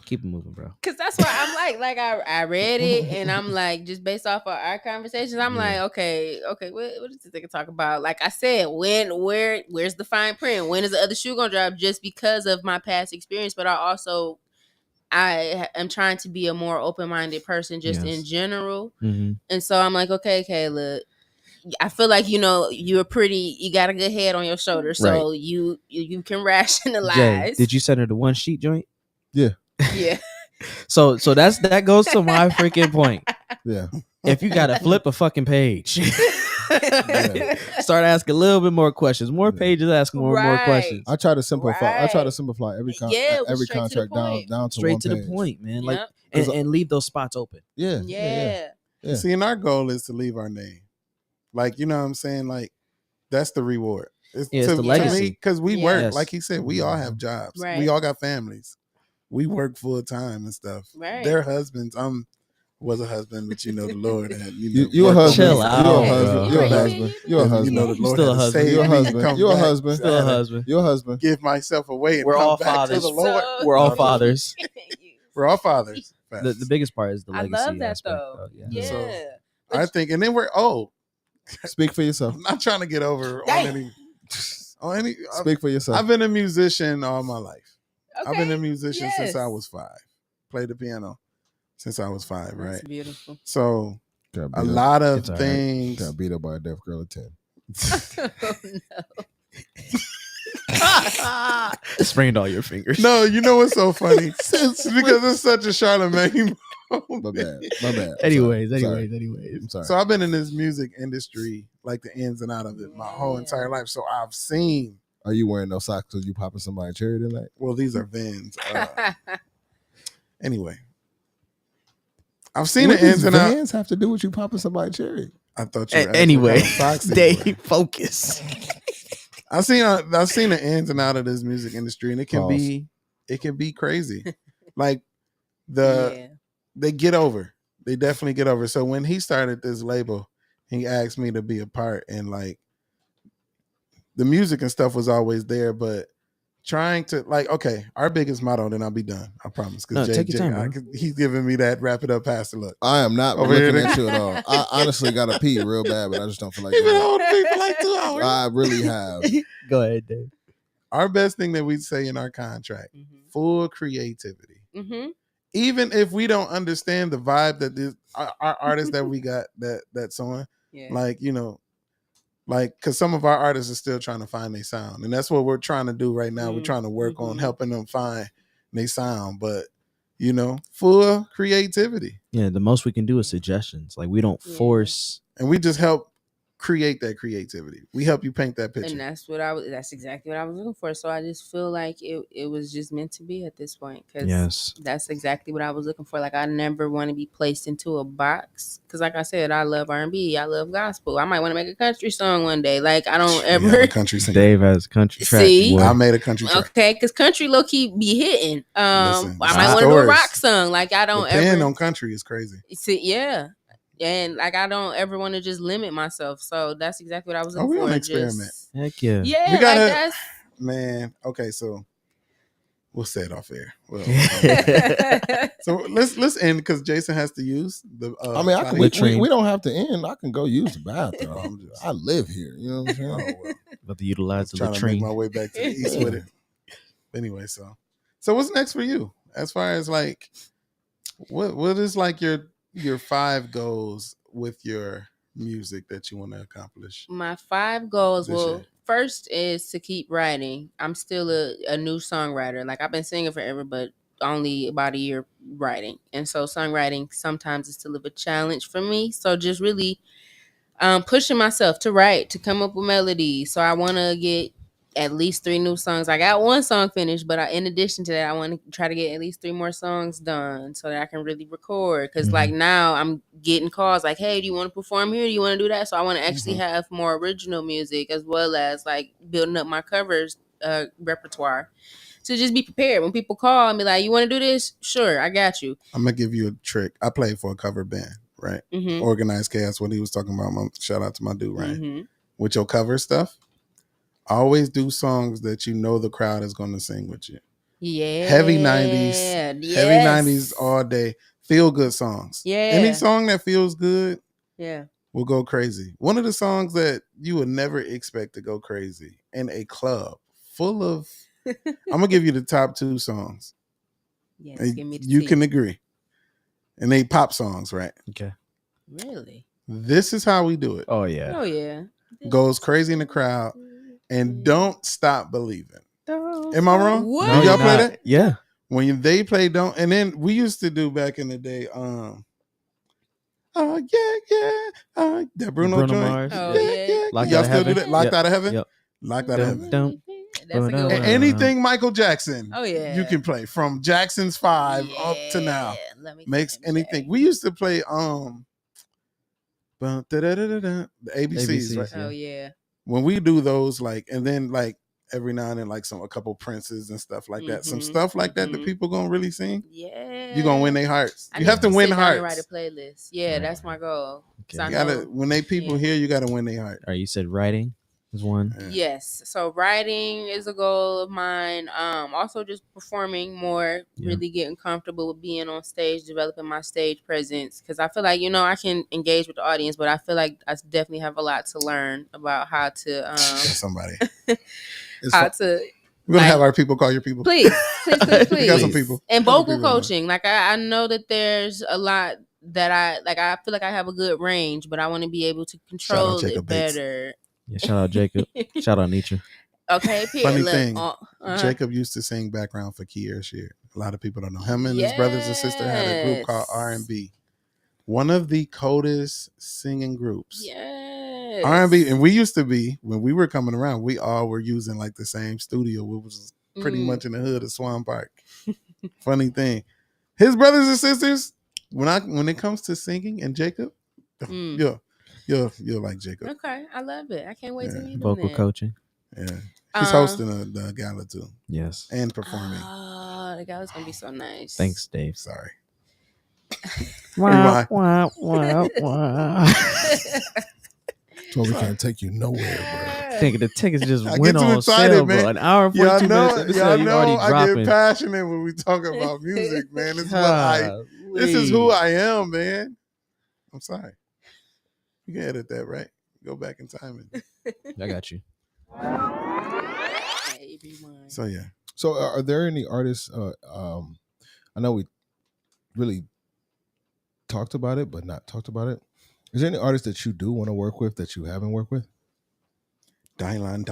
Keep it moving, bro. Because that's why I'm like I read it and I'm like, just based off of our conversations, I'm like, okay, what does this nigga talk about? Like I said, where's the fine print? When is the other shoe gonna drop? Just because of my past experience, but I am trying to be a more open-minded person just in general. And so I'm like, okay, look, I feel like you got a good head on your shoulder, so you can rationalize. Jay, did you send her the one sheet joint? Yeah. Yeah. So that goes to my freaking point. Yeah. If you gotta flip a fucking page, start asking a little bit more questions. More pages, ask more and more questions. I try to simplify. I try to simplify every contract down to straight one to page. The point, man. Like and leave those spots open. Yeah. See, and our goal is to leave our name. Like, you know what I'm saying? Like, that's the reward. It's the legacy. Because we work, like he said, we all have jobs. Right. We all got families. We work full time and stuff. Right. Their husbands. Was a husband, but the Lord had you a husband. Chill out. You're a husband. You're a husband. The Lord you're still a husband. You're a husband. You're a husband. Still a husband. You're a husband. Give myself away. And we're come all back fathers. To the Lord. We're all fathers. We're all fathers. The biggest part is the legacy. I love that aspect, though. Yeah. So, I think, and then we're Speak for yourself. I'm not trying to get over on any. Speak for yourself. I've been a musician all my life. Okay. I've been a musician since I was 5. Played the piano since I was 5, That's right? beautiful. So a lot of things got beat up by a deaf girl at 10. Oh, no. Sprained all your fingers. No, you know what's so funny? It's because it's such a Charlemagne moment. My bad. Anyways. I'm sorry. So I've been in this music industry, like the ins and out of it, my whole entire life. So I've seen. Are you wearing no socks because you popping somebody's cherry tonight? Well, these are Vans. Anyway, I've seen the ins and outs. Vans have to do with you popping somebody's cherry? I thought you were anyway. Stay focus. I've seen the ins and out of this music industry, and it can be crazy. Like they get over. They definitely get over. So when he started this label, he asked me to be a part, and like the music and stuff was always there, but trying to okay, our biggest motto, then I'll be done. I promise. Because take your time, he's giving me that wrap it up, pass the look. I am not Over looking here. at you at all. I honestly got to pee real bad, but I just don't feel like He's been doing it. holding me for like 2 hours. I really have. Go ahead, Dave. Our best thing that we say in our contract, full creativity. Even if we don't understand the vibe that our artists that we got that's on, like, you know, like, because some of our artists are still trying to find their sound. And that's what we're trying to do right now. We're trying to work on helping them find their sound. But, you know, full creativity. Yeah, the most we can do is suggestions. Like, we don't force. And we just help create that creativity. We help you paint that picture. And that's exactly what I was looking for. So I just feel like it was just meant to be at this point. Because that's exactly what I was looking for. Like, I never want to be placed into a box. Because like I said, I love R&B. I love gospel. I might want to make a country song one day. Like, I don't ever. Country singer. Dave has a country track. See? I made a country track. Okay, because country low key be hitting. Listen, I might want to do a rock song. Like, I don't ever. on country is crazy. See, yeah. And like, I don't ever want to just limit myself. So that's exactly what I was looking for. An experiment. Heck yeah. Yeah, we gotta, like that's... man. Okay, so we'll say it off air. Well, so let's end because Jason has to use the. I mean, we don't have to end. I can go use the bathroom. I live here. You know what I'm saying? Oh, well. About to utilize the latrine. Trying to make my way back to the east with it. Anyway, so what's next for you as far as like what is like your 5 goals with your music that you want to accomplish? My 5 goals. Well, first is to keep writing. I'm still a new songwriter. Like, I've been singing forever, but only about a year writing. And so songwriting sometimes is still a bit challenge for me. So just really pushing myself to write, to come up with melodies. So I want to get at least 3 new songs. I got 1 song finished, but in addition to that, I want to try to get at least 3 more songs done so that I can really record. Because like now I'm getting calls like, hey, do you want to perform here? Do you want to do that? So I want to actually have more original music as well as like building up my covers repertoire. So just be prepared when people call and be like, you want to do this? Sure, I got you. I'm going to give you a trick. I played for a cover band, right? Organized Chaos, what he was talking about. Shout out to my dude, right? With your cover stuff. Always do songs that you know the crowd is going to sing with you. Yeah. Heavy 90s. Yes. Heavy 90s all day. Feel good songs. Yeah. Any song that feels good will go crazy. One of the songs that you would never expect to go crazy in a club full of... I'm going to give you the top 2 songs. Yes, give me the you tea. can agree. And they pop songs, right? Okay. Really? This Is How We Do It. Oh, yeah. Oh, yeah. Goes crazy in the crowd. And Don't Stop Believing. Am I wrong? What? Did y'all play that? Yeah. When they play Don't, and then we used to do back in the day, that Bruno joint. Mars. Oh, yeah. Y'all still do that? Locked Out of Heaven? Yep. Locked Out of Heaven. That's a good one. Anything Michael Jackson. Oh, yeah. You can play from Jackson's 5 up to now. Makes anything. We used to play the ABCs, right? Oh, yeah. When we do those, like, and then like every now and then, like a couple Princes and stuff like that, some stuff like that that people gonna really sing. Yeah, you gonna win their hearts. You have to win hearts. Write a playlist. Yeah, that's my goal. Okay. You gotta when they people hear, you gotta win their heart. All right, you said writing is one. Yeah. Yes, so writing is a goal of mine. Also just performing more, really getting comfortable with being on stage, developing my stage presence. Because I feel like I can engage with the audience, but I feel like I definitely have a lot to learn about how to somebody We're gonna have our people call your people. Please. We got some people. And vocal coaching. Like I know that there's a lot that I feel like I have a good range, but I want to be able to control it better. Yeah, shout out Jacob. Shout out Nietzsche. Okay, Funny thing, Jacob used to sing background for Kier Shear. A lot of people don't know him and his brothers and sister had a group called R&B. One of the coldest singing groups. Yes. R&B, and we used to be, when we were coming around, we all were using like the same studio, which was pretty much in the hood of Swan Park. Funny thing, his brothers and sisters, when it comes to singing and Jacob, you'll like Jacob. Okay, I love it. I can't wait to meet him. Vocal coaching. Yeah, he's hosting the gala too. Yes, and performing. Oh, the gala's gonna be so nice. Thanks, Dave. Sorry. Wow. So we can't take you nowhere, bro. Think the tickets just went on sale, bro. An hour and 42 minutes. Y'all know I get passionate when we talk about music, man. This is who I am, man. I'm sorry. You can edit that, right? Go back in time. I got you. So yeah. So are there any artists? I know we really talked about it, but not talked about it. Is there any artists that you do want to work with that you haven't worked with? Dylan.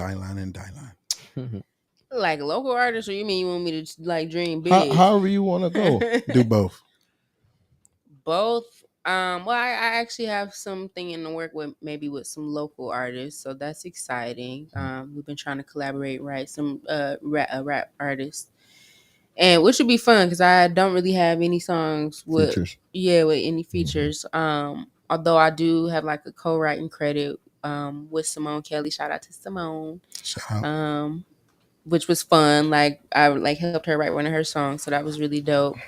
Like local artists, or you mean you want me to like dream big? However you want to go. Do both. Both. Well, I actually have something in the work with some local artists, so that's exciting. We've been trying to collaborate, write some rap artists, and which would be fun because I don't really have any songs with features. With any features. Although I do have like a co-writing credit with Simone Kelly. Shout out to Simone. Shout out. Which was fun. Like I helped her write one of her songs, so that was really dope.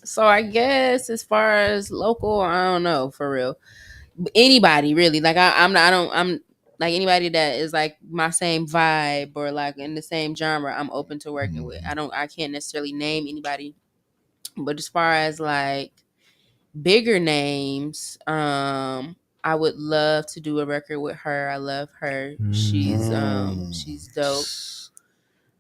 So I guess as far as local, I don't know for real. Anybody really? Like I'm like anybody that is like my same vibe or like in the same genre, I'm open to working with. I can't necessarily name anybody, but as far as like bigger names, I would love to do a record with her. I love her. She's dope.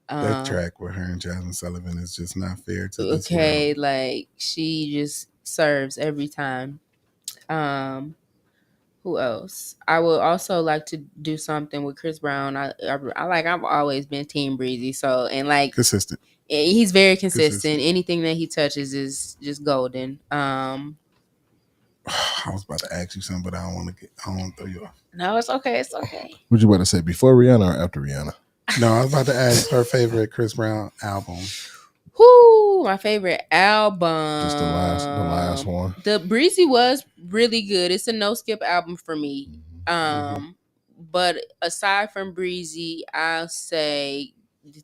That track with her and Jasmine Sullivan is just not fair to this world. Like she just serves every time. Who else? I would also like to do something with Chris Brown. I've always been Team Breezy, so and like consistent. He's very consistent. Anything that he touches is just golden. I was about to ask you something, but I don't want to throw you off. No, it's okay. It's okay. What you about to say, before Rihanna or after Rihanna? No, I was about to ask her favorite Chris Brown album. Whoo, my favorite album. Just the last one. The Breezy was really good. It's a no skip album for me. But aside from Breezy, I'll say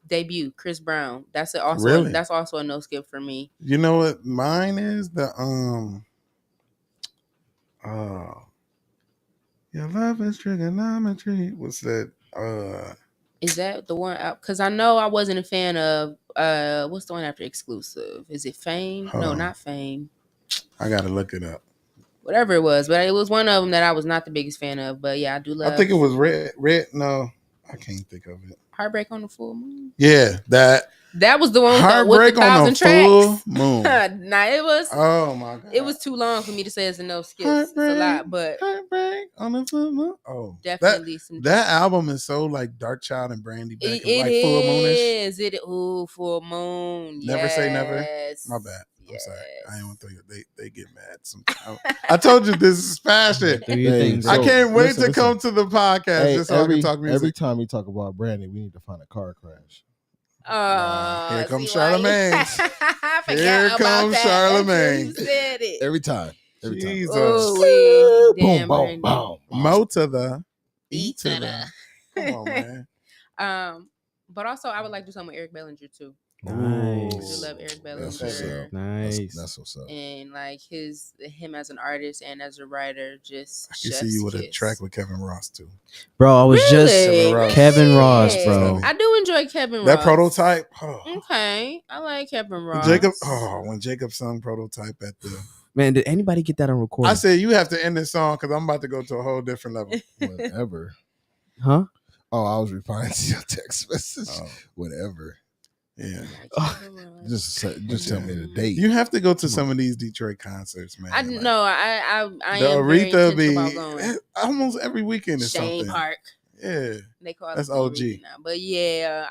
debut Chris Brown. That's also a no skip for me. You know what mine is? Your love is trigonometry. What's that? Is that the one? Because I know I wasn't a fan of what's the one after Exclusive? Is it Fame? No, not Fame. I gotta look it up. Whatever it was, but it was one of them that I was not the biggest fan of. But yeah, I do love. I think it was Red. No, I can't think of it. Heartbreak on the Full Moon. Yeah, that was the one Heartbreak with the on the Full Moon. Nah, it was. Oh my god, it was too long for me to say it's a no skip. It's a lot, but Heartbreak on the Full Moon. Oh, definitely that album is so like Dark Child and Brandy back like Full Moonish. Full Moon. Never say never. My bad. I'm sorry. I ain't want to throw you. They get mad sometimes. I told you this is passion. I can't wait to come to the podcast just so I can talk music. Every time we talk about Brandy, we need to find a car crash. Here comes Charlemagne. Here comes Charlemagne. Every time. Jesus. Ooh, boom, boom, boom. Mo to the E to the. Come on, man. But also, I would like to do something with Eric Bellinger too. Nice. I do love Eric Bellinger. Nice. That's what's up. And like him as an artist and as a writer, just I can see you with a track with Kevin Ross too. Bro, I was just Kevin Ross, bro. I do enjoy Kevin Ross. That Prototype. Okay, I like Kevin Ross. When Jacob sung Prototype at the. Man, did anybody get that on recording? I said you have to end this song because I'm about to go to a whole different level. Whatever. Huh? Oh, I was replying to your text message. Whatever. Yeah. Just tell me the date. You have to go to some of these Detroit concerts, man. I know. I the am very Aretha intentional about going. almost every weekend is Shane something. Park. Yeah. They call that's it OG now. But yeah,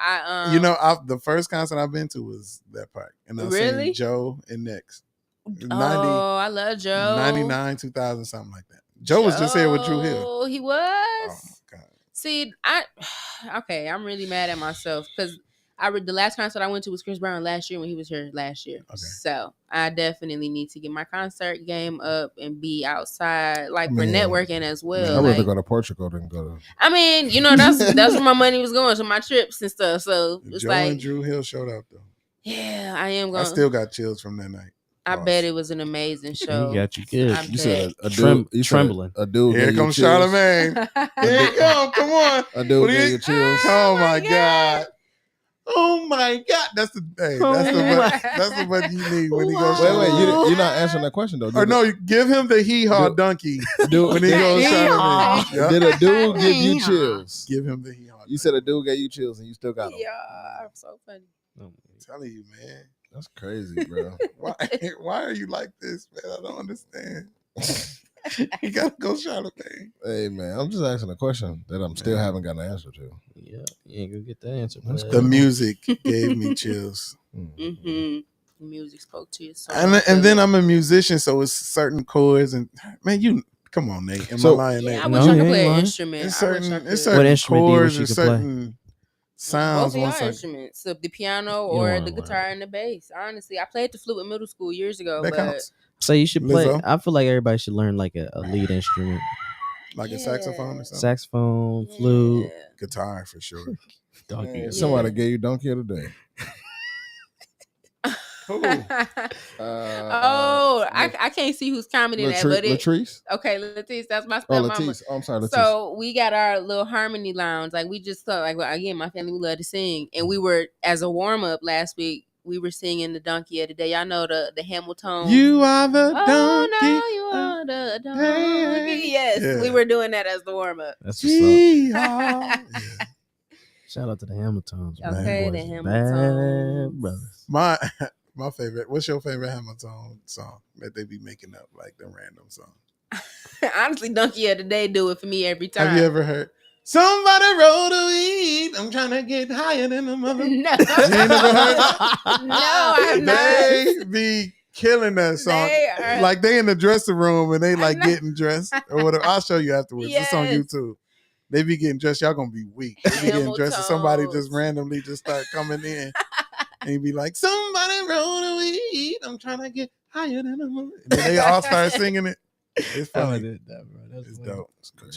the first concert I've been to was that park. And I really? seen Joe and Next. 90, I love Joe. 99, 2000, something like that. Joe was just here with Drew Hill. He was? Oh my God. See, I'm really mad at myself because the last concert I went to was Chris Brown last year when he was here last year. Okay. So I definitely need to get my concert game up and be outside, for networking as well. I'd rather go to Portugal than go to. I mean, that's where my money was going to my trips and stuff. So it's Joe and Drew Hill showed up though. Yeah, I am going. I still got chills from that night. I bet it was an amazing show. He got you good. You said a dude trembling. A dude. Here comes Charlamagne. Here you go. Come on. A dude gave you chills. Oh my God. Oh my God. That's the button you need when he goes. Wait. You're not answering that question though. Or no, you give him the hee-haw donkey when he goes Charlamagne. Yep. Did a dude give you chills? Give him the hee-haw. You said a dude gave you chills and you still got them. Yeah, I'm so funny. I'm telling you, man. That's crazy, bro. Why are you like this, man? I don't understand. You gotta go Charlamagne. Hey, man, I'm just asking a question that I'm still haven't got an answer to. Yeah, you ain't gonna get the answer. The music gave me chills. Mm-hmm. The music spoke to you. And then I'm a musician, so it's certain chords and man, come on, Nate. Am I lying, Nate? I wish I could play an instrument. It's certain what instrument chords do you or certain sounds. Both of y'all instruments, the piano or the guitar and the bass. Honestly, I played the flute in middle school years ago. That but counts. So you should play. Lizzo? I feel like everybody should learn like a lead instrument, like a saxophone or something. Saxophone, flute, guitar for sure. Donkey. Man, somebody gave you donkey of the day. I can't see who's commenting that, but Latrice. Okay, Latrice, that's my stepmama. Oh, Latrice. Oh, I'm sorry, Latrice. So we got our little harmony lounge. We just thought, again, my family, we love to sing, and we were as a warm up last week. We were singing the donkey of the day. Y'all know the Hamilton. You are the donkey. Oh no, you are the donkey. Yes, we were doing that as the warm up. That's what's up. Shout out to the Hamiltons. Okay, the Hamiltons. Bad brothers. My favorite. What's your favorite Hamilton song that they be making up, like the random song? Honestly, Donkey of the Day do it for me every time. Have you ever heard? Somebody roll the weed. I'm trying to get higher than the mother. No. You ain't never heard that? No, I have not. They be killing that song. Like they in the dressing room and they getting dressed or whatever. I'll show you afterwards. Yes. It's on YouTube. They be getting dressed. Y'all gonna be weak. They be getting dressed and somebody just randomly just start coming in. And you be like, somebody roll the weed. I'm trying to get higher than the mother. And then they all start singing it. It's funny. It's dope. It's good.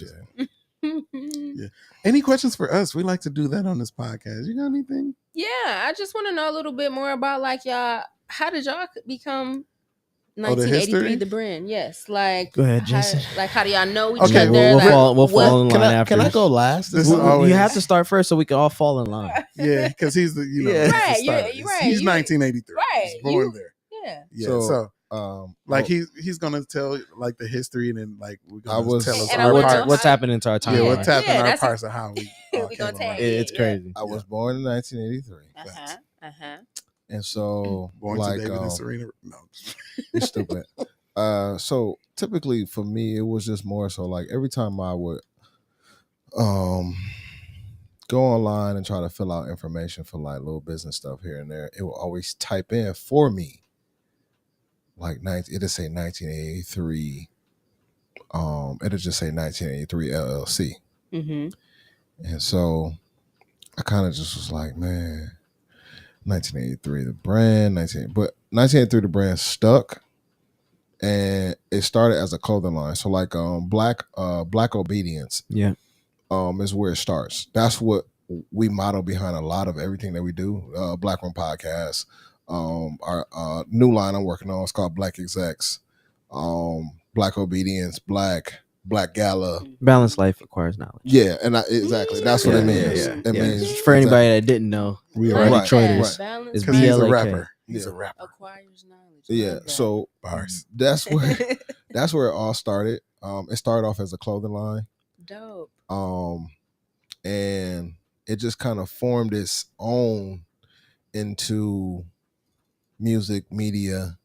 Yeah. Any questions for us? We like to do that on this podcast. You got anything? Yeah, I just want to know a little bit more about y'all. How did y'all become 1983 the brand? Yes, go ahead, Jason. How do y'all know each other? We'll fall in line after. Can I go last? You have to start first so we can all fall in line. Yeah, because he's the right. You're right. He's 1983. Right. He's born there. Yeah. So he's gonna tell the history and then we're gonna tell us what's happening to our time. Yeah, what's happening our parts of how we gonna tag it's crazy. I was born in 1983. And so born to David and Serena. No, you're stupid. So typically for me, it was just more so every time I would go online and try to fill out information for little business stuff here and there, it will always type in for me. It'll say 1983. It'll just say 1983 LLC. Mm-hmm. And so I kind of just was like, man, 1983 the brand, 1983 the brand stuck, and it started as a clothing line. So Black Obedience, is where it starts. That's what we model behind a lot of everything that we do. Black Room Podcast. Our new line I'm working on is called Black Execs. Black Obedience, Black Gala. Balanced life requires knowledge. Yeah, and exactly. That's what it means. Yeah. It means for anybody that didn't know, we are Detroiters. It's BLAK. He's a rapper. He's a rapper. Acquires knowledge. Yeah. So bars. That's where it all started. It started off as a clothing line. Dope. and it just kind of formed its own into music, media,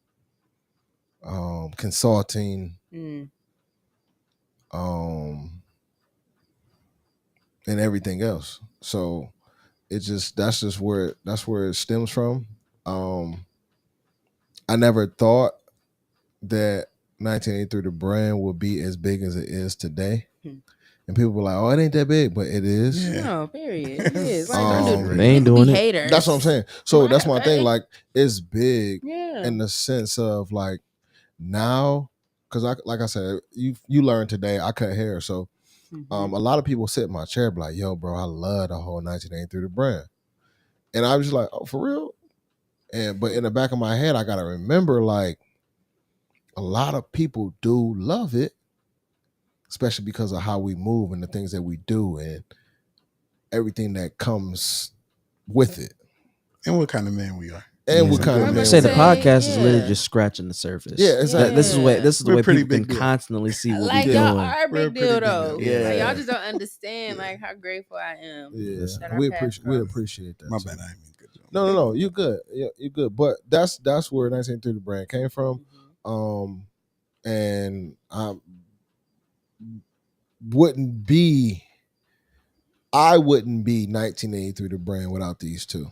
consulting, and everything else. So that's where it stems from. I never thought that 1983 the brand would be as big as it is today. And people were like, "Oh, it ain't that big," but it is. Yeah. No, period. It is. Like, they ain't doing it. Haters. That's what I'm saying. So that's my thing. Like, it's big in the sense of like now, because like I said, you learned today. I cut hair, so a lot of people sit in my chair, be like, "Yo, bro, I love the whole 1983 the brand," and I was just like, "Oh, for real?" But in the back of my head, I gotta remember like a lot of people do love it, especially because of how we move and the things that we do and everything that comes with it. And what kind of man we are. And what kind of man I say the we are. podcast is literally just scratching the surface. Yeah, exactly. This is the way people can deal. constantly see what like we y'all doing. are a big deal though. Yeah. Like y'all just don't understand like how grateful I am. Yeah, we appreciate that. My too. bad, I mean good. No, you good. Yeah, you good. But that's where 1983 the brand came from. And I wouldn't be 1983 the brand without these two.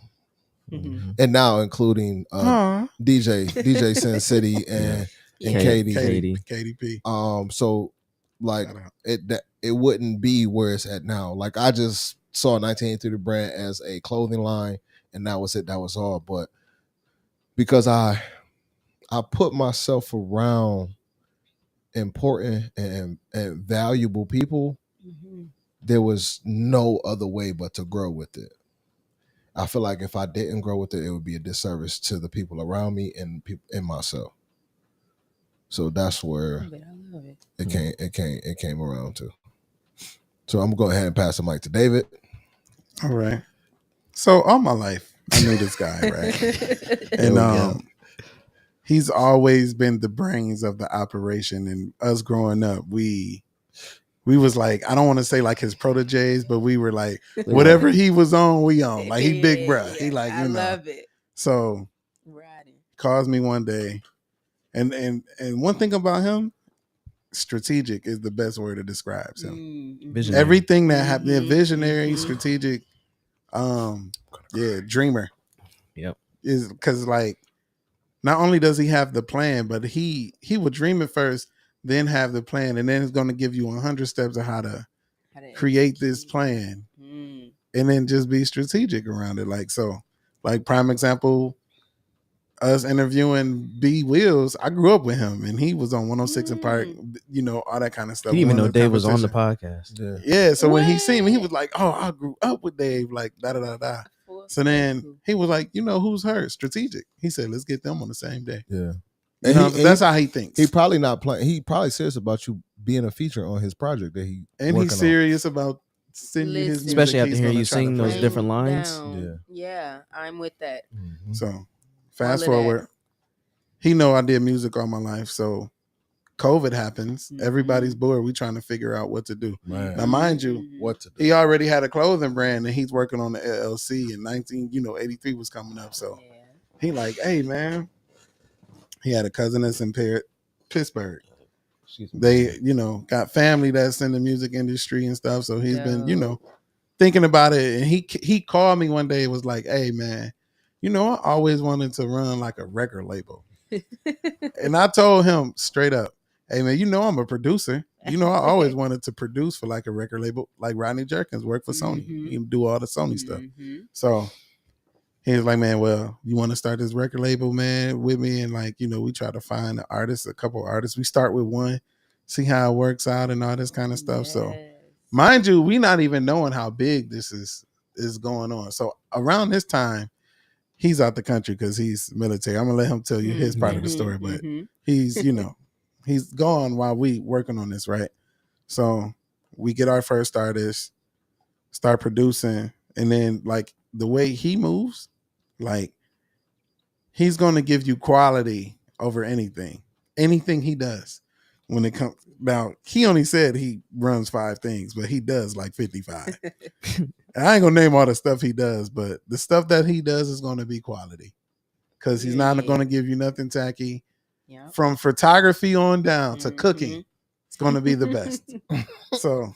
And now including DJ Sin City and KDP. So like it wouldn't be where it's at now. Like I just saw 1983 the brand as a clothing line, and that was it. That was all. But because I put myself around important and valuable people, there was no other way but to grow with it. I feel like if I didn't grow with it, it would be a disservice to the people around me and myself. So that's where it came around to. So I'm gonna go ahead and pass the mic to David. All right. So all my life, I knew this guy, right? And he's always been the brains of the operation. And us growing up, we was like, I don't want to say like his proteges, but we were like, whatever he was on, we on. Like he big bruh. He like, you know. I love it. So calls me one day. And one thing about him, strategic is the best word to describe him. Visionary. Everything that happened, visionary, strategic, dreamer. Yep. Is because like not only does he have the plan, but he would dream it first, then have the plan, and then it's going to give you 100 steps of how to create this plan, and then just be strategic around it. Like so, like prime example, us interviewing B Wills. I grew up with him, and he was on 106 and Park. You know, all that kind of stuff. He didn't even know Dave was on the podcast. Yeah. So when he seen me, he was like, "Oh, I grew up with Dave." Like da da da da. So then he was like, "You know who's her? Strategic." He said, "Let's get them on the same day." Yeah. And that's how he thinks. He probably not playing. He probably serious about you being a feature on his project that he he's serious about sending you his music. Especially after hearing you sing those different lines. Yeah, I'm with that. So fast forward, he know I did music all my life. So COVID happens. Everybody's bored. We trying to figure out what to do. Man. Now, mind you, what to do. He already had a clothing brand, and he's working on the LLC. And 83 was coming up. So he like, hey man. He had a cousin that's in Pittsburgh. They, got family that's in the music industry and stuff. So he's been, thinking about it. And he called me one day and was like, hey, man, I always wanted to run like a record label. And I told him straight up, hey, man, I'm a producer. I always wanted to produce for like a record label, like Rodney Jerkins worked for Sony. He do all the Sony stuff. So he was like, man, well, you want to start this record label, man, with me? And like, we try to find an artist, a couple of artists. We start with one, see how it works out and all this kind of stuff. Yes. So mind you, we not even knowing how big this is going on. So around this time, he's out the country because he's military. I'm going to let him tell you his part of the story, but he's, he's gone while we working on this, right? So we get our first artist, start producing, and then like the way he moves, like he's going to give you quality over anything he does. when it comes. Now, he only said he runs 5 things, but he does like 55. I ain't gonna name all the stuff he does, but the stuff that he does is gonna be quality. Because he's not gonna give you nothing tacky. Yep. From photography on down to cooking, it's gonna be the best. So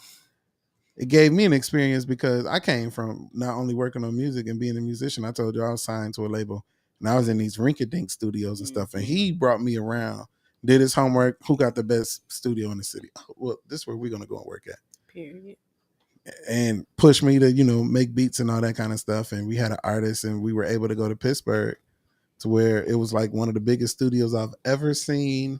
it gave me an experience because I came from not only working on music and being a musician. I told you I was signed to a label and I was in these rinky-dink studios and stuff. And he brought me around, did his homework. Who got the best studio in the city? Well, this is where we're gonna go and work at. Period. And pushed me to, make beats and all that kind of stuff. And we had an artist and we were able to go to Pittsburgh to where it was like one of the biggest studios I've ever seen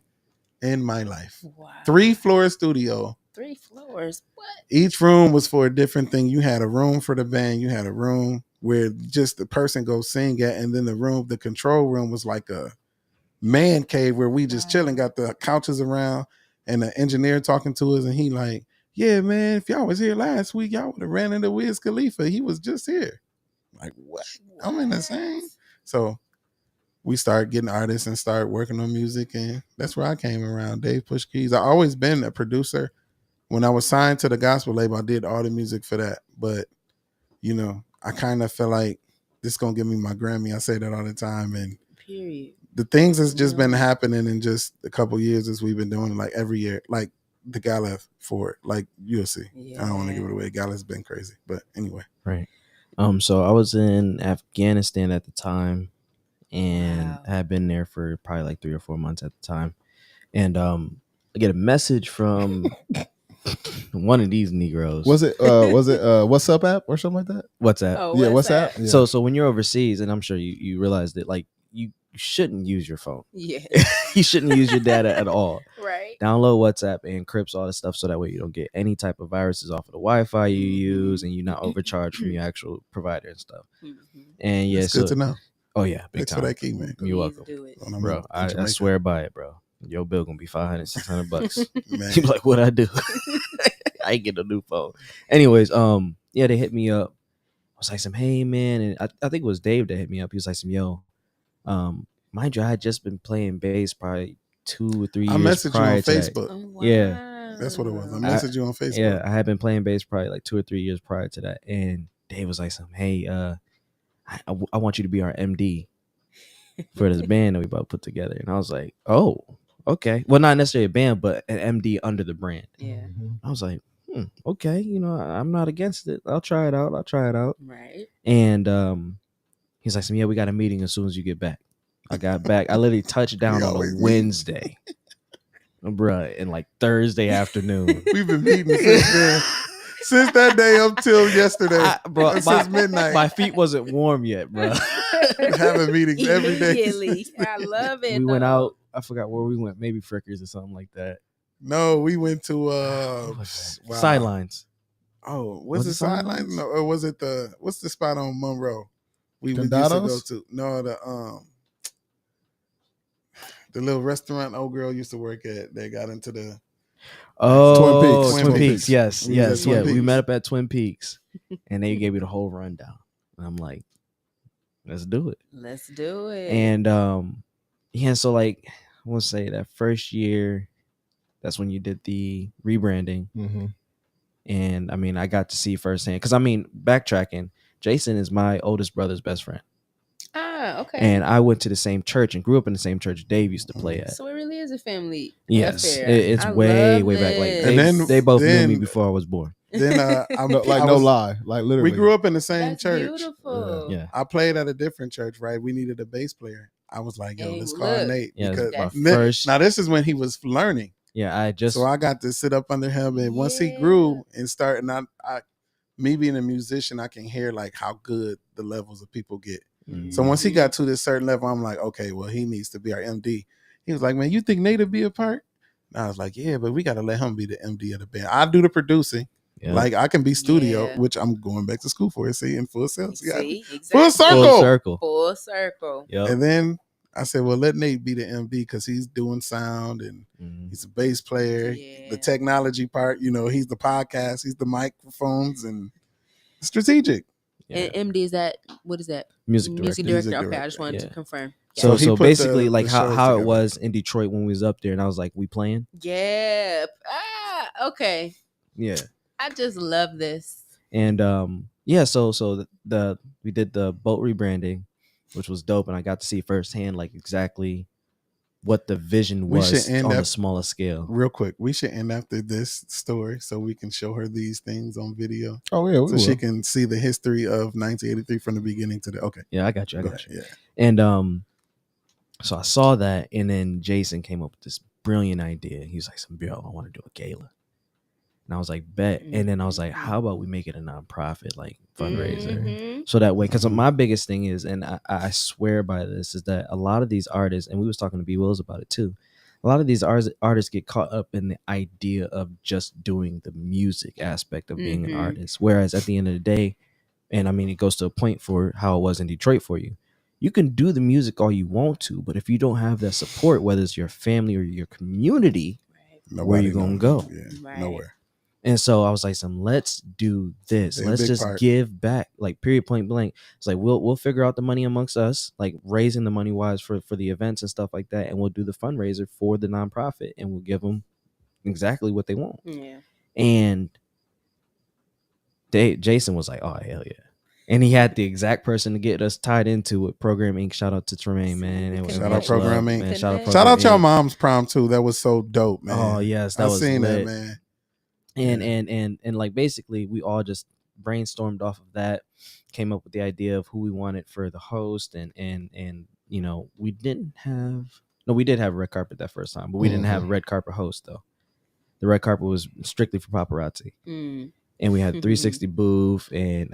in my life. Wow. 3-floor studio. 3 floors. What? Each room was for a different thing. You had a room for the band. You had a room where just the person goes sing at. And then the control room was like a man cave where we just chilling, got the couches around and the engineer talking to us. And he like, yeah, man, if y'all was here last week, y'all would have ran into Wiz Khalifa. He was just here. Like, what? I'm in the same. So we started getting artists and started working on music. And that's where I came around. Dave Push Keys. I always been a producer. When I was signed to the gospel label, I did all the music for that. But, I kind of feel like this is going to give me my Grammy. I say that all the time. And period. The things that's just been happening in just a couple of years as we've been doing, like every year, like the gala for it, like you'll see. Yeah. I don't want to give it away. Gala's been crazy. But anyway. Right. So I was in Afghanistan at the time and I had been there for probably like 3 or 4 months at the time. And I get a message from one of these Negroes. Was it What's Up app or something like that? WhatsApp. Oh, yeah, WhatsApp. Yeah. So when you're overseas, and I'm sure you realize that like you shouldn't use your phone. Yeah. You shouldn't use your data at all. Right. Download WhatsApp and encrypts all the stuff so that way you don't get any type of viruses off of the Wi-Fi you use and you're not overcharged from your actual provider and stuff. And yeah, it's good to know. Oh yeah, big Thanks time. for that key, man. You're welcome, bro. I swear by it, bro. Your bill gonna be $500-$600. You like, what I do? I ain't get a new phone. Anyways, yeah, they hit me up. I was like, hey man, and I think it was Dave that hit me up. He was like, yo, mind you, I had just been playing bass probably 2 or 3 years. I messaged you on Facebook. Oh, wow. Yeah, that's what it was. I messaged you on Facebook. Yeah, I had been playing bass probably like 2 or 3 years prior to that, and Dave was like, hey, I want you to be our MD for this band that we about to put together. And I was like, oh, okay. Well, not necessarily a band, but an MD under the brand. Yeah. I was like, okay, I'm not against it. I'll try it out. Right. And he's like, yeah, we got a meeting as soon as you get back. I got back. I literally touched down on a Wednesday. Bruh, and like Thursday afternoon. We've been meeting since then. Since that day up till yesterday, bro, since midnight. My feet wasn't warm yet, bro. Having meetings every day. I love it. We went out. I forgot where we went. Maybe Frickers or something like that. No, we went to Sidelines. Oh, was it Sidelines? No, or was it what's the spot on Monroe? We used to go to. No, the little restaurant old girl used to work at. They got into the. Oh, Twin Peaks. Yes. We met up at Twin Peaks, and they gave me the whole rundown. And I'm like, let's do it. And yeah, so like I want to say that first year, that's when you did the rebranding. Mm-hmm. And I mean, I got to see firsthand because backtracking, Jason is my oldest brother's best friend. Ah, okay. And I went to the same church and grew up in the same church Dave used to play at. So it really is a family. Yes, it's way back. Like they both knew me before I was born. Then I'm like, no lie, like literally, we grew up in the same church. Beautiful. Yeah, I played at a different church. Right, we needed a bass player. I was like, yo, let's call Nate because now this is when he was learning. Yeah, so I got to sit up under him, and once he grew and started, and me being a musician, I can hear like how good the levels of people get. Mm-hmm. So once he got to this certain level, I'm like, okay, well, he needs to be our MD. He was like, man, you think Nate would be a part? And I was like, yeah, but we got to let him be the MD of the band. I do the producing. Yeah. Like I can be studio, which I'm going back to school for. See, in full sales. Exactly. Full circle. Yep. And then I said, well, let Nate be the MD because he's doing sound and he's a bass player. Yeah. The technology part, he's the podcast, he's the microphones and strategic. Yeah. And MD what is that? Music director. Okay, I just wanted to confirm. So basically, the like how it together. was in Detroit when we was up there, and I was like, we playing? Yeah. Okay. Yeah. I just love this. And yeah, so we did the boat rebranding, which was dope, and I got to see firsthand like exactly what the vision was on the smaller scale. Real quick, we should end after this story so we can show her these things on video. Oh yeah, so she can see the history of 1983 from the beginning to the. Okay. Yeah, I got you. Yeah. And so I saw that, and then Jason came up with this brilliant idea. He was like, "Yo, I want to do a gala." And I was like, bet. And then I was like, how about we make it a nonprofit like fundraiser? So that way, because my biggest thing is, and I swear by this, is that a lot of these artists, and we was talking to B Wills about it too, a lot of these artists get caught up in the idea of just doing the music aspect of being an artist. Whereas at the end of the day, and I mean, it goes to a point for how it was in Detroit for you. You can do the music all you want to, but if you don't have that support, whether it's your family or your community, where you going to go? Yeah, nowhere. And so I was like, let's do this. Let's just give back, like period, point blank. It's like, we'll figure out the money amongst us, like raising the money wise for the events and stuff like that. And we'll do the fundraiser for the nonprofit, and we'll give them exactly what they want. Yeah. And Jason was like, oh, hell yeah. And he had the exact person to get us tied into it. Program Inc. Shout out to Tremaine, man. Shout out Program Inc. Man. Shout out your mom's prom too. That was so dope, man. Oh yes, that was seen lit. that, man. And like basically we all just brainstormed off of that, came up with the idea of who we wanted for the host, and you know, we did have red carpet that first time, but we didn't have a red carpet host though. The red carpet was strictly for paparazzi. And we had 360 booth and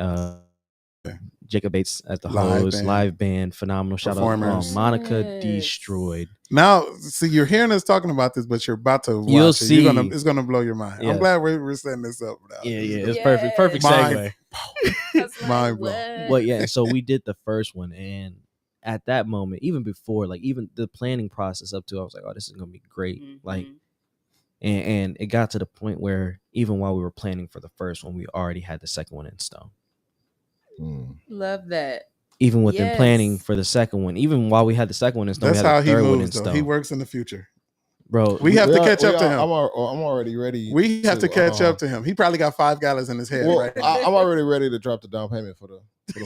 Jacob Bates as the host, live band, phenomenal. Shout out Monica destroyed. Now, see, you're hearing us talking about this, but you're about to watch You'll it. see. It's gonna blow your mind. Yeah. I'm glad we're setting this up now. Yeah, it's perfect segue. Mind blown. But yeah, so we did the first one, and at that moment, even before, like even the planning process up to, I was like, oh, this is gonna be great. Like, and it got to the point where even while we were planning for the first one, we already had the second one in stone. Love that. Even within planning for the second one, even while we had the second one in stone, that's we had how the third he one in moves. stone. He works in the future, bro. We have to catch up to him. I'm already ready. We have to catch up to him. He probably got $5 in his head. Well, right I'm already ready to drop the down payment for the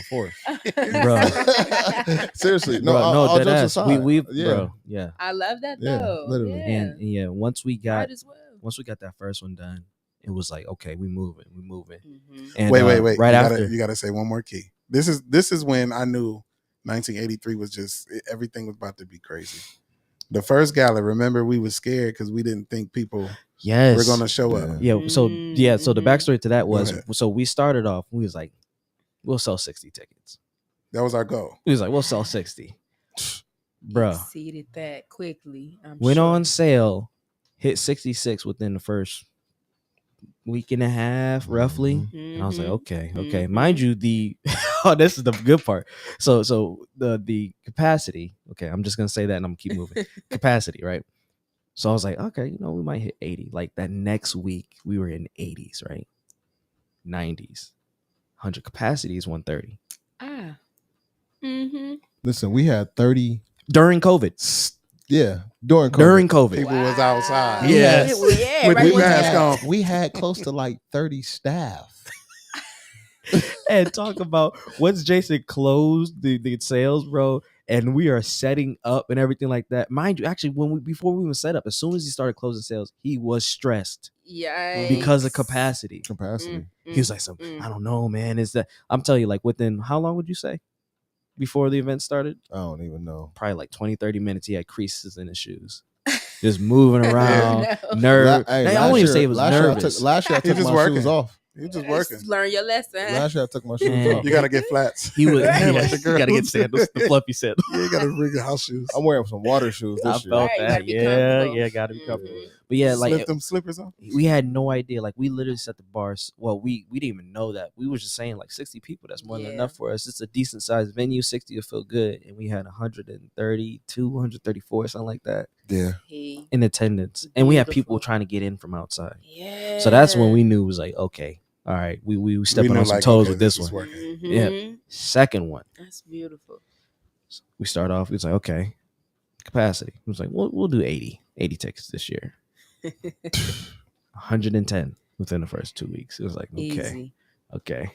fourth. Bro. Seriously, no, dead ass. We yeah. Bro, yeah. I love that though. Literally. Yeah. And once we got that first one done, it was like, okay, we moving. And wait. Right after, you gotta say one more key. This is when I knew 1983 was just everything was about to be crazy. The first gala, remember, we was scared because we didn't think people were gonna show up. Yeah. So the backstory to that was, so we started off, we was like, we'll sell 60 tickets. That was our goal. We was like, we'll sell 60. Bro. Exceeded that quickly. Went on sale, hit 66 within the first week and a half, roughly. And I was like, okay. Mind you, this is the good part. So the capacity, okay, I'm just gonna say that and I'm gonna keep moving. Capacity, right? So I was like, okay, we might hit 80. Like that next week, we were in 80s, right? 90s. 100 capacity is 130. Listen, we had 30 during COVID. Yeah, during COVID. People was outside. Yes. With masks on. We had close to like 30 staff. And talk about once Jason closed the sales, bro, and we are setting up and everything like that. Mind you, actually, before we even set up, as soon as he started closing sales, he was stressed. Yikes. Because of capacity. He was like, I don't know, man. Is that I'm telling you, like within how long would you say? Before the event started? I don't even know. Probably like 20-30 minutes. He had creases in his shoes. Just moving around. Nerve. I won't even say it was nervous. Last year I took my shoes off. You just working. Learn your lesson. Last year I took my shoes off. You gotta get flats. He was you gotta get sandals, the fluffy sandals. Yeah, you gotta bring your house shoes. I'm wearing some water shoes this year. I felt that. Yeah, gotta be comfortable. But yeah, like slip them slippers on. We had no idea. Like we literally set the bars. Well, we didn't even know that. We were just saying like 60 people. That's more than enough for us. It's a decent sized venue. 60 will feel good, and we had 132, 134, something like that. Yeah, in attendance, and we had people trying to get in from outside. Yeah. So that's when we knew it was like, okay, all right, we stepping on some toes with this one. Working. Yeah. Second one. That's beautiful. So we start off. He was like, okay, capacity. He was like, we'll do 80 tickets this year. 110 within the first 2 weeks. It was like, okay.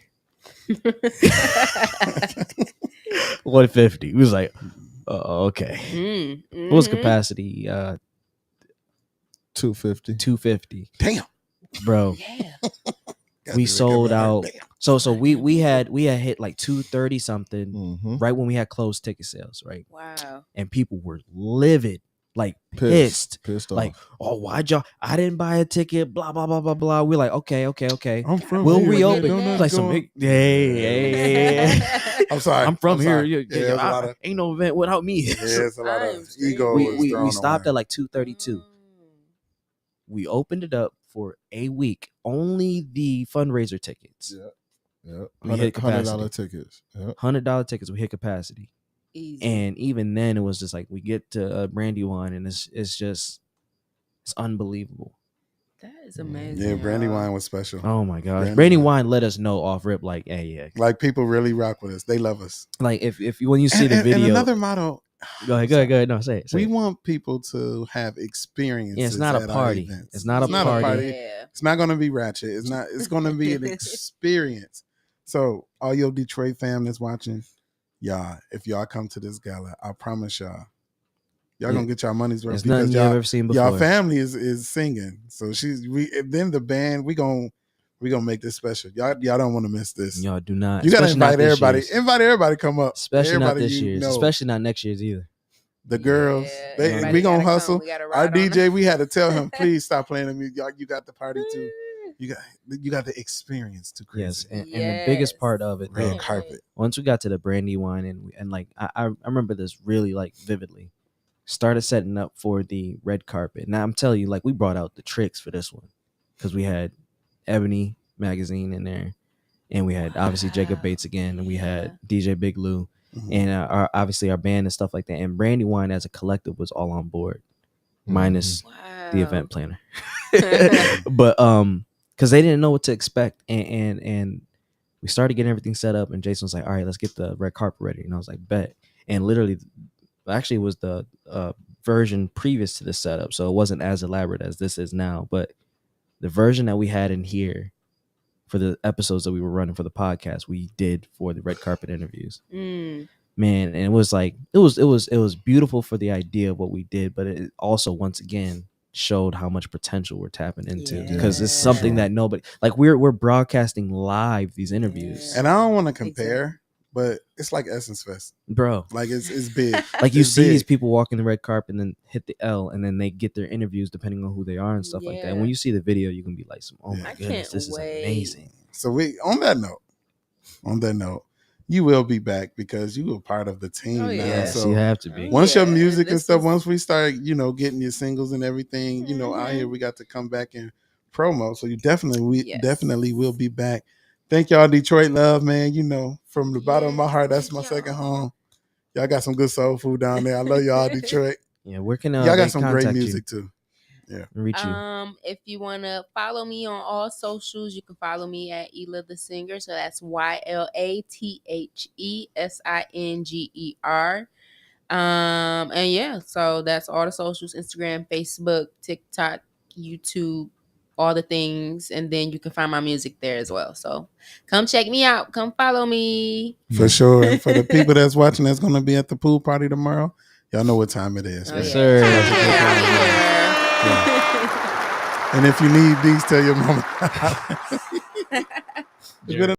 150. He was like, okay. What was capacity? 250. Damn, bro. Yeah. We sold out. So we had hit like 230 something right when we had closed ticket sales, right? Wow. And people were livid, like pissed like, off. oh, why'd y'all? I didn't buy a ticket. Blah blah blah blah blah. We're like, okay. I'm from We'll here. reopen. Like some hey. I'm sorry. I'm from here. Yeah, ain't no event without me. it's a lot of ego. We stopped at like 232. We opened it up for a week. Only the fundraiser tickets. Yeah. We hit capacity. $100 tickets. Yep. $100 tickets. We hit capacity. Easy. And even then, it was just like we get to Brandywine, and it's unbelievable. That is amazing. Yeah, Brandywine was special. Oh my gosh, Brandywine let us know off rip, like, hey, yeah, like people really rock with us. They love us. Like if when you see the video, and another motto. Go ahead. No, say it. We want people to have experiences. Yeah, it's not a party. It's not a party. Yeah. It's not going to be ratchet. It's not. It's going to be an experience. So all your Detroit fam that's watching, y'all, if y'all come to this gala, I promise y'all gonna get y'all money's worth. It's nothing you've ever seen before. Y'all family is singing. So then the band we gonna make this special. Y'all don't want to miss this. Y'all do not. You gotta invite everybody. Invite everybody to come up. Especially everybody not this year's. Especially not next year's either. The girls, we gonna hustle. Our DJ, we had to tell him, please stop playing the music. Y'all, you got the party too. You got the experience too. Crazy. Yes, and the biggest part of it, red carpet. Once we got to the Brandywine, and like I remember this really like vividly. Started setting up for the red carpet. Now I'm telling you, like we brought out the tricks for this one because we had Ebony magazine in there, and we had obviously Jacob Bates again, and we had DJ Big Lou, and obviously our band and stuff like that. And Brandywine as a collective was all on board, minus the event planner, but because they didn't know what to expect, and we started getting everything set up, and Jason was like, all right, let's get the red carpet ready, and I was like, bet. And literally, actually, it was the version previous to the setup, so it wasn't as elaborate as this is now, but the version that we had in here for the episodes that we were running for the podcast, we did for the red carpet interviews. Man, and it was like it was beautiful for the idea of what we did, but it also once again showed how much potential we're tapping into because it's something that nobody like. We're broadcasting live these interviews, and I don't want to compare, but it's like Essence Fest, bro. Like it's big. Like you see these people walking the red carpet and then hit the L, and then they get their interviews depending on who they are and stuff like that. And when you see the video, you can be like, "Oh my goodness, this is amazing." So on that note, you will be back because you were part of the team now. Yes, so you have to be. Once your music and stuff, once we start, getting your singles and everything, out here, we got to come back and promo. So you definitely will be back. Thank y'all, Detroit love, man. From the bottom of my heart, that's my second home. Y'all got some good soul food down there. I love y'all, Detroit. Yeah, where can y'all got some great music too. Yeah, reach you. If you want to follow me on all socials, you can follow me at Ela the Singer. So that's YLATHESINGER. And yeah, so that's all the socials: Instagram, Facebook, TikTok, YouTube, all the things. And then you can find my music there as well. So come check me out. Come follow me. For sure. For the people that's watching, that's going to be at the pool party tomorrow. Y'all know what time it is. Yes, sir. And if you need these, tell your mama. It's been